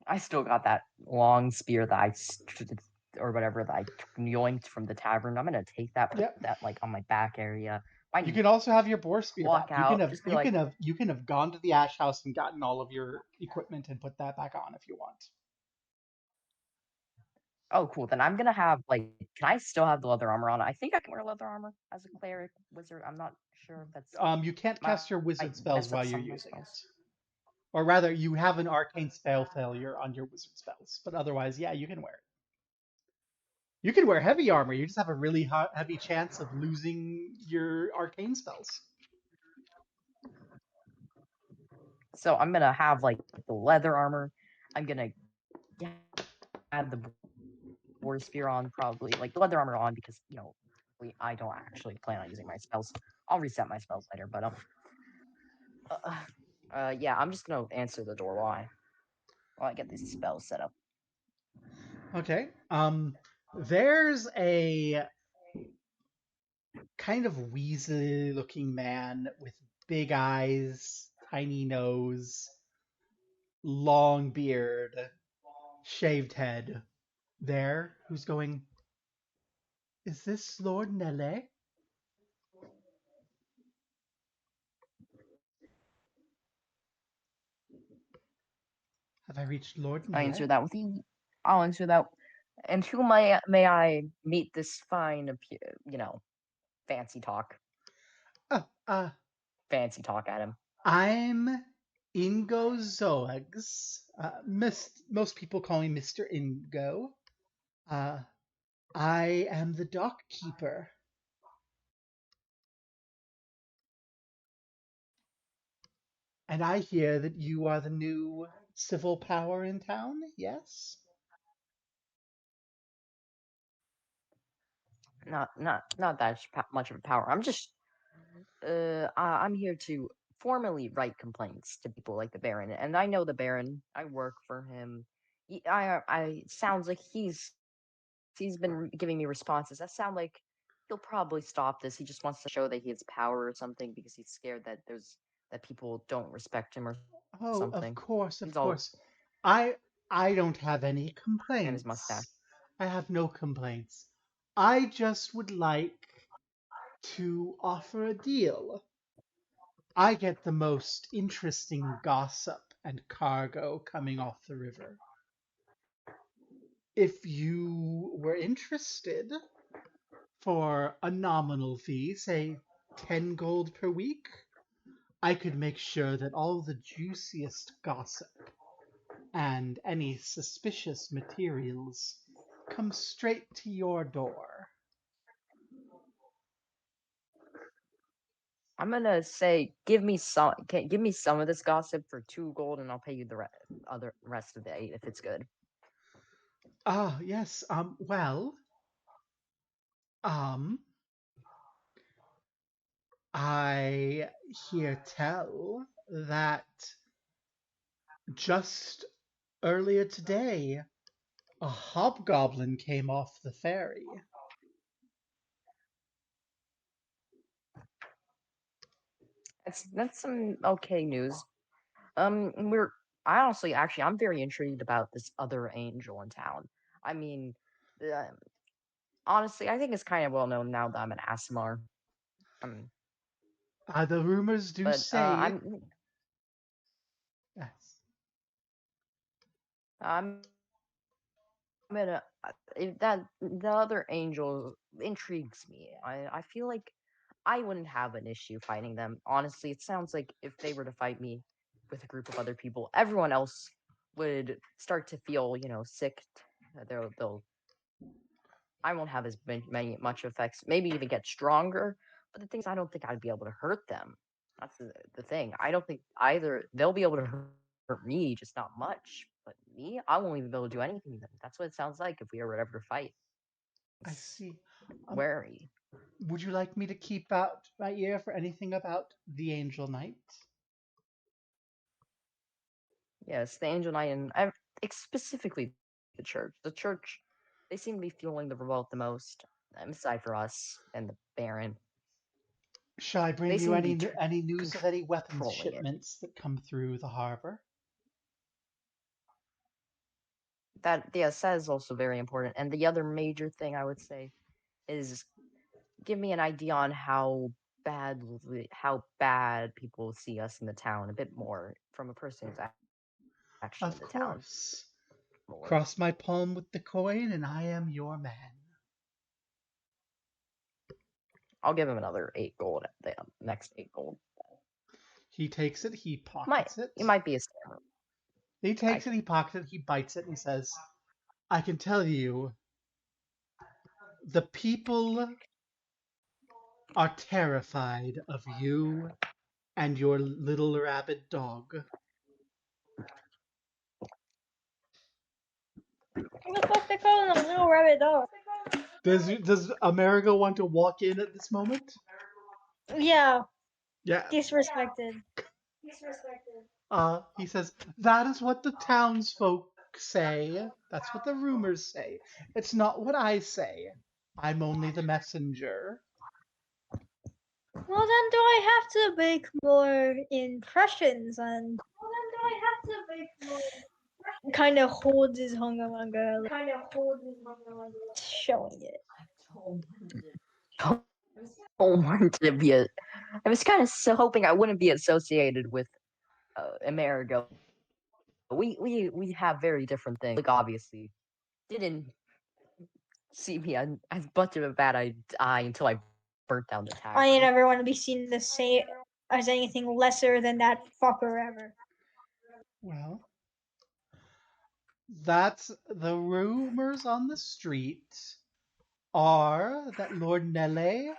B: I still got that long spear that or whatever that I yoinked from the tavern. I'm gonna take that, put that like on my back area.
A: You can also have your boar spear
B: walk
A: back.
B: out.
A: You can have gone to the ash house and gotten all of your equipment and put that back on if you want.
B: Oh, cool. Then I'm gonna have can I still have the leather armor on? I think I can wear leather armor as a cleric wizard. I'm not sure if that's.
A: You can't cast your wizard spells while you're using it. Or rather, you have an arcane spell failure on your wizard spells, but otherwise, yeah, you can wear it. You can wear heavy armor. You just have a really heavy chance of losing your arcane spells.
B: So I'm gonna have the leather armor. I'm gonna add the boar spear on, probably the leather armor on because I don't actually plan on using my spells. I'll reset my spells later, but yeah, I'm just gonna answer the door while I get these spells set up.
A: Okay. There's a kind of weaselly looking man with big eyes, tiny nose, long beard, shaved head there who's going, "Is this Lord Nele?" Have I reached Lord
B: I answer
A: Nele?
B: that with you. I'll answer that. And who may I meet this fine, fancy talk?
A: Oh,
B: Fancy talk at him.
A: I'm Ingo Zoegs. Most people call me Mr. Ingo. I am the dock keeper. And I hear that you are the new civil power in town, yes?
B: Not that much of a power. I'm here to formally write complaints to people like the Baron, and I know the Baron. I work for him. I sounds like he's been giving me responses that sound like he'll probably stop this. He just wants to show that he has power or something because he's scared that people don't respect him or
A: Oh, of
B: something.
A: course, of
B: He's all
A: course. I don't have any
B: and his mustache.
A: complaints. I have no complaints. I just would like to offer a deal. I get the most interesting gossip and cargo coming off the river. If you were interested, for a nominal fee, say 10 gold per week, I could make sure that all the juiciest gossip and any suspicious materials come straight to your door.
B: I'm gonna say, give me some of this gossip for 2 gold, and I'll pay you the rest of the 8 if it's good.
A: Ah, yes, well, um, I hear tell that just earlier today, a hobgoblin came off the ferry.
B: That's some okay news. We're I honestly, actually, I'm very intrigued about this other angel in town. I mean, uh, honestly, I think it's kind of well known now that I'm an Asimar. Um,
A: The rumors do
B: but
A: say, yes.
B: I'm gonna that the other angel intrigues me. I feel like I wouldn't have an issue fighting them. Honestly, it sounds like if they were to fight me with a group of other people, everyone else would start to feel, sick. They'll I won't have as much effects. Maybe even get stronger. But the thing is, I don't think I'd be able to hurt them. That's the thing. I don't think either they'll be able to hurt me, just not much. But me, I won't even be able to do anything to them. That's what it sounds like if we were ever to fight.
A: I
B: It's
A: see.
B: wary.
A: Would you like me to keep out my ear for anything about the Angel Knight?
B: Yes, the Angel Knight and specifically the church. The church, they seem to be fueling the revolt the most, aside for us and the Baron.
A: Shall I bring
B: They
A: you
B: seem to be
A: any news of any weapons
B: controlling it.
A: shipments that come through the harbor?
B: That is also very important. And the other major thing I would say is give me an idea on how bad people see us in the town a bit more from a person who's actually in
A: Of
B: the town
A: course.
B: more.
A: Cross my palm with the coin, and I am your man.
B: I'll give him another 8 gold. The next 8 gold.
A: He takes it, he pockets it.
B: It might be a scammer.
A: He takes it, he pockets it, he bites it, and he says, I can tell you, the people are terrified of you and your little rabid dog.
C: What the fuck they calling a little rabbit dog?
A: Does Amerigo want to walk in at this moment?
C: Yeah,
A: Yeah.
C: disrespected.
A: He says, that is what the townsfolk say. That's what the rumors say. It's not what I say. I'm only the messenger.
C: Well, then do I have to make more impressions and kind of hold his hunger longer, showing it?
B: Don't want to be a. I was kind of hoping I wouldn't be associated with Amerigo. We have very different things. Like obviously, didn't see me as much of a bad eye until I burnt down the tavern.
C: I ain't ever want to be seen the same as anything lesser than that fucker ever.
A: Well, that's the rumors on the street are that Lord Nele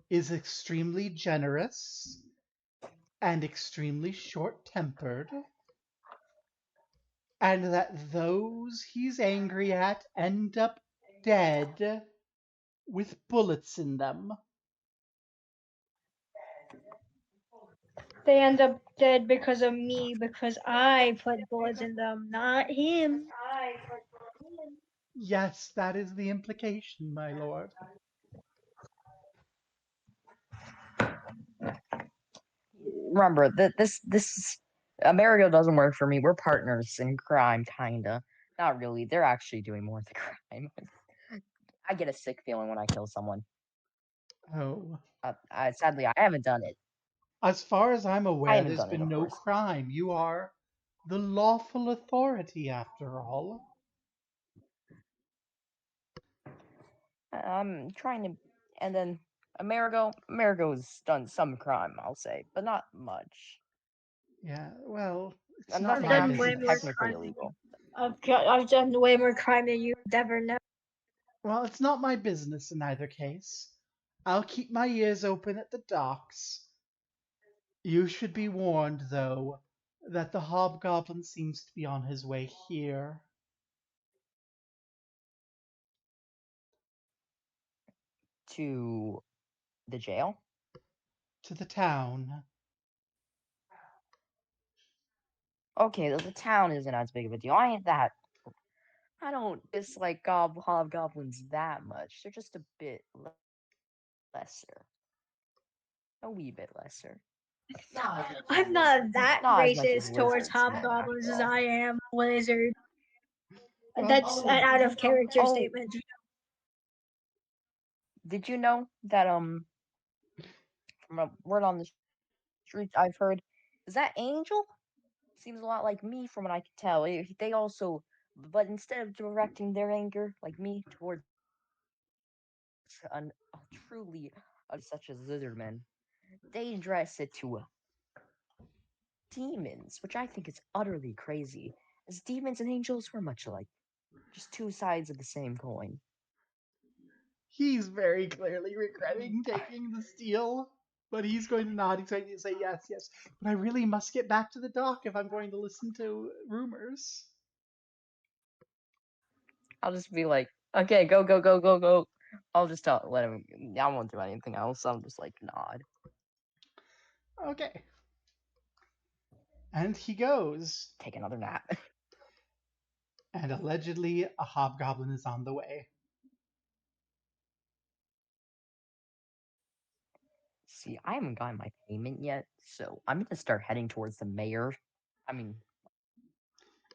A: is extremely generous and extremely short-tempered, and that those he's angry at end up dead with bullets in them.
C: They end up dead because of me, because I put bullets in them, not him.
A: Yes, that is the implication, my lord.
B: Remember that this Amerigo doesn't work for me. We're partners in crime, kinda. Not really. They're actually doing more of the crime. I get a sick feeling when I kill someone.
A: Oh.
B: Sadly, I haven't done it.
A: As far as I'm
B: I
A: aware,
B: haven't
A: there's
B: done it,
A: been
B: of
A: no
B: course.
A: crime. You are the lawful authority, after all.
B: I'm trying to, and then Amerigo's done some crime, I'll say, but not much.
A: Yeah, well, it's
B: And
A: not
B: nothing
A: my
C: done way
B: actually
C: more
A: business.
B: technically
C: crime.
B: illegal.
C: I've done way more crime than you would ever know.
A: Well, it's not my business in either case. I'll keep my ears open at the docks. You should be warned, though, that the hobgoblin seems to be on his way here.
B: To the jail?
A: To the town.
B: Okay, the town isn't as big of a deal. I don't dislike hobgoblins that much. They're just a bit lesser. A wee bit lesser.
C: I'm not that
B: Not as much as
C: racist towards
B: lizards, man,
C: hobgoblins
B: after
C: as
B: all.
C: I am lizard.
A: Well,
C: That's an out of character
B: Oh,
C: statement.
B: did you know that from a word on the streets I've heard, is that Angel? Seems a lot like me from what I can tell. They also, but instead of directing their anger like me towards a truly such as Lizardmen, they address it to demons, which I think is utterly crazy, as demons and angels were much alike, just two sides of the same coin.
A: he's very clearly regretting taking the steel, but he's going to nod. He's going to say yes, yes. But I really must get back to the dock if I'm going to listen to rumors.
B: I'll just be like, okay, go, go, go, go, go. I'll just let him. I won't do anything else. I'll just like nod.
A: Okay. And he goes.
B: Take another nap.
A: And allegedly, a hobgoblin is on the way.
B: See, I haven't gotten my payment yet, so I'm gonna start heading towards the mayor. I mean,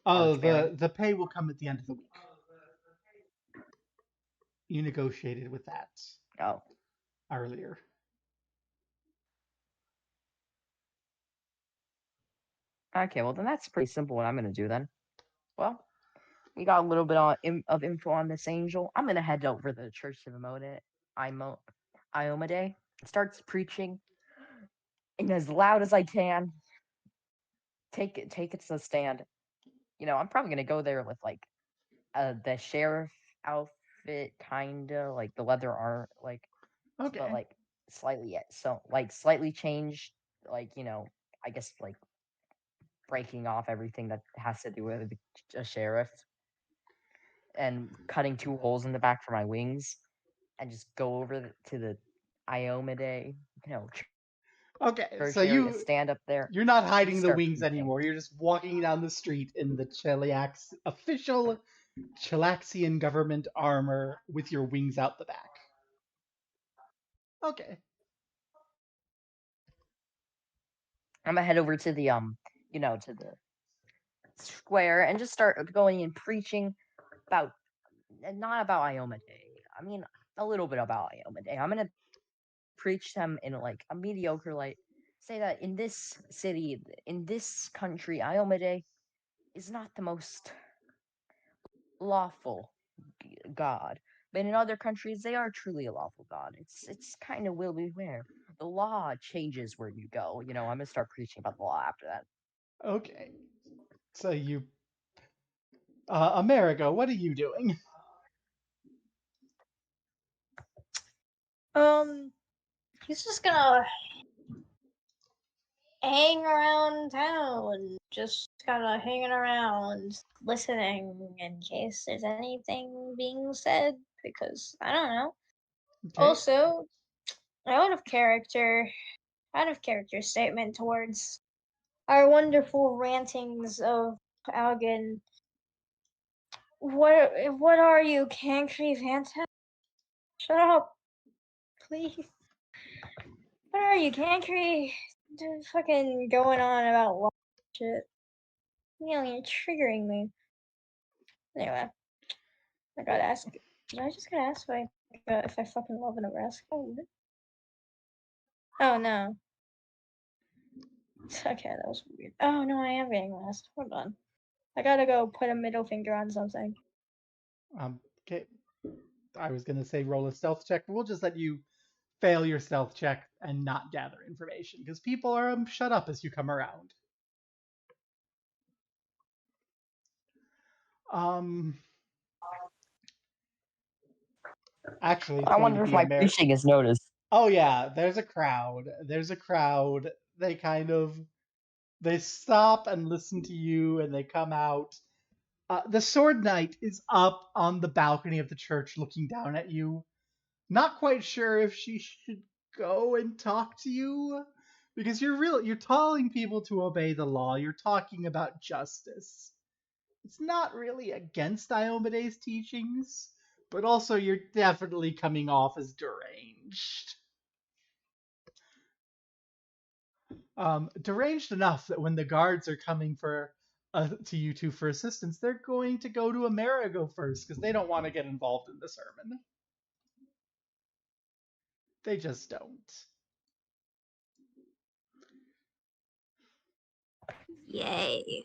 A: Oh,
B: Archbaron.
A: the pay will come at the end of the week. You negotiated with that
B: Oh,
A: earlier.
B: okay. Well, then that's pretty simple. What I'm gonna do then. Well, we got a little bit of info on this angel. I'm gonna head over to the Church of Iomade and starts preaching and as loud as I can. Take it to the stand. I'm probably gonna go there with like the sheriff outfit, kinda like the leather art, like, but
A: Okay.
B: like slightly yet. So like slightly changed, like I guess like breaking off everything that has to do with a sheriff and cutting two holes in the back for my wings and just go over to the Iomade
A: Okay, so
B: tertiary stand up there.
A: you're not hiding the
B: start
A: wings
B: preaching.
A: anymore. You're just walking down the street in the official Chilaxian government armor with your wings out the back. Okay.
B: I'm gonna head over to the to the square and just start going and preaching about not about Iomedae. I mean, a little bit about Iomedae. I'm gonna preach them in like a mediocre light. Say that in this city, in this country, Iomedae is not the most lawful god, but in other countries they are truly a lawful god. It's kind of will beware. The law changes where you go. I'm gonna start preaching about the law after that.
A: Okay. So Amerigo, what are you doing?
C: He's just gonna hang around town, just kind of hanging around, listening in case there's anything being said, because I don't know.
A: Okay.
C: Also, out of character statement towards our wonderful rantings of Algin. What are you, Cancri Vanta? Shut up, please. What are you, Cancri? Fucking going on about shit. You're triggering me. Anyway, I gotta ask. Did I just gotta ask if I fucking love Nebraska? Oh no. Okay, that was weird. Oh no, I am getting lost. Hold on. I gotta go put a middle finger on something.
A: Okay. I was gonna say roll a stealth check, but we'll just let you fail your stealth check and not gather information because people are shut up as you come around. Actually,
B: I wonder if my preaching is noticed.
A: Oh yeah, there's a crowd. They stop and listen to you, and they come out. The Sword Knight is up on the balcony of the church, looking down at you. Not quite sure if she should go and talk to you, because you're telling people to obey the law. You're talking about justice. It's not really against Iomedae's teachings, but also you're definitely coming off as deranged. Deranged enough that when the guards are coming to you two for assistance, they're going to go to Amerigo first because they don't want to get involved in the sermon. They just don't.
C: Yay.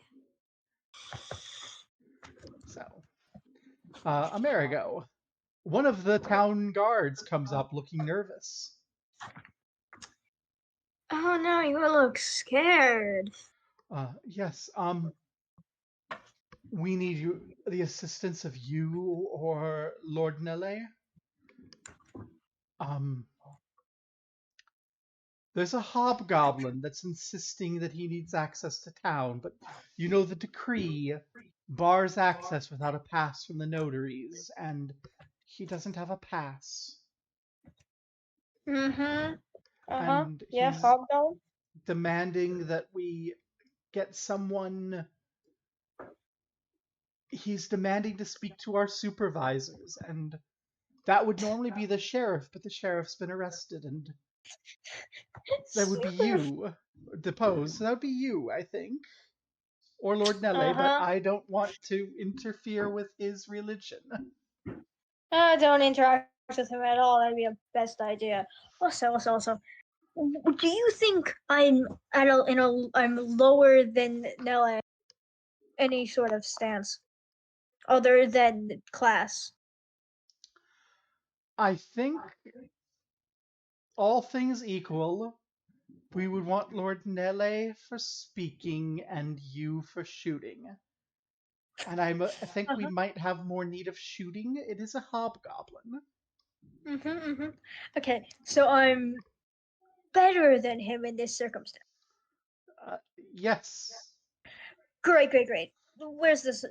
A: So, Amerigo, one of the town guards comes up looking nervous.
C: Oh no, you look scared.
A: Yes, we need the assistance of you or Lord Nele. There's a hobgoblin that's insisting that he needs access to town, but the decree bars access without a pass from the notaries, and he doesn't have a pass.
C: Mm-hmm.
A: And
C: yeah,
A: he's
C: hobgoblin.
A: demanding that we get someone. He's demanding to speak to our supervisors, and that would normally be the sheriff, but the sheriff's been arrested, and that would be you. Deposed. That would be you, I think. Or Lord Nele, but I don't want to interfere with his religion.
C: Don't interact with him at all. That'd be a best idea. Also, do you think I'm I'm lower than Nele? Any sort of stance, other than class?
A: I think, all things equal, we would want Lord Nele for speaking and you for shooting. And I think we might have more need of shooting. It is a hobgoblin.
C: Okay, so I'm better than him in this circumstance.
A: Yes.
C: Great. Where's this?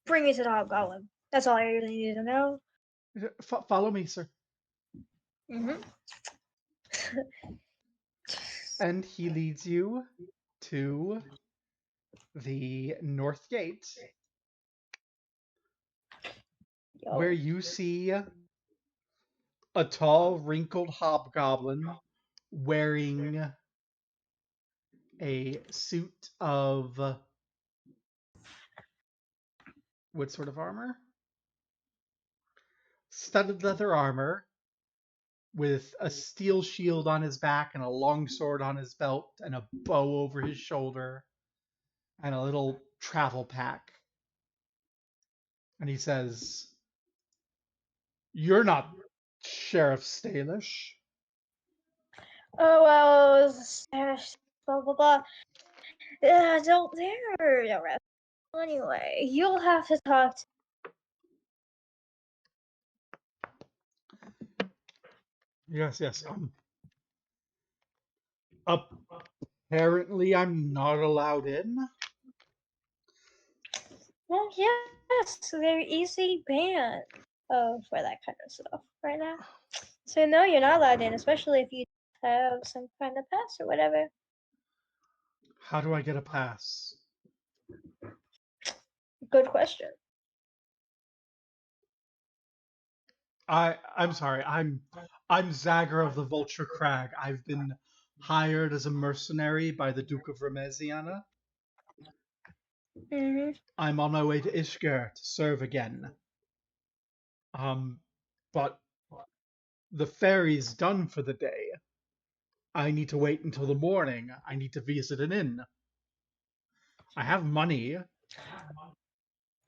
C: Bring me to the hobgoblin. That's all I really need to know.
A: Follow me, sir. And he leads you to the North Gate, where
C: Yo.
A: you see a tall, wrinkled hobgoblin wearing a suit of what sort of armor? Studded leather armor with a steel shield on his back and a long sword on his belt and a bow over his shoulder and a little travel pack. And he says, "You're not Sheriff Stalish."
C: Oh well, blah blah blah. Don't dare arrest. Anyway, you'll have to talk to.
A: Yes. Apparently, I'm not allowed in.
C: Well, yes, they're easy banned for that kind of stuff right now. So no, you're not allowed in, especially if you have some kind of pass or whatever.
A: How do I get a pass?
C: Good question.
A: I'm sorry. I'm Zagger of the Vulture Crag. I've been hired as a mercenary by the Duke of Remesiana.
C: Mhm.
A: I'm on my way to Ishgir to serve again. But the ferry's done for the day. I need to wait until the morning. I need to visit an inn. I have money.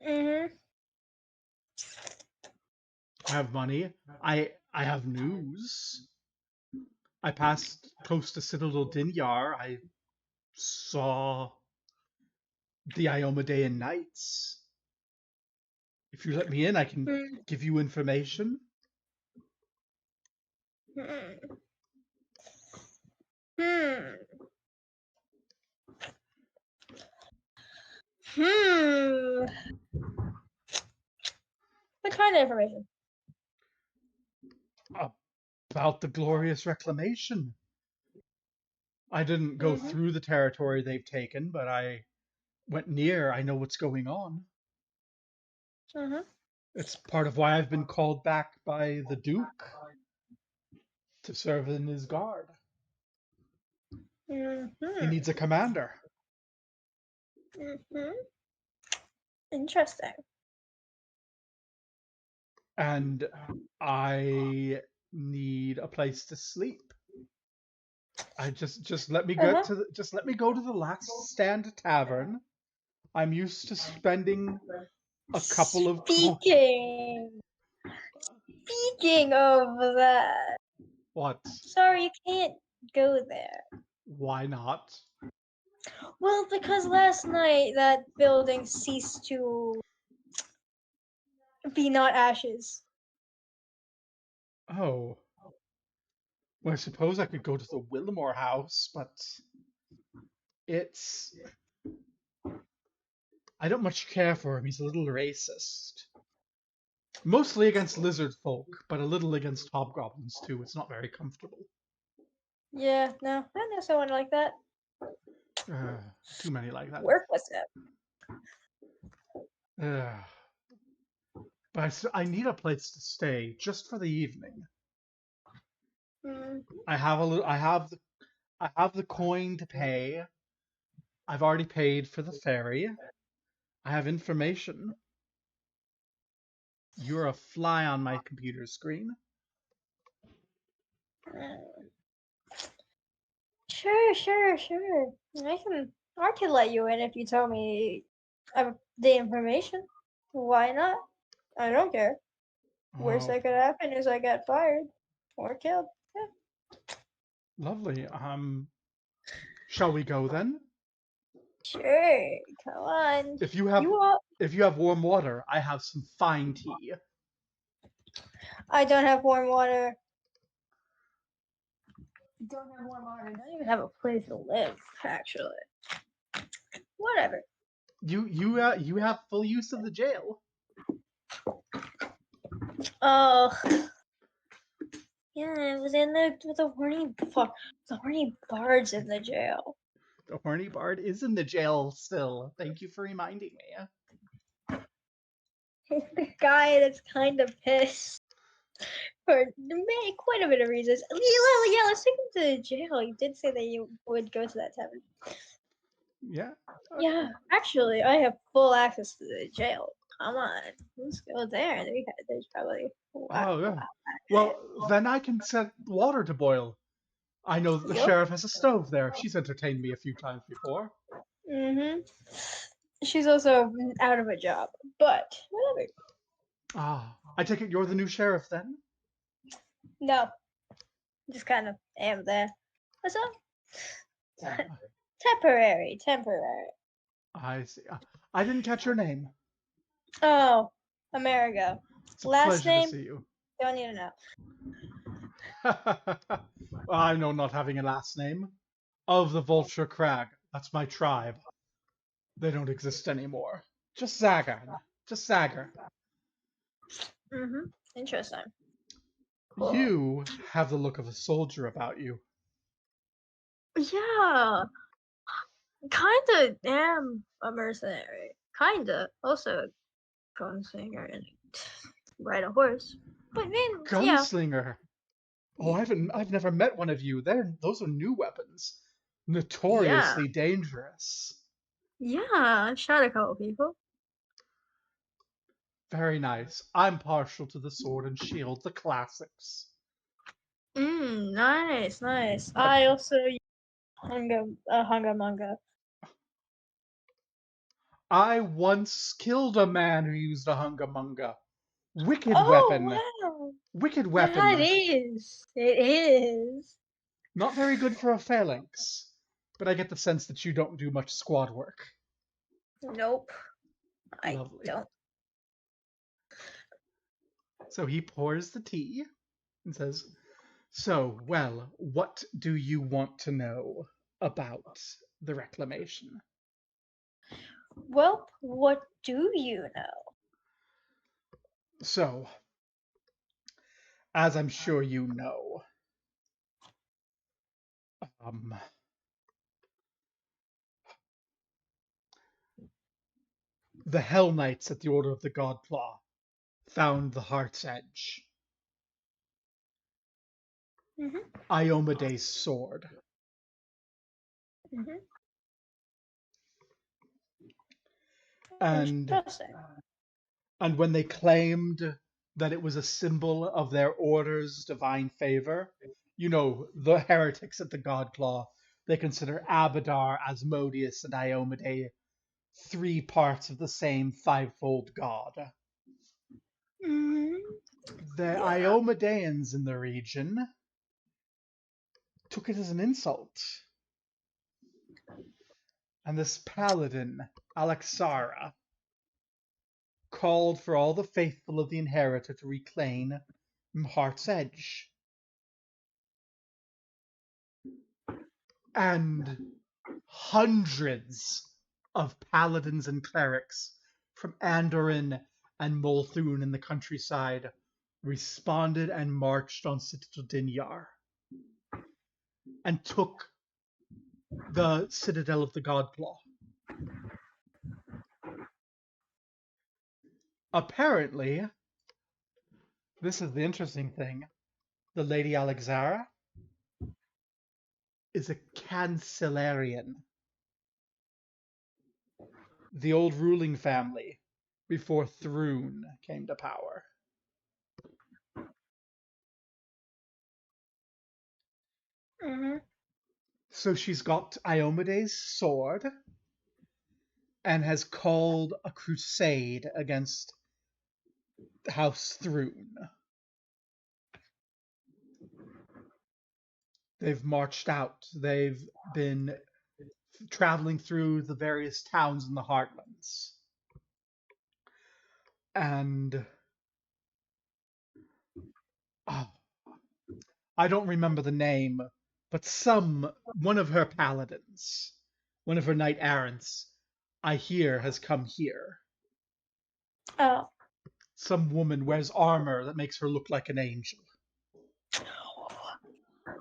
C: Mhm.
A: I have money. I have news. I passed close to Citadel Dinyar. I saw the Iomedean Knights. If you let me in, I can
C: Mm.
A: give you information.
C: Hmm. Hmm. Hmm. What kind of information?
A: About the glorious reclamation. I didn't go
C: Mhm.
A: through the territory they've taken, but I went near. I know what's going on.
C: Mhm.
A: It's part of why I've been called back by the Duke to serve in his guard. He
C: Mhm.
A: needs a commander.
C: Mhm. Interesting.
A: And I need a place to sleep. I just let me go
C: Uh-huh.
A: to just let me go to the Last Stand Tavern. I'm used to spending a couple of
C: Speaking of that,
A: what?
C: sorry, you can't go there.
A: Why not?
C: Well, because last night that building ceased to be not ashes.
A: Oh, well, I suppose I could go to the Willimore house, but it's I don't much care for him. He's a little racist. Mostly against lizard folk, but a little against hobgoblins too. It's not very comfortable.
C: Yeah, no, I know someone like that.
A: Too many like that.
C: Work with him.
A: Uh, but I need a place to stay just for the evening.
C: Mm.
A: I have a little. I have the coin to pay. I've already paid for the ferry. I have information. You're a fly on my computer screen.
C: Sure. I can let you in if you tell me the information. Why not? I don't care. Worst
A: Oh,
C: that could happen is I get fired or killed. Yeah.
A: lovely. Shall we go then?
C: Sure, come on.
A: If you have
C: You all.
A: if you have warm water, I have some fine tea.
C: I don't have warm water. Don't have warm water. Don't even have a place to live, actually. Whatever.
A: You have full use of the jail.
C: Oh, Yeah, it was in the horny bards in the jail.
A: The horny bard is in the jail still. Thank you for reminding me.
C: The guy that's kind of pissed for quite a bit of reasons. Yeah, let's take him to jail. You did say that you would go to that tavern.
A: Yeah. Okay.
C: Yeah, actually, I have full access to the jail. Come on, let's go there. There's probably.
A: Oh, yeah. Well, then I can set water to boil. I know that the sheriff has a stove there. She's entertained me a few times before.
C: She's also out of a job, but whatever.
A: Ah, I take it you're the new sheriff then?
C: No, just kind of am there. What's up? Temporary.
A: I see. I didn't catch your name.
C: Oh, Amerigo.
A: It's a
C: Last
A: pleasure
C: name?
A: to see you.
C: Don't need to know.
A: I know not having a last name. Of the Vulture Crag. That's my tribe. They don't exist anymore. Just Zagar. Just Zagar.
C: Interesting.
A: Cool. You have the look of a soldier about you.
C: Yeah. Kinda am a mercenary. Kinda. Also a gunslinger and ride a horse. But then,
A: Gunslinger? Yeah. Oh, I've never met one of you. Those are new weapons. Notoriously dangerous.
C: Yeah, I shot a couple people.
A: Very nice. I'm partial to the sword and shield, the classics.
C: Nice. I also use Hunga Munga.
A: I once killed a man who used a Hunga Munga. Wicked weapon.
C: Wow.
A: Wicked weapon.
C: Yeah, it is.
A: Not very good for a phalanx, but I get the sense that you don't do much squad work.
C: Nope.
A: Lovely.
C: I don't.
A: So he pours the tea and says, "So, well, what do you want to know about the reclamation?"
C: Well, what do you know?
A: So, as I'm sure you know, the Hell Knights at the Order of the Godclaw found the Heart's Edge. Iomede's sword. And when they claimed that it was a symbol of their order's divine favor, you know, the heretics at the Godclaw, they consider Abadar, Asmodeus, and Iomede 3 parts of the same fivefold god. The Iomedeans in the region took it as an insult. And this paladin, Alexara, called for all the faithful of the Inheritor to reclaim Heart's Edge. And hundreds of paladins and clerics from Andoran and Molthun in the countryside responded and marched on Citadel Dinyar and took the Citadel of the Godclaw. Apparently, this is the interesting thing, the Lady Alexara is a Cancellarian. The old ruling family before Thrune came to power. So she's got Iomede's sword and has called a crusade against House Thrune. They've marched out. They've been traveling through the various towns in the Heartlands. And I don't remember the name, but one of her paladins, one of her knight errants, I hear has come here.
C: Oh.
A: Some woman wears armor that makes her look like an angel.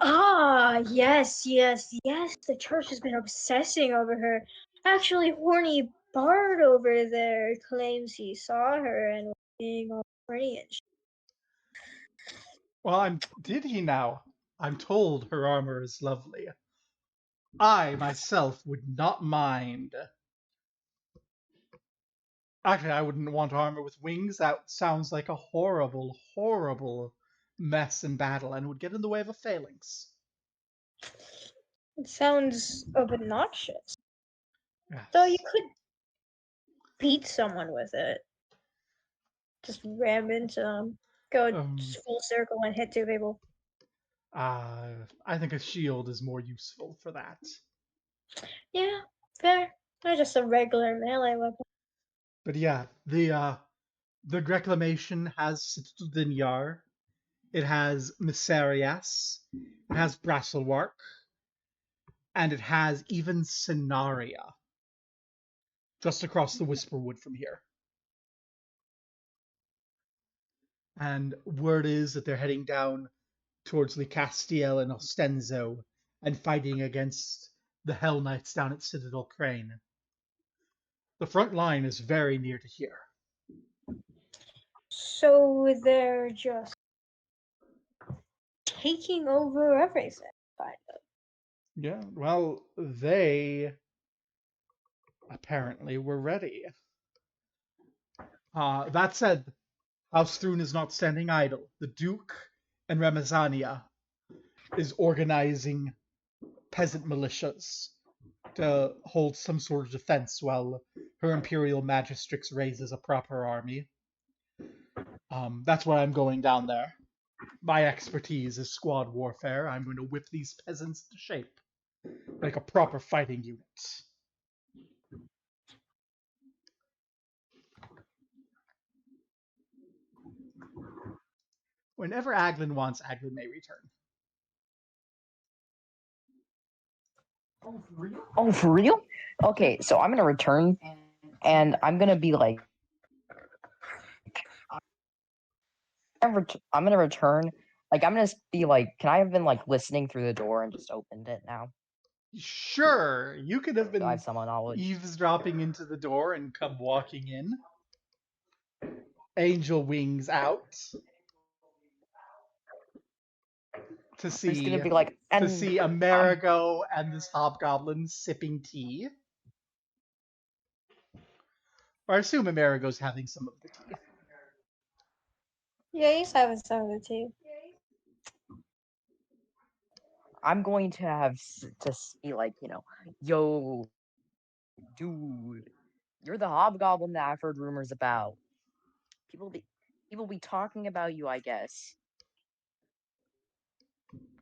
C: Ah, yes, yes, yes. The church has been obsessing over her. Actually, horny Bard over there claims he saw her and was being all horny and
A: Well, did he now? I'm told her armor is lovely. I myself would not mind. Actually, I wouldn't want armor with wings. That sounds like a horrible, horrible mess in battle and would get in the way of a phalanx.
C: It sounds obnoxious.
A: Yes.
C: Though you could beat someone with it. Just ram into them. Go full circle and hit two people.
A: I think a shield is more useful for that.
C: Yeah, fair. Not just a regular melee weapon.
A: But yeah, the Reclamation has Dinyar, it has Mysarias, it has Brasselwark, and it has even Scenaria just across the Whisperwood from here. And word is that they're heading down towards Castiel and Ostenzo and fighting against the Hell Knights down at Citadel Crane. The front line is very near to here.
C: So they're just taking over everything, kind of.
A: Yeah, well, they apparently were ready. That said, House Thrun is not standing idle. The Duke and Remazania is organizing peasant militias to hold some sort of defense while her Imperial Magistrix raises a proper army. That's why I'm going down there. My expertise is squad warfare. I'm going to whip these peasants to shape like a proper fighting unit. Whenever Aglin wants, Aglin may return.
B: Oh, for real? Okay, so I'm gonna return, and I'm gonna be like, I'm gonna return. Like, I'm gonna be like, can I have been like listening through the door and just opened it now?
A: Sure, you could have
B: So I
A: been
B: have some knowledge.
A: eavesdropping into the door and come walking in. Angel wings out to
B: I'm just
A: see
B: gonna be like,
A: Amerigo and this hobgoblin sipping tea. Or I assume Amerigo's having some of the tea.
C: Yeah, he's having some of the tea.
B: I'm going to have to be like, yo, dude, you're the hobgoblin that I've heard rumors about. People be talking about you, I guess.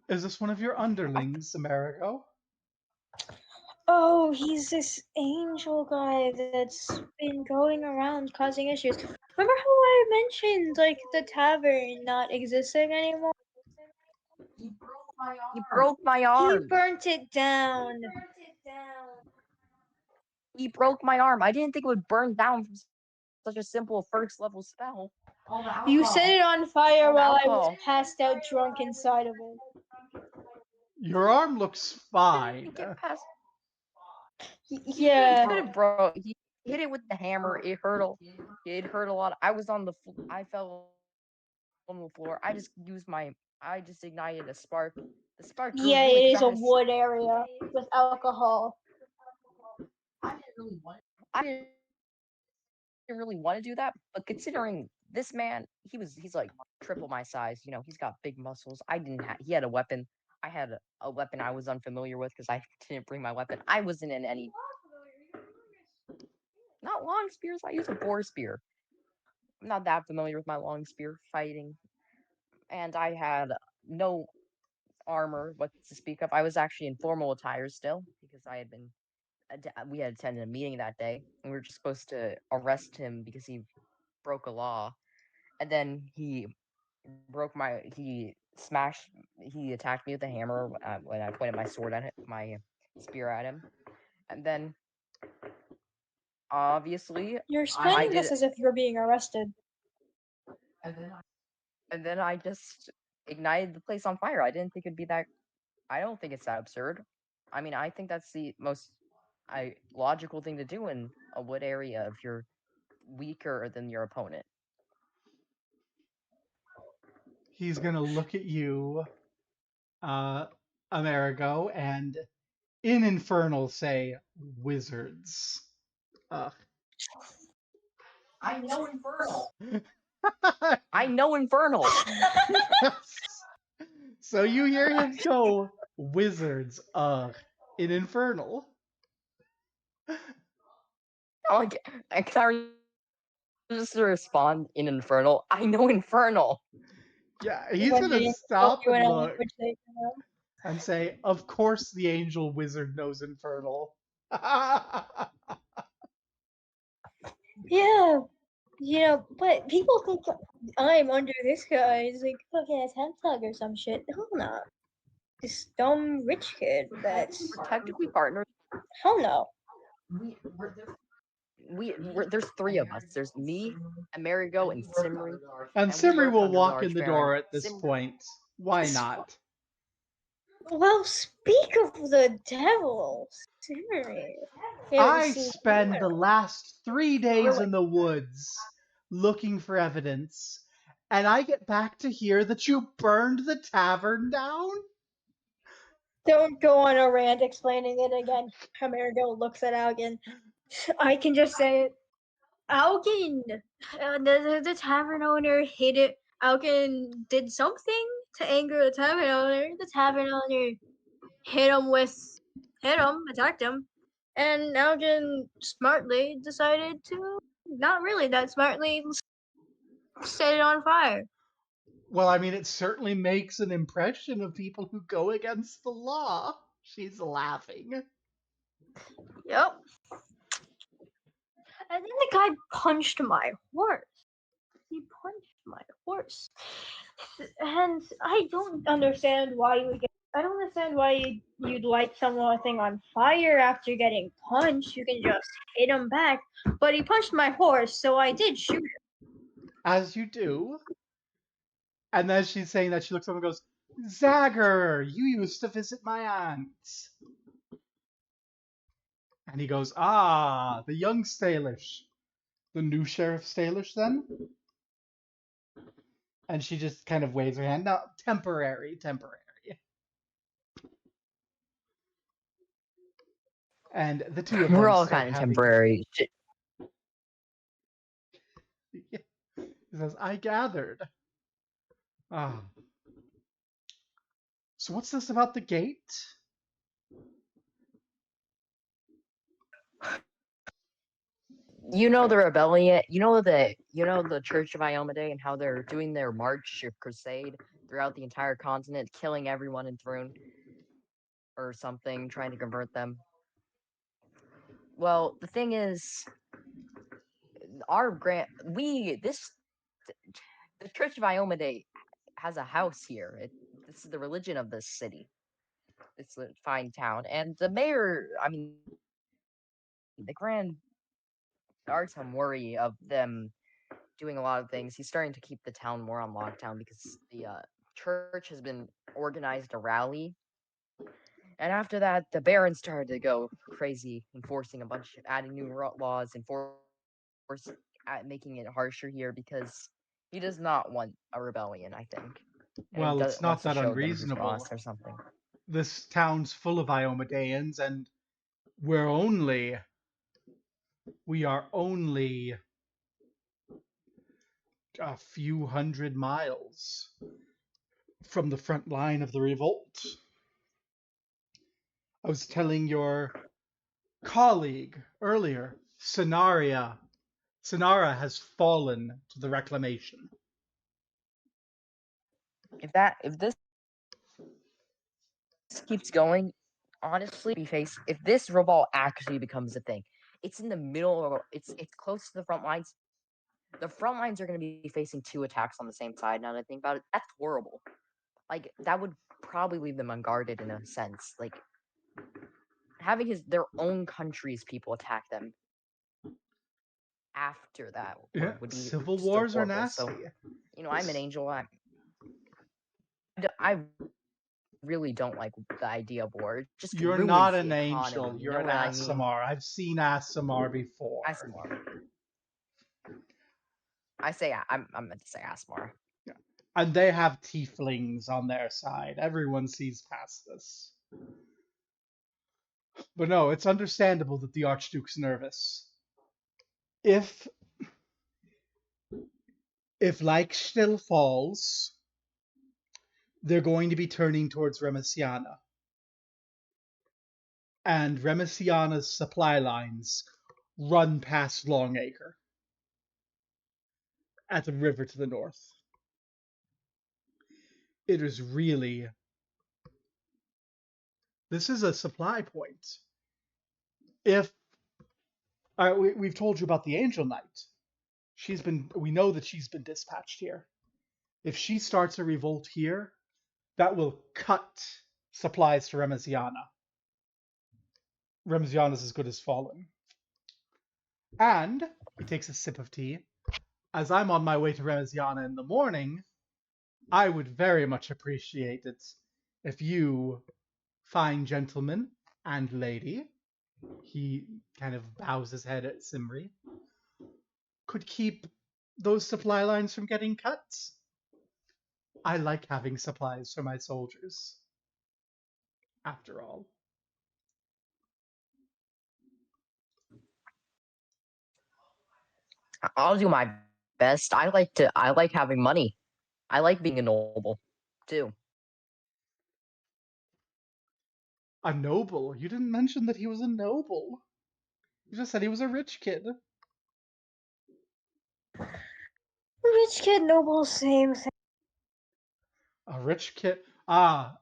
A: Is this one of your underlings, Amerigo?
C: Oh, he's this angel guy that's been going around causing issues. Remember how I mentioned like the tavern not existing anymore?
B: He broke my arm.
C: He burnt it down.
B: He broke my arm. I didn't think it would burn down from such a simple first level spell.
C: You set it on fire while I was passed out drunk inside of it.
A: Your arm looks fine.
C: Yeah.
B: He could have broke. He hit it with the hammer. It hurt a lot. I was on the. I fell on the floor. I just ignited a spark. The spark.
C: Yeah,
B: really
C: it is
B: fast.
C: a wood area with alcohol.
B: I didn't really want to do that, but considering this man, he's like triple my size. He's got big muscles. He had a weapon. I had a weapon I was unfamiliar with because I didn't bring my weapon. I wasn't in any. Not long spears. I use a boar spear. I'm not that familiar with my long spear fighting, and I had no armor what to speak of. I was actually in formal attire still because we had attended a meeting that day, and we were just supposed to arrest him because he broke a law, and then he attacked me with a hammer when I pointed my spear at him, and then obviously
C: You're explaining this as if you're being arrested.
B: And then I just ignited the place on fire. I didn't think it'd be that I don't think it's that absurd. I mean, I think that's the most logical thing to do in a wood area if you're weaker than your opponent.
A: He's gonna look at you, Amerigo, and in Infernal say, wizards. Ugh.
B: I know Infernal. I know Infernal.
A: So you hear him go, wizards, in Infernal.
B: Like, can I just respond in Infernal? I know Infernal.
A: Yeah, he's gonna stop and look
C: and
A: say, of course the angel wizard knows Infernal.
C: Yeah, but people think I'm under this guy. He's like, okay, it's Hemtug or some shit. Hell no. This dumb rich kid that's.
B: We're technically partners.
C: Hell no.
B: There's three of us. There's me, Amerigo, and Simri.
A: And Simri
B: work
A: will
B: under the
A: walk in the
B: Archbaron.
A: door at this
B: Simri-
A: point. Why not?
C: Well, speak of the devil, Simri.
A: I spend the last 3 days in the woods looking for evidence, and I get back to hear that you burned the tavern down?
C: Don't go on a rant explaining it again. Amerigo looks at Algin. I can just say it. Algin, the tavern owner hit it. Algin did something to anger the tavern owner. The tavern owner attacked him, and Algin smartly decided to, not really that smartly, set it on fire.
A: Well, I mean, it certainly makes an impression of people who go against the law. She's laughing.
C: Yep. And then the guy punched my horse. He punched my horse. And I don't understand why you would I don't understand why you'd light something on fire after getting punched. You can just hit him back. But he punched my horse, so I did shoot him.
A: As you do. And then she's saying that, she looks up and goes, Zagger, you used to visit my aunt. And he goes, ah, the young Stalish. The new Sheriff Stalish, then? And she just kind of waves her hand. No, temporary. And the two of them
B: We're all
A: start
B: kind of
A: having...
B: temporary.
A: He says, I gathered. Ah. So what's this about the gate?
B: You know the rebellion. You know the Church of Iomedae and how they're doing their march or crusade throughout the entire continent, killing everyone in Thrune or something, trying to convert them. Well, the thing is, the Church of Iomedae has a house here. This is the religion of this city. It's a fine town, and the mayor. I mean, the Grand starts some worry of them doing a lot of things. He's starting to keep the town more on lockdown because the church has been organized a rally. And after that, the Baron started to go crazy, enforcing adding new laws, making it harsher here because he does not want a rebellion, I think.
A: Well, it's not that unreasonable.
B: Or something.
A: This town's full of Iomedeans, and we are only a few hundred miles from the front line of the revolt. I was telling your colleague earlier, Cenara has fallen to the reclamation.
B: If this keeps going, honestly, if this revolt actually becomes a thing, it's in the middle of it's close to the front lines. The front lines are going to be facing 2 attacks on the same side. Now that I think about it, that's horrible. Like, that would probably leave them unguarded in a sense. Like, having their own country's people attack them after that would be
A: civil wars are
B: horrible.
A: nasty.
B: So, I'm an angel. really don't like the idea of war. It just
A: You're
B: ruins
A: not
B: the
A: an angel.
B: economy. You
A: You're
B: know
A: an
B: what I mean?
A: Aasimar. I've seen Aasimar before.
B: Asmar. I meant to say Asmar.
A: And they have tieflings on their side. Everyone sees past this. But no, it's understandable that the Archduke's nervous. If Leichstill falls, they're going to be turning towards Remesiana. And Remesiana's supply lines run past Longacre at the river to the north. It is really... This is a supply point. If... we've told you about the Angel Knight. We know that she's been dispatched here. If she starts a revolt here, that will cut supplies to Remesiana. Remesiana's as good as fallen. And he takes a sip of tea. As I'm on my way to Remesiana in the morning, I would very much appreciate it if you, fine gentleman and lady, he kind of bows his head at Simri, could keep those supply lines from getting cut. I like having supplies for my soldiers. After all.
B: I'll do my best. I like having money. I like being a noble, too.
A: A noble? You didn't mention that he was a noble. You just said he was a rich kid.
C: Rich kid, noble, same thing.
A: A rich kid?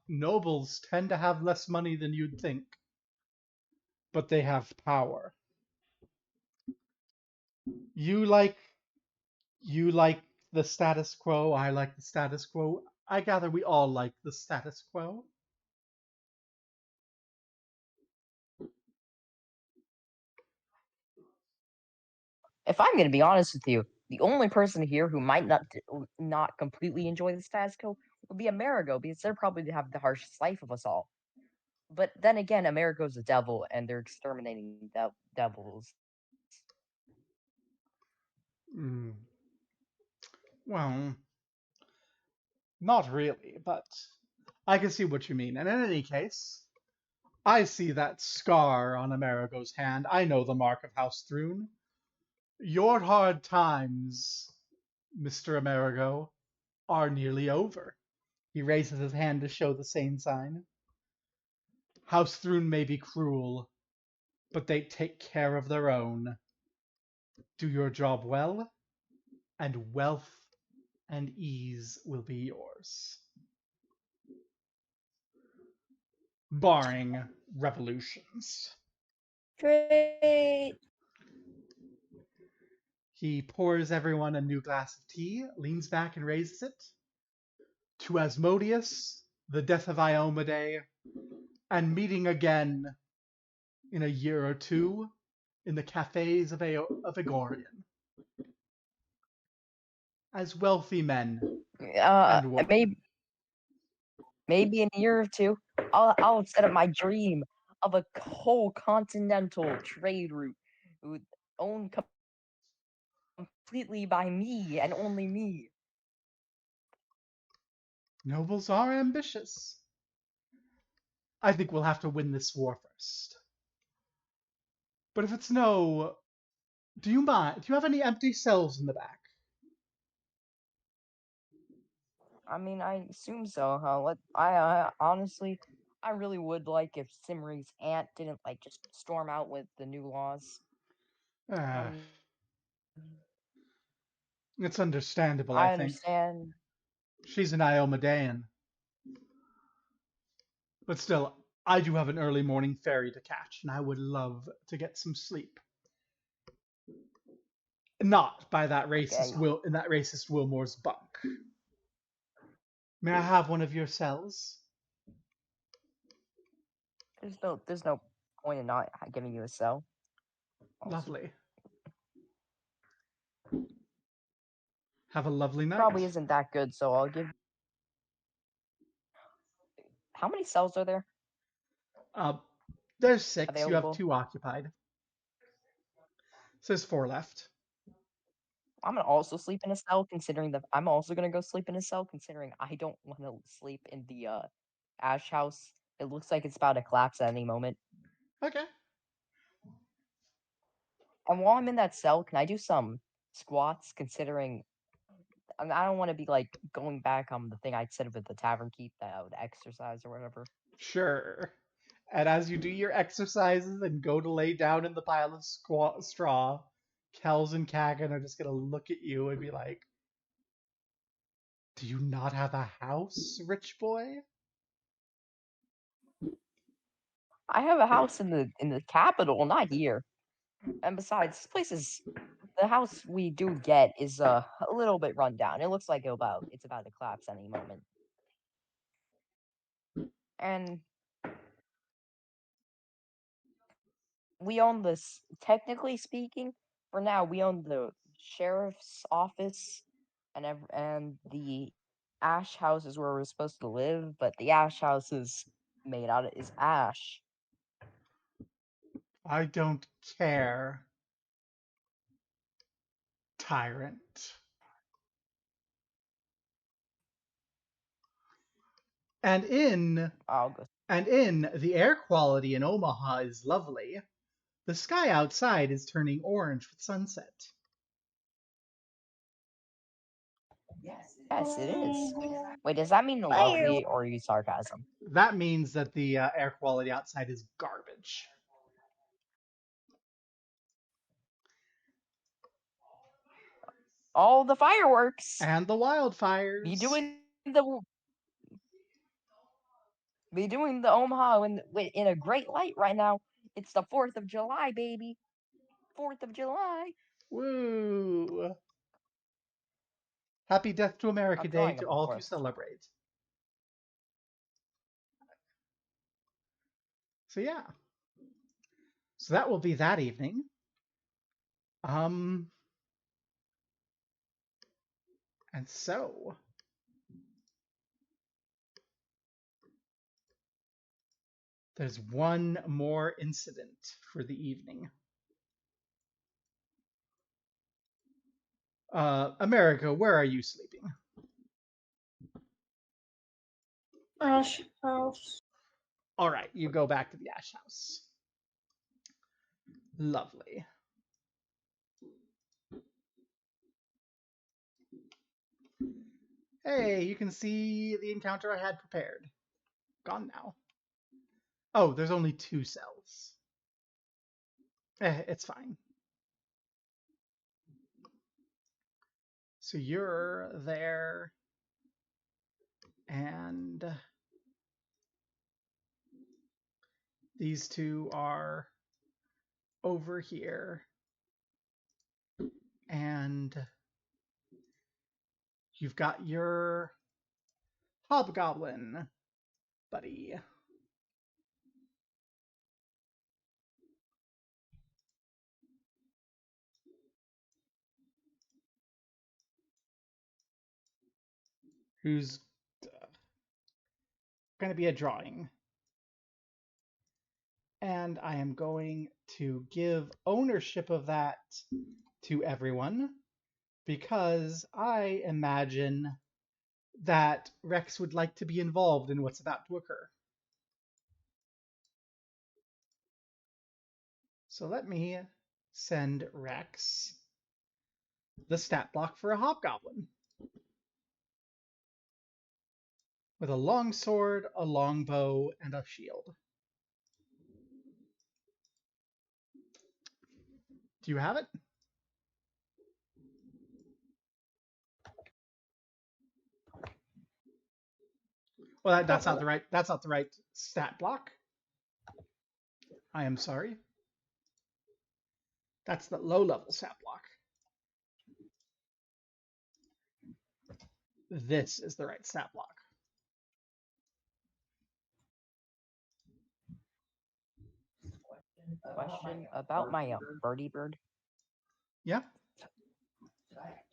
A: Nobles tend to have less money than you'd think. But they have power. You like the status quo, I like the status quo. I gather we all like the status quo.
B: If I'm going to be honest with you, the only person here who might not completely enjoy the status quo would be Amerigo, because they're probably have the harshest life of us all. But then again, Amerigo's a devil, and they're exterminating devils.
A: Well, not really, but I can see what you mean. And in any case, I see that scar on Amerigo's hand. I know the mark of House Thrune. Your hard times, Mr. Amerigo, are nearly over. He raises his hand to show the same sign. House Thrune may be cruel, but they take care of their own. Do your job well, and wealth and ease will be yours. Barring revolutions.
C: Great.
A: He pours everyone a new glass of tea, leans back and raises it. To Asmodeus, the death of Iomade, and meeting again in a year or two in the cafes of Egorian. As wealthy men and women.
B: Maybe in a year or two, I'll set up my dream of a whole continental trade route owned completely by me and only me.
A: Nobles are ambitious. I think we'll have to win this war first. But if it's no... Do you mind? Do you have any empty cells in the back?
B: I mean, I assume so. I honestly, I really would like if Simri's aunt didn't just storm out with the new laws.
A: It's understandable,
B: I
A: think.
B: understand.
A: She's an Iomedean. But still, I do have an early morning ferry to catch, and I would love to get some sleep. Not by that racist in that racist Wilmore's bunk. May I have one of your cells?
B: There's no point in not giving you a cell.
A: Lovely. Have a lovely night.
B: Probably isn't that good, so I'll give. How many cells are there?
A: There's 6.
B: Available?
A: You have 2 occupied. So there's 4 left.
B: I'm gonna also sleep in a cell, considering that I'm also gonna go sleep in a cell, considering I don't want to sleep in the Ash house. It looks like it's about to collapse at any moment.
A: Okay.
B: And while I'm in that cell, can I do some squats? Considering I don't want to be like going back on the thing I said with the tavern keep that I would exercise or whatever.
A: Sure. And as you do your exercises and go to lay down in the pile of straw, Kells and Kagan are just going to look at you and be like, "Do you not have a house, rich boy?"
B: I have a house in the capital, not here. And besides, this place is the house we do get is a little bit run down. It looks like it's about to collapse any moment. And we own this. Technically speaking, for now, we own the sheriff's office and the ash house is where we're supposed to live. But the ash house is ash.
A: I don't care, tyrant. And in the air quality in Omaha is lovely. The sky outside is turning orange with sunset.
B: Yes, it is. Wait, does that mean lovely or are you sarcasm?
A: That means that the air quality outside is garbage.
B: All the fireworks
A: and the wildfires.
B: Be doing the Omaha in a great light right now. It's the 4th of July, baby. 4th of July.
A: Woo! Happy Death to America Day to all who celebrate. So yeah. So that will be that evening. And so there's one more incident for the evening. America, where are you sleeping?
C: Ash house.
A: All right, you go back to the Ash house. Lovely. Hey, you can see the encounter I had prepared. Gone now. Oh, there's only 2 cells. It's fine. So you're there, and these 2 are over here, and you've got your hobgoblin buddy. Who's going to be a drawing. And I am going to give ownership of that to everyone because I imagine that Rex would like to be involved in what's about to occur. So let me send Rex the stat block for a hobgoblin. With a long sword, a long bow, and a shield. Do you have it? Well, that's not the right stat block. I am sorry. That's the low level stat block. This is the right stat block.
B: Question about my birdie bird.
A: Yeah.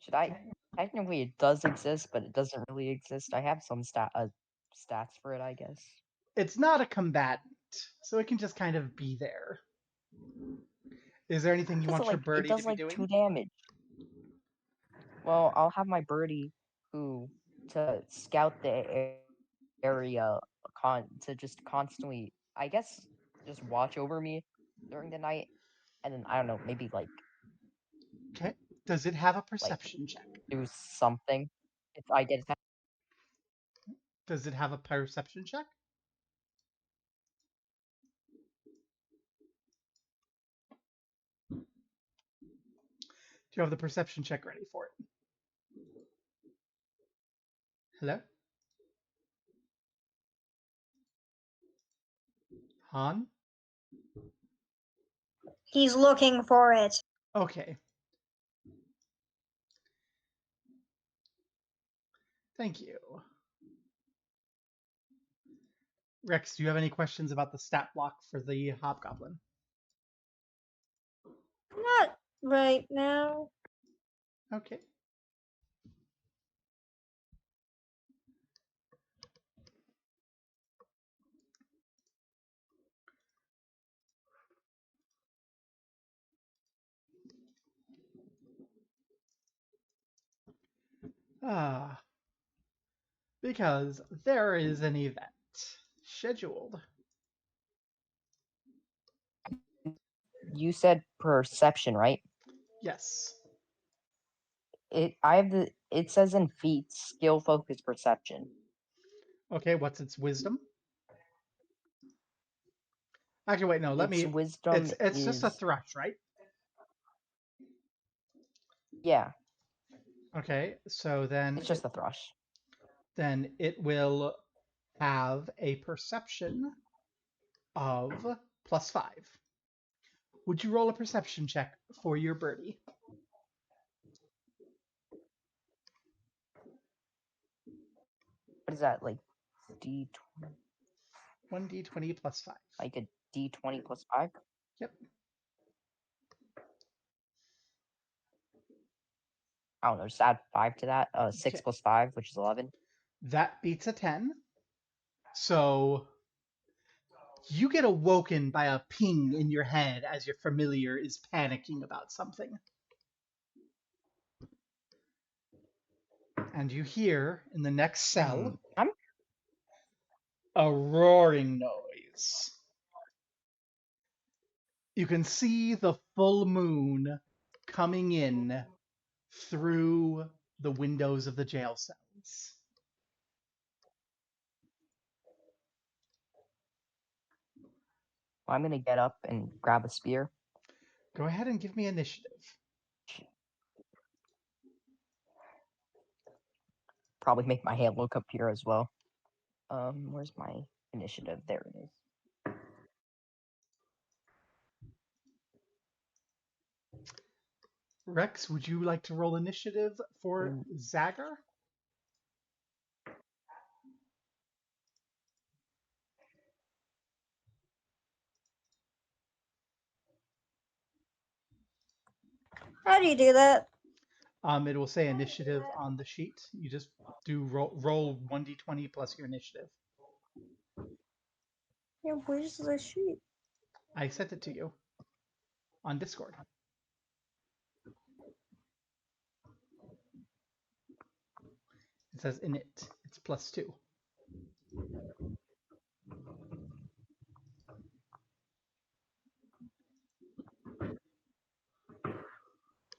B: Should I? Technically, it does exist, but it doesn't really exist. I have some stats for it, I guess.
A: it's not a combatant, so it can just kind of be there. Is there anything you want your birdie to be doing?
B: 2 damage. Well, I'll have my birdie to scout the area to just constantly, I guess, just watch over me during the night, and then I don't know, maybe like
A: Okay. Does it have a perception check?
B: do something if I get attacked.
A: Does it have a perception check? Do you have the perception check ready for it? Hello? Han?
C: He's looking for it.
A: Okay. Thank you. Rex, do you have any questions about the stat block for the Hobgoblin?
C: Not right now.
A: Okay. Ah, because there is an event scheduled.
B: You said perception, right?
A: Yes.
B: It says in feats, skill focus perception.
A: Okay, what's its wisdom? Actually, wait, no,
B: Wisdom
A: it's just a thrush, right?
B: Yeah.
A: Okay, so then
B: It's just a thrush.
A: Then it will have a perception of +5. Would you roll a perception check for your birdie?
B: What is that, like D20?
A: 1d20 +5.
B: Like a D20 plus 5?
A: Yep.
B: I don't know, just add 5 to that. 6
A: Okay.
B: plus 5, which is 11.
A: That beats a 10. So you get awoken by a ping in your head as your familiar is panicking about something. And you hear in the next cell a roaring noise. You can see the full moon coming in through the windows of the jail cells.
B: I'm gonna get up and grab a spear.
A: Go ahead and give me initiative.
B: Probably make my hand look up here as well. Where's my initiative? There it is.
A: Rex, would you like to roll initiative for Zagger?
C: How do you do that?
A: It will say initiative on the sheet. You just do roll 1d20 plus your initiative.
C: Yeah, where's the sheet?
A: I sent it to you on Discord. It says in it. It's +2.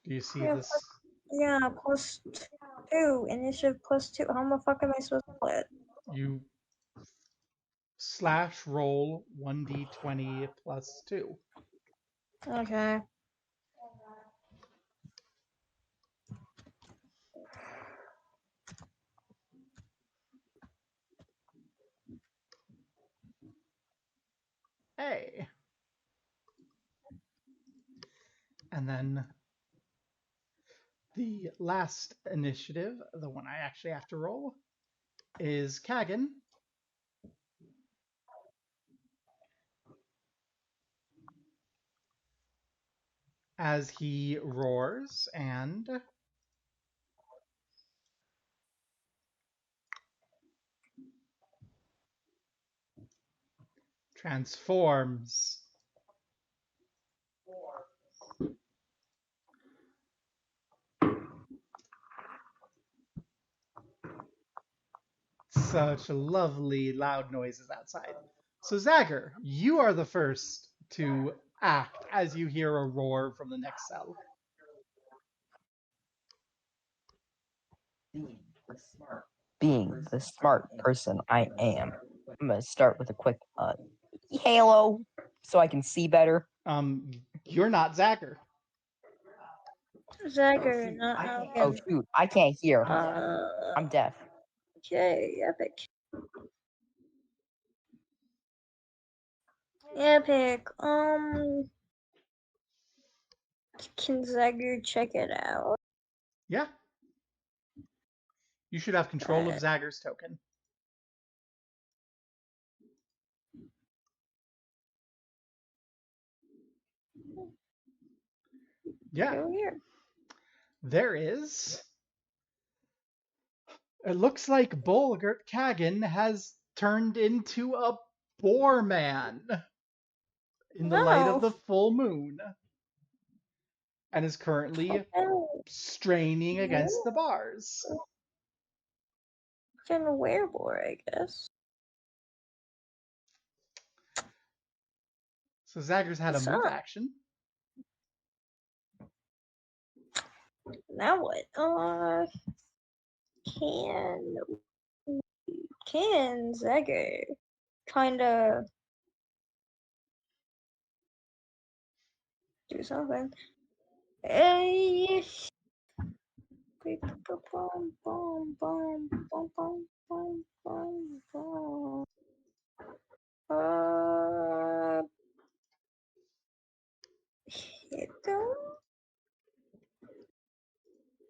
A: Do you see this?
C: Yeah, +2. Initiative +2. How the fuck am I supposed to play it?
A: You /roll 1d20 +2.
C: Okay.
A: Hey. And then the last initiative, the one I actually have to roll, is Kagan. As he roars and transforms. Such lovely loud noises outside. So Zagger, you are the first to act as you hear a roar from the next cell.
B: Being the smart person I am, I'm gonna start with a quick halo so I can see better.
A: You're not Zagger.
C: Zagger, not
B: Oh
C: Alvin.
B: shoot, I can't hear. I'm deaf.
C: Okay, epic. Epic. Can Zagger check it out?
A: Yeah. You should have control of Zagger's token. Yeah.
C: Go here.
A: There is. It looks like Bolgert Kagan has turned into a boar man in the light of the full moon and is currently straining against the bars.
C: Kind of wereboar, I guess.
A: So Zagger's had a move action.
C: Now what? Can Zagger kind of do something? Hey. Hit them?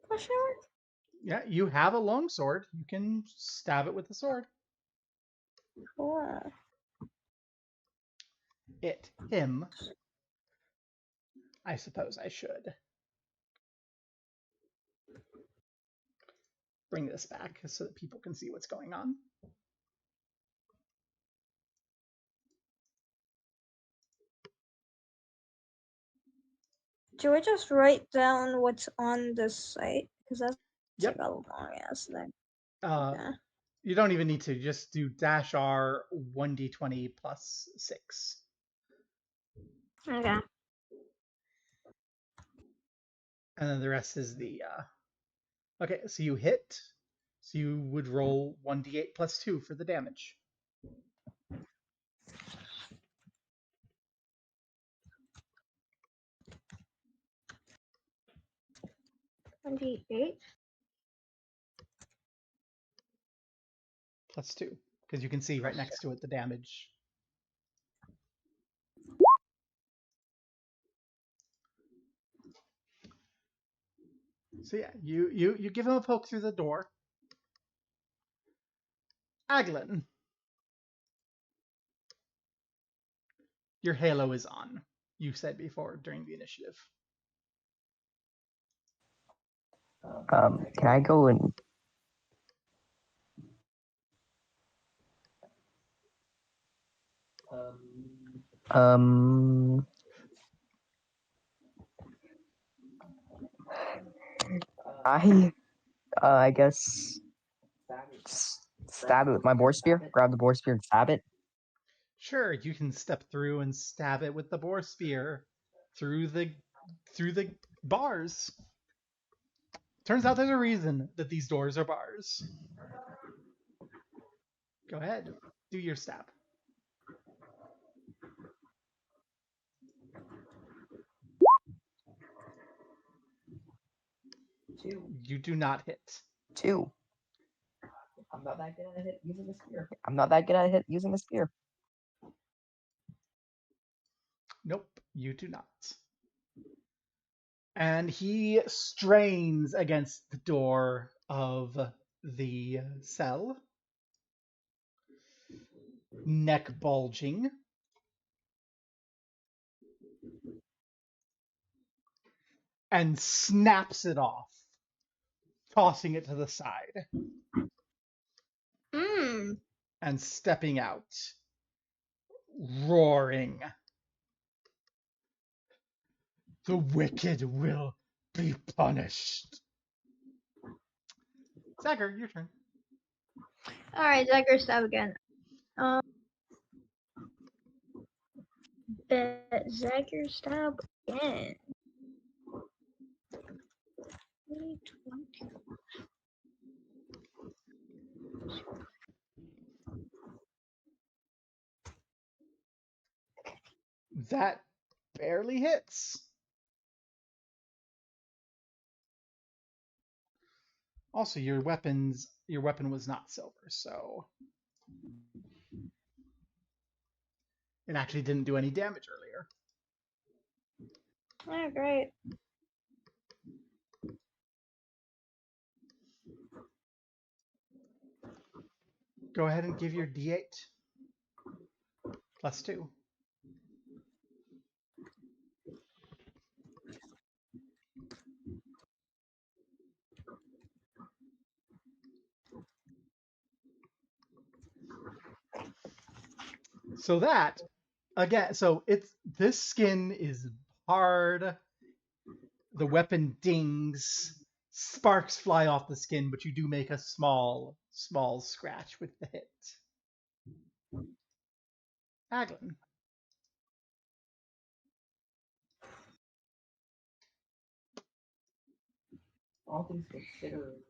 C: Question mark?
A: Yeah, you have a long sword. You can stab it with the sword.
C: Cool.
A: Him. I suppose I should bring this back so that people can see what's going on.
C: Do I just write down what's on this site? Because that's
A: Yep.
C: like a long ass thing.
A: Okay. You don't even need to. Just do -R 1d20 plus 6.
C: Okay.
A: And then the rest is the... Okay, so you hit. So you would roll 1d8 plus 2 for the damage.
C: $28.
A: Plus 2. Because you can see right next to it the damage. So yeah, you give him a poke through the door. Aglin. Your halo is on. You said before during the initiative.
B: Can I go and I guess stab it with my boar spear. Grab the boar spear and stab it.
A: Sure, you can step through and stab it with the boar spear through the bars. Turns out there's a reason that these doors are bars. Go ahead, do your stab. You do not hit.
B: 2. I'm not that good at it using the spear. I'm not that good at it using the spear.
A: Nope, you do not. And he strains against the door of the cell, neck bulging. And snaps it off, tossing it to the side. And stepping out roaring. The wicked will be punished. Zagger, your turn.
C: Alright, Zagger stab again. Zagger stab again. 20.
A: That barely hits. Also, your weapon was not silver, so it actually didn't do any damage earlier.
C: Oh, great.
A: Go ahead and give your D8 plus 2. So that again, so this skin is hard. The weapon dings, sparks fly off the skin, but you do make a small scratch with the hit. Aglin.
B: All things considered.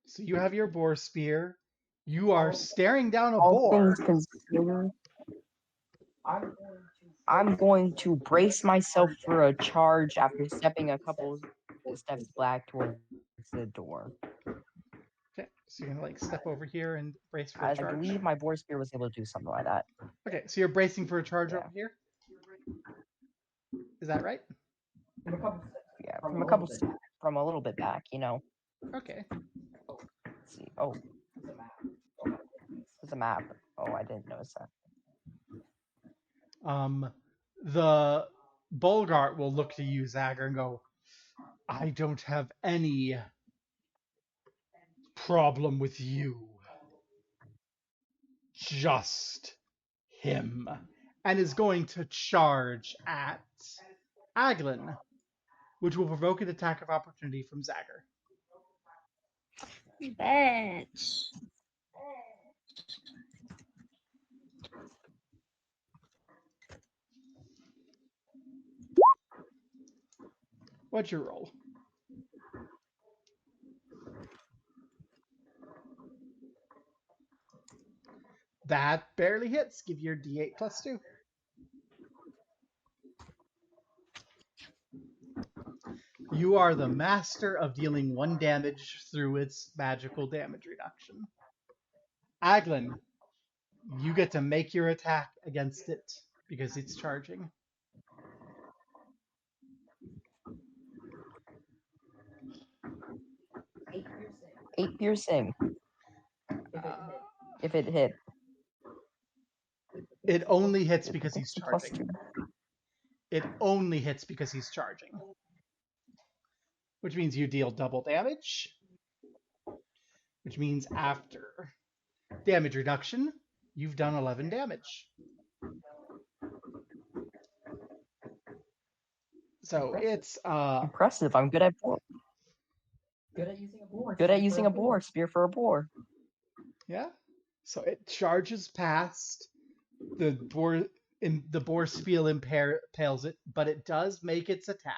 A: So you have your boar spear. You are staring down a
B: All
A: boar.
B: things considered, I'm going to brace myself for a charge after stepping a couple steps back towards the door.
A: Okay, so you're gonna like step over here and brace for a
B: I
A: charge.
B: believe my boar spear was able to do something like that.
A: Okay, so you're bracing for a charge
B: Yeah.
A: over here. Is that right?
B: Yeah, from a little bit back, you know.
A: Okay.
B: Let's see. Oh, it's a map. Oh, I didn't notice that.
A: The Bolgart will look to you, Zagger, and go, I don't have any problem with you. Just him. And is going to charge at Aglin, which will provoke an attack of opportunity from Zagger.
C: Bet.
A: What's your roll? That barely hits. Give your D8 plus 2. You are the master of dealing 1 damage through its magical damage reduction. Aglin, you get to make your attack against it because it's charging.
B: Eight piercing. If it hit.
A: It only hits because he's
B: Plus
A: charging.
B: 2.
A: It only hits because he's charging. Which means you deal double damage. Which means after damage reduction, you've done 11 damage. So it's
B: impressive. I'm good at boar. Good at using a boar. Spear for a boar.
A: Yeah. So it charges past the boar. The boar spiel impales it, but it does make its attack.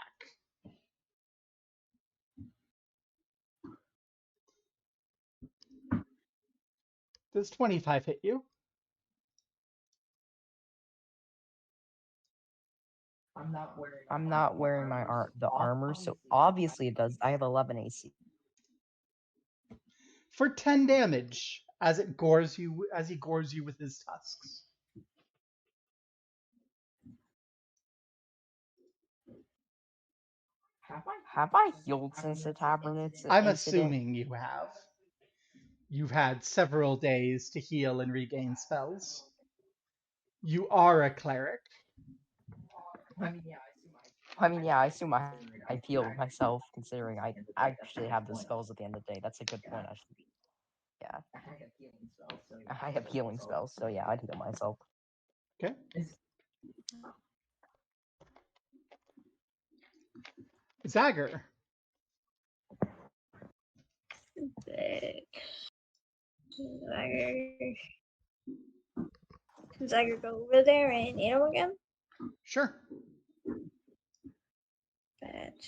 A: Does 25 hit you?
B: I'm not wearing the armor, so obviously it does. I have 11 AC.
A: For 10 damage as he gores you with his tusks.
B: Have I healed since the tavern incident?
A: I'm assuming you have. You've had several days to heal and regain spells. You are a cleric.
B: I mean, yeah, I assume I've healed myself, considering I actually have the spells at the end of the day. That's a good point, actually. Yeah. I have healing spells, so yeah, I'd heal myself.
A: Okay. Zagger.
C: Zagger go over there and hit him again?
A: Sure.
C: But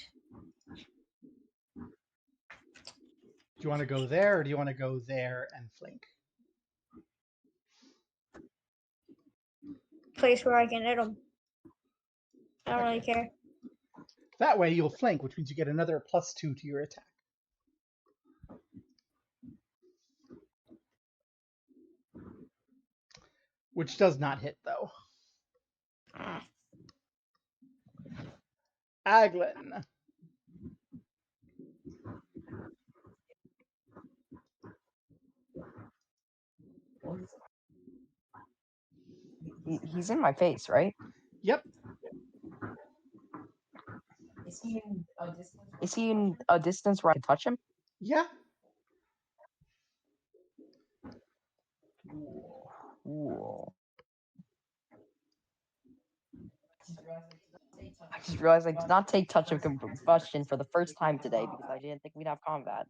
A: Do you want to go there, or do you want to go there and flank?
C: place where I can hit him. I don't really
A: Okay.
C: care.
A: That way you'll flank, which means you get another +2 to your attack. Which does not hit, though. Aglin.
B: He's in my face, right?
A: Yep.
B: Is he in a distance where I can touch him?
A: Yeah.
B: Ooh. I just realized I did not take touch of combustion for the first time today because I didn't think we'd have combat.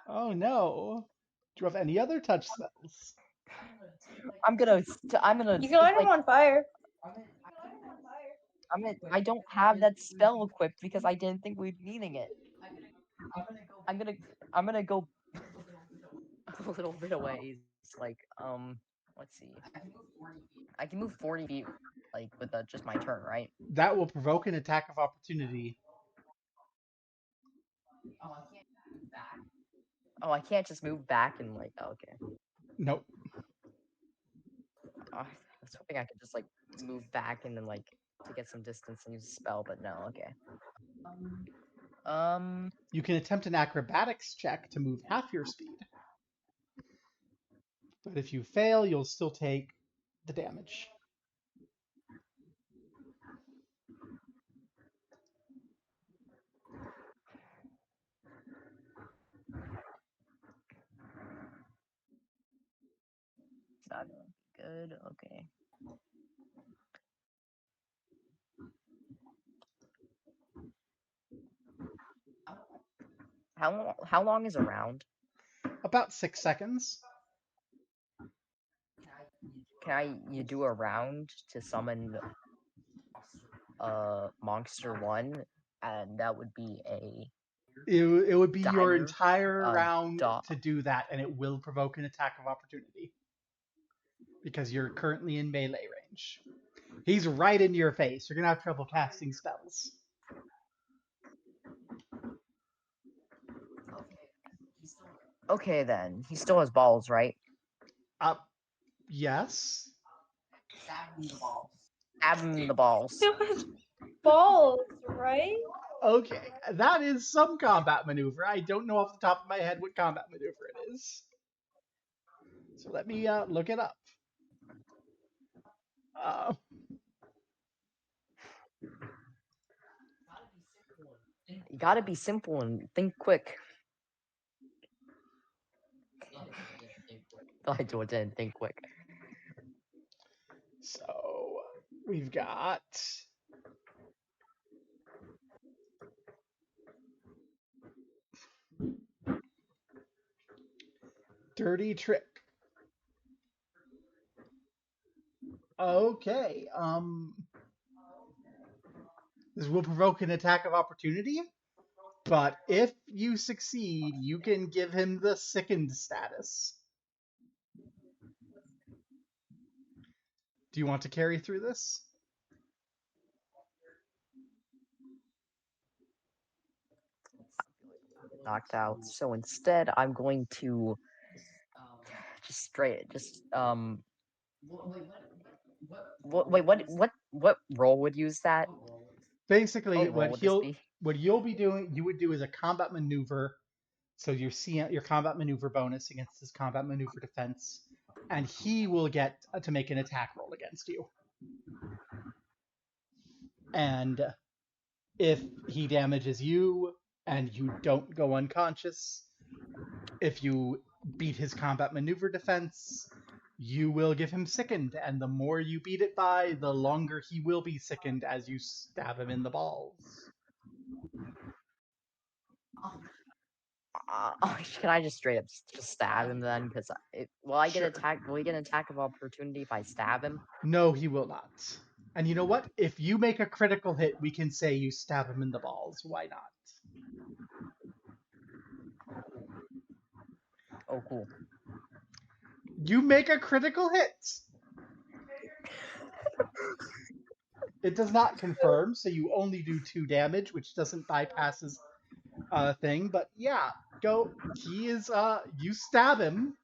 A: Oh no. Do you have any other touch spells?
B: I'm gonna.
C: You can light him on fire.
B: I don't have that spell equipped because I didn't think we'd be needing it. I'm gonna go a little bit away. Like, let's see. I can move 40 feet, like, with just my turn, right?
A: That will provoke an attack of opportunity.
B: Oh, I can't just move back and, like, oh, okay.
A: Nope.
B: I was hoping I could just, like, move back and then, like, to get some distance and use a spell, but no, okay.
A: You can attempt an acrobatics check to move half your speed. But if you fail, you'll still take the damage.
B: It's not gonna be good, okay. How long is a round?
A: About 6 seconds.
B: Can you do a round to summon monster 1, and that would be a
A: It would be your
B: dire,
A: entire round to do that, and it will provoke an attack of opportunity. Because you're currently in melee range. He's right in your face. You're going to have trouble casting spells.
B: Okay, then. He still has balls, right?
A: Yes.
B: Stab him in the balls.
C: Still has balls, right?
A: Okay, that is some combat maneuver. I don't know off the top of my head what combat maneuver it is. So let me look it up.
B: You gotta be simple and think quick. I didn't think quick.
A: So we've got Dirty Trick. Okay. This will provoke an attack of opportunity, but if you succeed, you can give him the sickened status. Do you want to carry through this?
B: Knocked out. So instead, I'm going to what role would use that?
A: Basically, what you'll be doing, you would do is a combat maneuver. So you see your combat maneuver bonus against his combat maneuver defense, and he will get to make an attack roll against you. And if he damages you and you don't go unconscious, If you beat his combat maneuver defense, you will give him sickened, and the more you beat it by, the longer he will be sickened as you stab him in the balls.
B: Can I just straight up just stab him then? Because will I get
A: Sure.
B: attacked? Will he get an attack of opportunity if I stab him?
A: No, he will not. And you know what? If you make a critical hit, we can say you stab him in the balls. Why not?
B: Oh, cool.
A: You make a critical hit. It does not confirm, so you only do 2 damage, which doesn't bypass his thing. But yeah, go. He is. You stab him,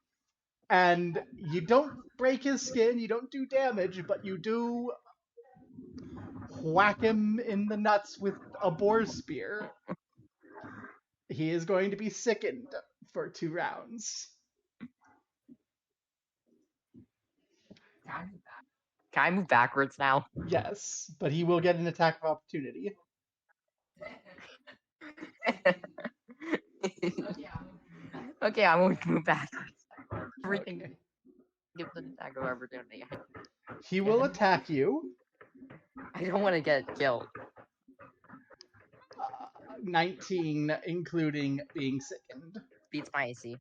A: and you don't break his skin. You don't do damage, but you do whack him in the nuts with a boar spear. He is going to be sickened for 2 rounds.
B: Can I move backwards now?
A: Yes, but he will get an attack of opportunity.
B: Okay, I'm going to move backwards. Everything gives an attack of opportunity.
A: He will attack you.
B: I don't want to get killed.
A: 19, including being sickened.
B: Beats my AC.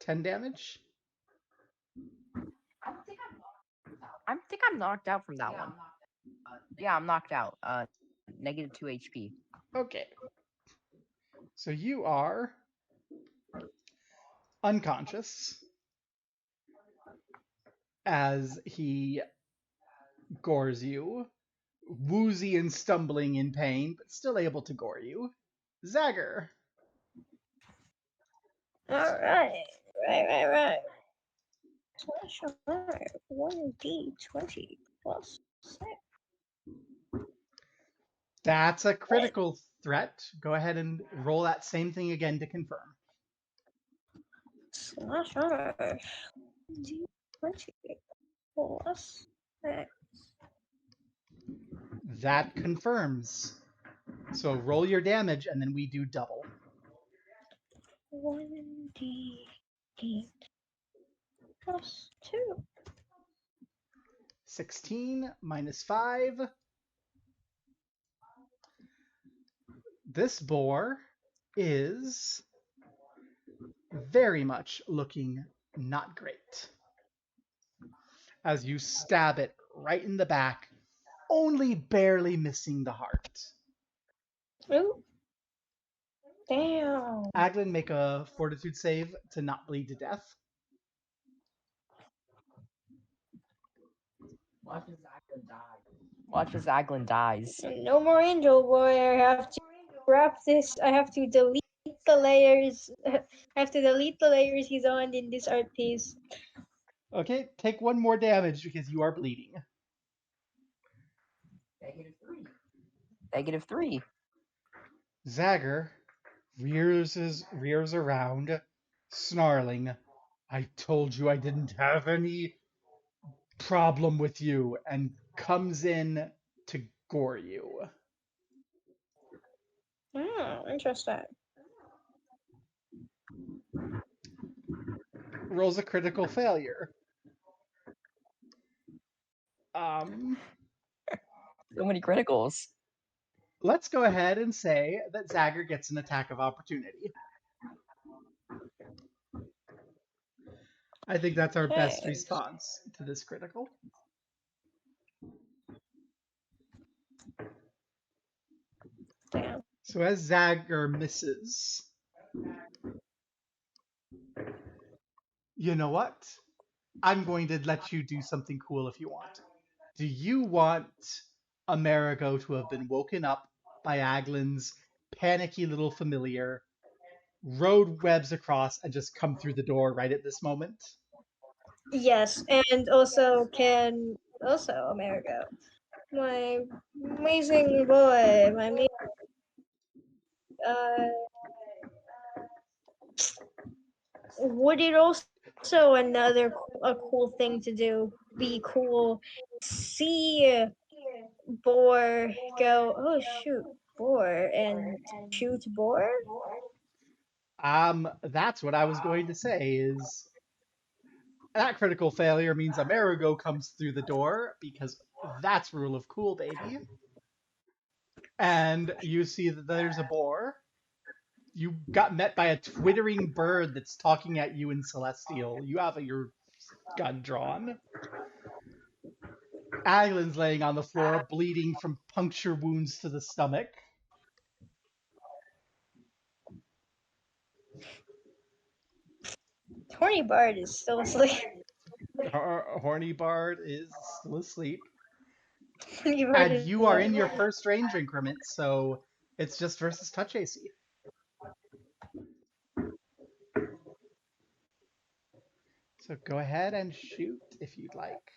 A: $10 damage.
B: I think I'm knocked out from that one. Yeah, I'm knocked out. Negative 2 HP.
A: Okay. So you are unconscious as he gores you, woozy and stumbling in pain, but still able to gore you. Zagger.
C: Alright. Right. Slash alert. 1d20 plus 6.
A: That's a critical threat. Go ahead and roll that same thing again to confirm.
C: Slash alert. D20 plus 6.
A: That confirms. So roll your damage and then we do double.
C: 1d8 plus 2.
A: 16 minus 5. This boar is very much looking not great. As you stab it right in the back, only barely missing the heart.
C: Ooh. Damn.
A: Aglin, make a fortitude save to not bleed to death.
B: Watch as Aglin dies.
C: No more Angel Boy. I have to wrap this. I have to delete the layers. I have to delete the layers he's on in this art piece.
A: Okay, take 1 more damage because you are bleeding.
B: Negative 3.
A: Zagger rears around, snarling, "I told you I didn't have any problem with you," and comes in to gore you.
C: Oh, interesting.
A: Rolls a critical failure.
B: So many criticals.
A: Let's go ahead and say that Zagger gets an attack of opportunity. I think that's our best
C: Okay.
A: response to this critical.
C: Damn.
A: So as Zagger misses, you know what? I'm going to let you do something cool if you want. Do you want Amerigo to have been woken up by Aglin's panicky little familiar, road webs across, and just come through the door right at this moment?
C: Yes, and also Amerigo, my amazing boy, would it also a cool thing to do? Be cool. See boar go, oh shoot, boar, and shoot boar?
A: That's what I was going to say is that critical failure means Amerigo comes through the door because that's rule of cool, baby. And you see that there's a boar. You got met by a twittering bird that's talking at you in Celestial. You have your gun drawn. Aglin's laying on the floor, bleeding from puncture wounds to the stomach.
C: Horny Bard is still asleep.
A: Horny Bard is still asleep.
C: Horny Bard
A: And you are in your first range increment, so it's just versus touch AC. So go ahead and shoot if you'd like.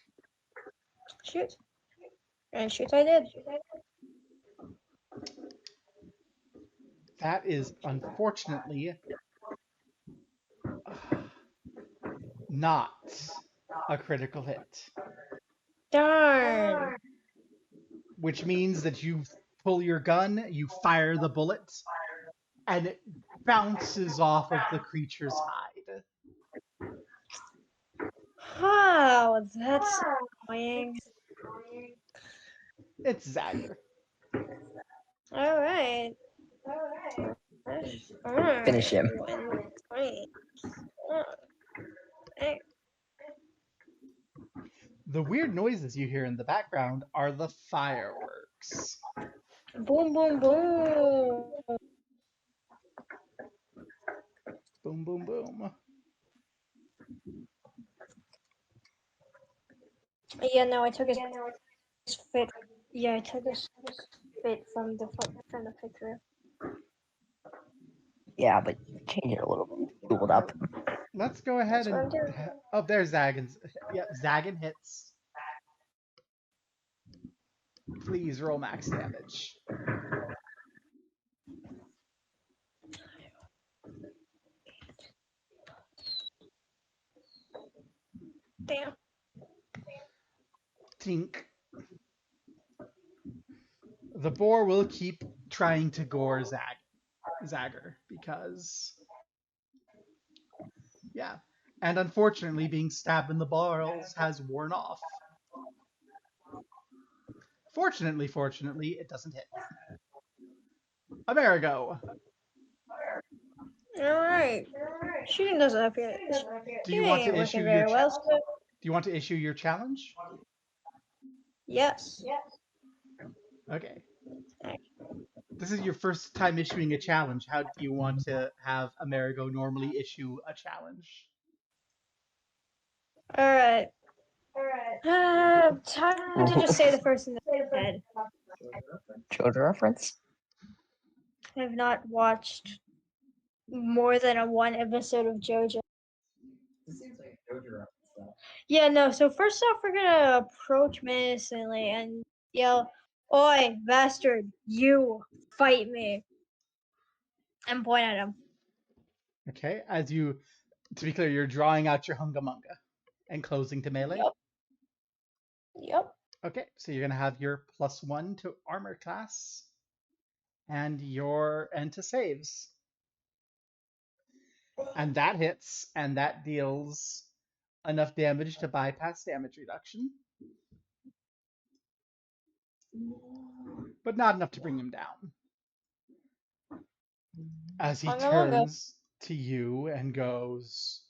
C: Shoot. And shoot I did.
A: That is unfortunately not a critical hit.
C: Darn.
A: Which means that you pull your gun, you fire the bullet, and it bounces off of the creature's hide.
C: Wow, that's annoying.
A: It's Zagger.
C: Alright.
B: Finish him.
A: The weird noises you hear in the background are the fireworks.
C: Boom, boom, boom.
A: Boom, boom, boom.
C: Yeah, no, I took his fit. Yeah, I took his fit from the picture.
B: Yeah, but change it a little bit. Cool it up.
A: Let's go ahead
C: That's what I'm
A: and...
C: doing.
A: Oh, there's Zagan. Yep, Zagan hits. Please roll max damage.
C: Damn.
A: Tink. The boar will keep trying to gore Zagger because... Yeah. And unfortunately, being stabbed in the balls has worn off. Fortunately, it doesn't hit. Amerigo.
C: Alright. Shooting doesn't appear.
A: Do you want to
C: Shooting
A: issue
C: working very
A: your
C: well, so
A: Do you want to issue your challenge?
C: yes.
A: Okay. This is your first time issuing a challenge. How do you want to have Amerigo normally issue a challenge?
C: Alright. Time to just say the first in the head.
B: Children reference?
C: I have not watched more than one episode of JoJo. Yeah, no, so first off, we're gonna approach menacingly and yell, "Oi, bastard, you fight me!" and point at him.
A: Okay, as you, to be clear, you're drawing out your Hungamunga and closing to melee?
C: Yep.
A: Okay, so you're going to have your +1 to armor class and to saves. And that hits, and that deals enough damage to bypass damage reduction. But not enough to bring him down. As he turns to you and goes,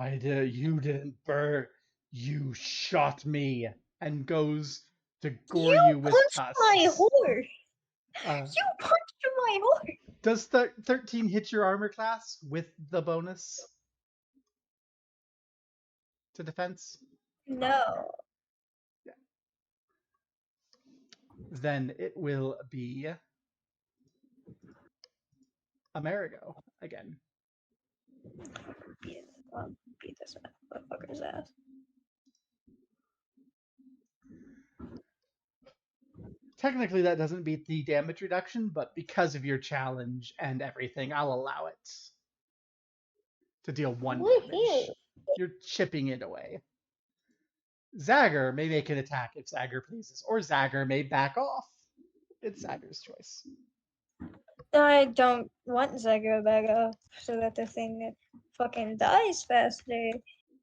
A: you didn't burn, you shot me, and goes to gore you with tusks.
C: My horse!
A: You
C: punched my horse!
A: Does 13 hit your armor class with the bonus to defense?
C: No.
A: Yeah. Then it will be Amerigo again.
C: Beat this motherfucker's ass.
A: Technically, that doesn't beat the damage reduction, but because of your challenge and everything, I'll allow it to deal 1 damage. You're chipping it away. Zagger may make an attack if Zagger pleases, or Zagger may back off. It's Zagger's choice.
C: I don't want Zagger to back off so that the thing fucking dies faster.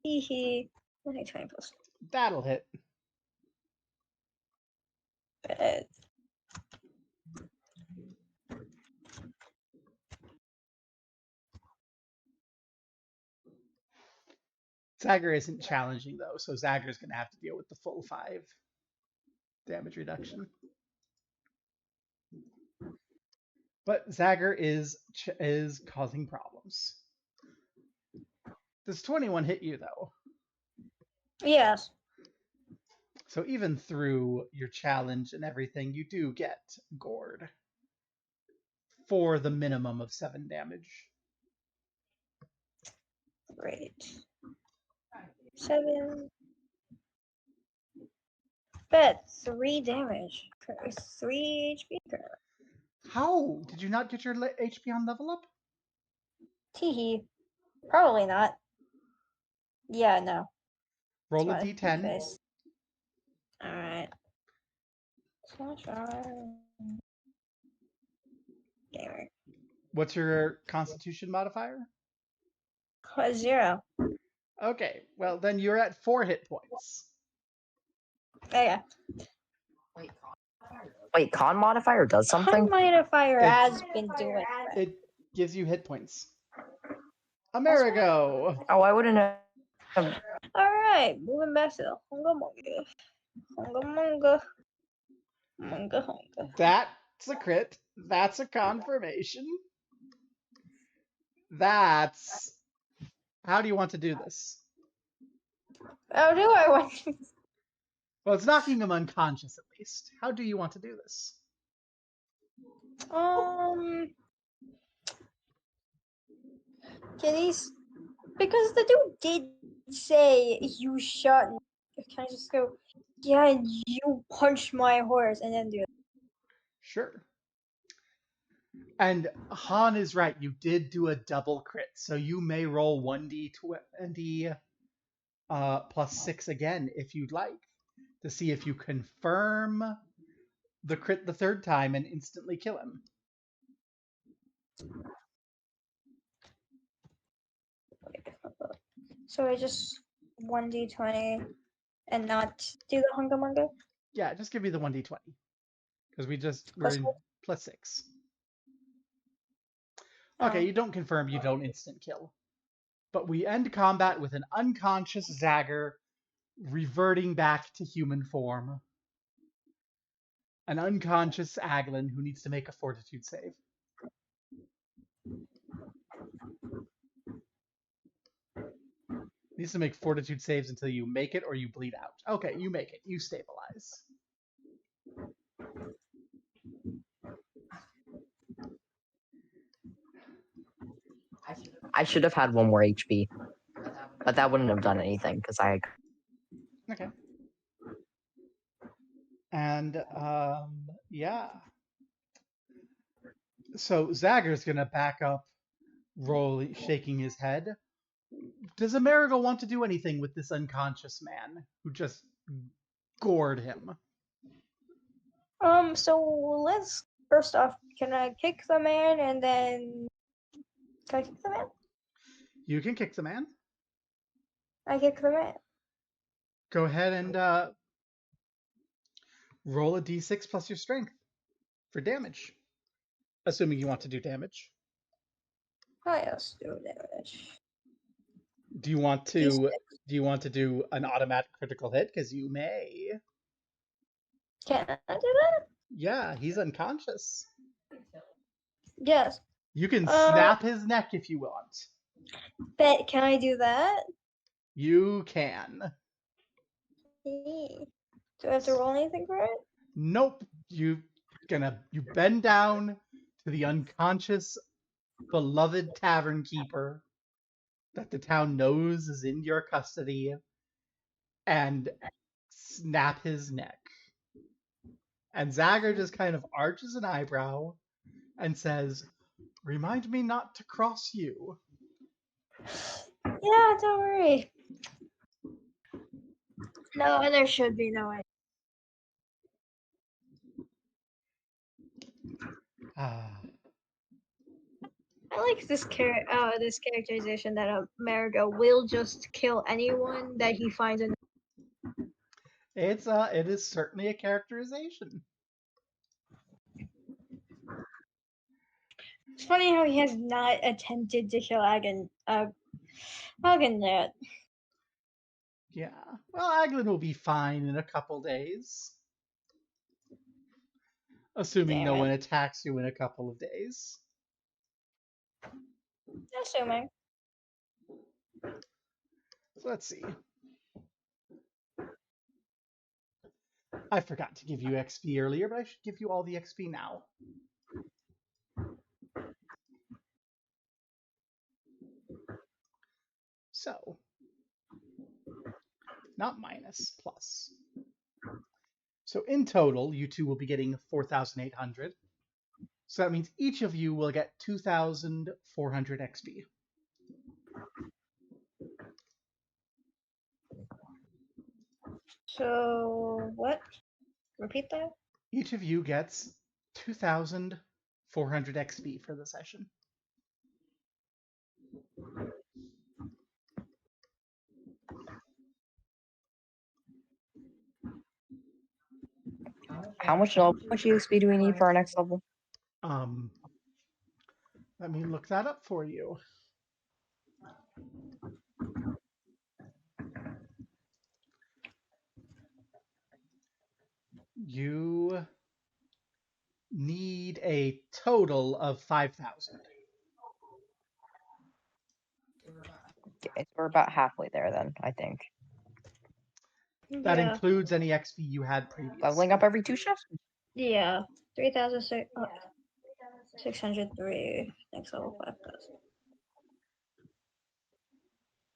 C: Hee hee. 20 plus.
A: That'll hit.
C: Bad.
A: Zagger isn't challenging though, so Zagger's gonna have to deal with the full 5 damage reduction. But Zagger is causing problems. Does 21 hit you though?
C: Yes.
A: So even through your challenge and everything, you do get gored for the minimum of 7 damage.
C: Great. 7. Bet 3 damage. 3 HP.
A: How? Did you not get your HP on level up?
C: Teehee. Probably not. Yeah, no.
A: Roll a d10.
C: Alright. Gamer.
A: What's your constitution modifier?
C: 0.
A: Okay, well then you're at 4 hit points.
C: Yeah.
B: Wait, con modifier does something?
C: Con modifier has been doing that.
A: It gives you hit points. Amerigo!
B: Oh, I wouldn't have.
C: Alright, moving back to the Hunga Munga. Hunga.
A: That's a crit. That's a confirmation. That's... How do you want to do this?
C: How do I want to?
A: Well, it's knocking him unconscious at least. How do you want to do this?
C: Can he's because the dude did say you shot. Can I just go? Yeah, you punched my horse and then do it.
A: Sure. And Han is right. You did do a double crit, so you may roll 1d20 plus 6 again if you'd like to see if you confirm the crit the 3rd time and instantly kill him.
C: So I just 1d20 and not do the Hunga Munga?
A: Yeah, just give me the 1d20 because we're
C: Plus
A: in
C: what?
A: plus 6. Okay,
C: Oh.
A: you don't confirm, you don't instant kill. But we end combat with an unconscious Zagger reverting back to human form. An unconscious Aglin who needs to make a fortitude save. Needs to make fortitude saves until you make it or you bleed out. Okay, you make it. You stabilize.
B: I should have had 1 more HP. But that wouldn't have done anything because I.
A: Okay. And, yeah. So Zagger's gonna back up, shaking his head. Does Amerigo want to do anything with this unconscious man who just gored him?
C: So let's first off, can I kick the man and then can I kick the man?
A: You can kick the man.
C: I kick the man.
A: Go ahead and roll a d6 plus your strength for damage. Assuming you want to do damage.
C: Oh yes, do damage.
A: Do you want to
C: D6.
A: do you want to do an automatic critical hit? Because you may.
C: Can I do that?
A: Yeah, he's unconscious.
C: Yes.
A: You can snap his neck if you want.
C: Bet can I do that?
A: You can.
C: Do I have to roll anything for it?
A: Nope. You bend down to the unconscious, beloved tavern keeper that the town knows is in your custody, and snap his neck. And Zagger just kind of arches an eyebrow and says, "Remind me not to cross you."
C: Yeah, don't worry. No, there should be no way.
A: Ah.
C: I like this characterization that Amerigo will just kill anyone that he finds in.
A: It is certainly a characterization.
C: It's funny how he has not attempted to kill Agan yet.
A: Yeah. Well, Aglin will be fine in a couple days. Assuming no one attacks you in a couple of days.
C: Assuming.
A: So let's see. I forgot to give you XP earlier, but I should give you all the XP now. So, not minus, plus. So in total, you two will be getting 4,800. So that means each of you will get 2,400 XP.
C: So what? Repeat that?
A: Each of you gets 2,400 XP for the session.
B: How much XP do we need for our next level?
A: Let me look that up for you. You need a total of 5,000.
B: Okay, so we're about halfway there then, I think.
A: That includes any XP you had previously.
B: Leveling up every 2 shifts?
C: Yeah. 3,603. Next level 5,000.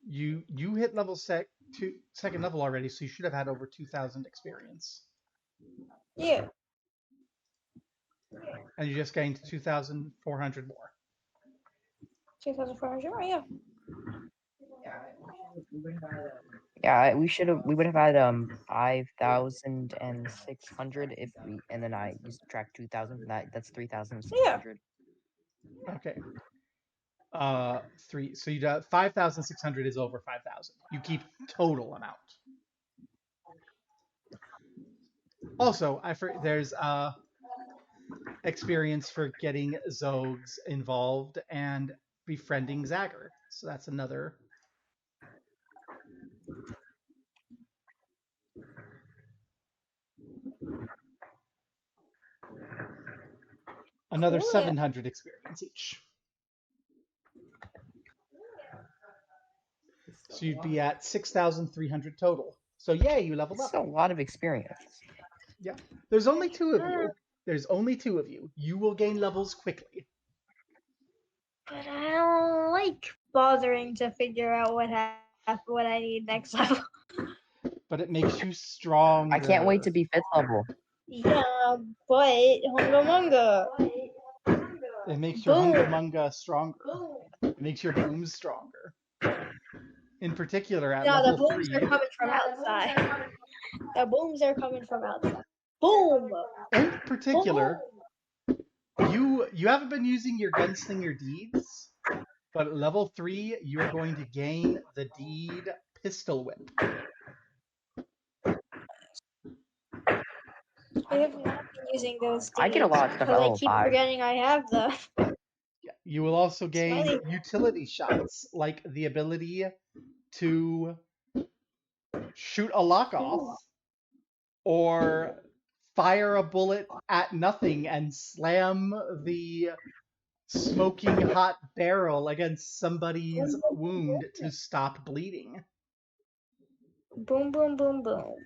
A: You hit level second level already, so you should have had over 2,000 experience.
C: Yeah.
A: And you just gained 2,400 more.
C: 2,400 more, yeah.
B: Yeah, we would have had 5,600 if we, and then I you subtract 2,000 from that. That's 3,600.
A: Okay. So you got 5,600 is over 5,000. You keep total amount. Also, there's experience for getting Zogs involved and befriending Zagger. So that's another. Another 700 experience each. So you'd be at 6,300 total. So yay, you leveled up.
B: That's a lot of experience.
A: Yeah. There's only 2 of you. There's only 2 of you. You will gain levels quickly.
C: But I don't like bothering to figure out what I need next level.
A: But it makes you stronger.
B: I can't wait to be 5th level.
C: Yeah, but Hunga Munga.
A: It makes your Hunga Munga stronger. It makes your booms stronger. In particular, at level 3.
C: No, the booms are coming from outside. The booms are coming from outside. Boom!
A: In particular, you haven't been using your gunslinger deeds, but at level 3, you are going to gain the deed Pistol Whip.
C: I have not been using those deeds.
B: I get a lot of stuff at level 5.
C: I keep forgetting I have them.
A: Yeah, you will also gain utility shots, like the ability to shoot a lock off or fire a bullet at nothing and slam the smoking hot barrel against somebody's wound to stop bleeding.
C: Boom, boom, boom, boom.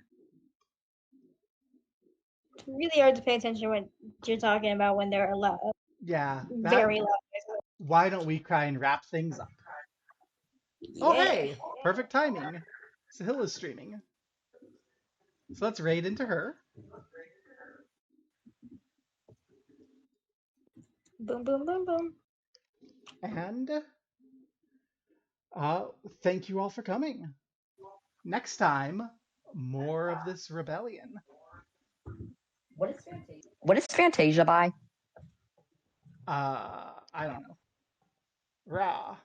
C: It's really hard to pay attention when you're talking about when they're loud.
A: Yeah.
C: Very loud.
A: Why don't we try and wrap things up?
C: Yeah.
A: Oh, hey! Perfect timing. Sahil is streaming. So let's raid into her.
C: Boom, boom, boom, boom.
A: And thank you all for coming. Next time, more of this rebellion.
B: What is Fantasia by?
A: I don't know. Rah.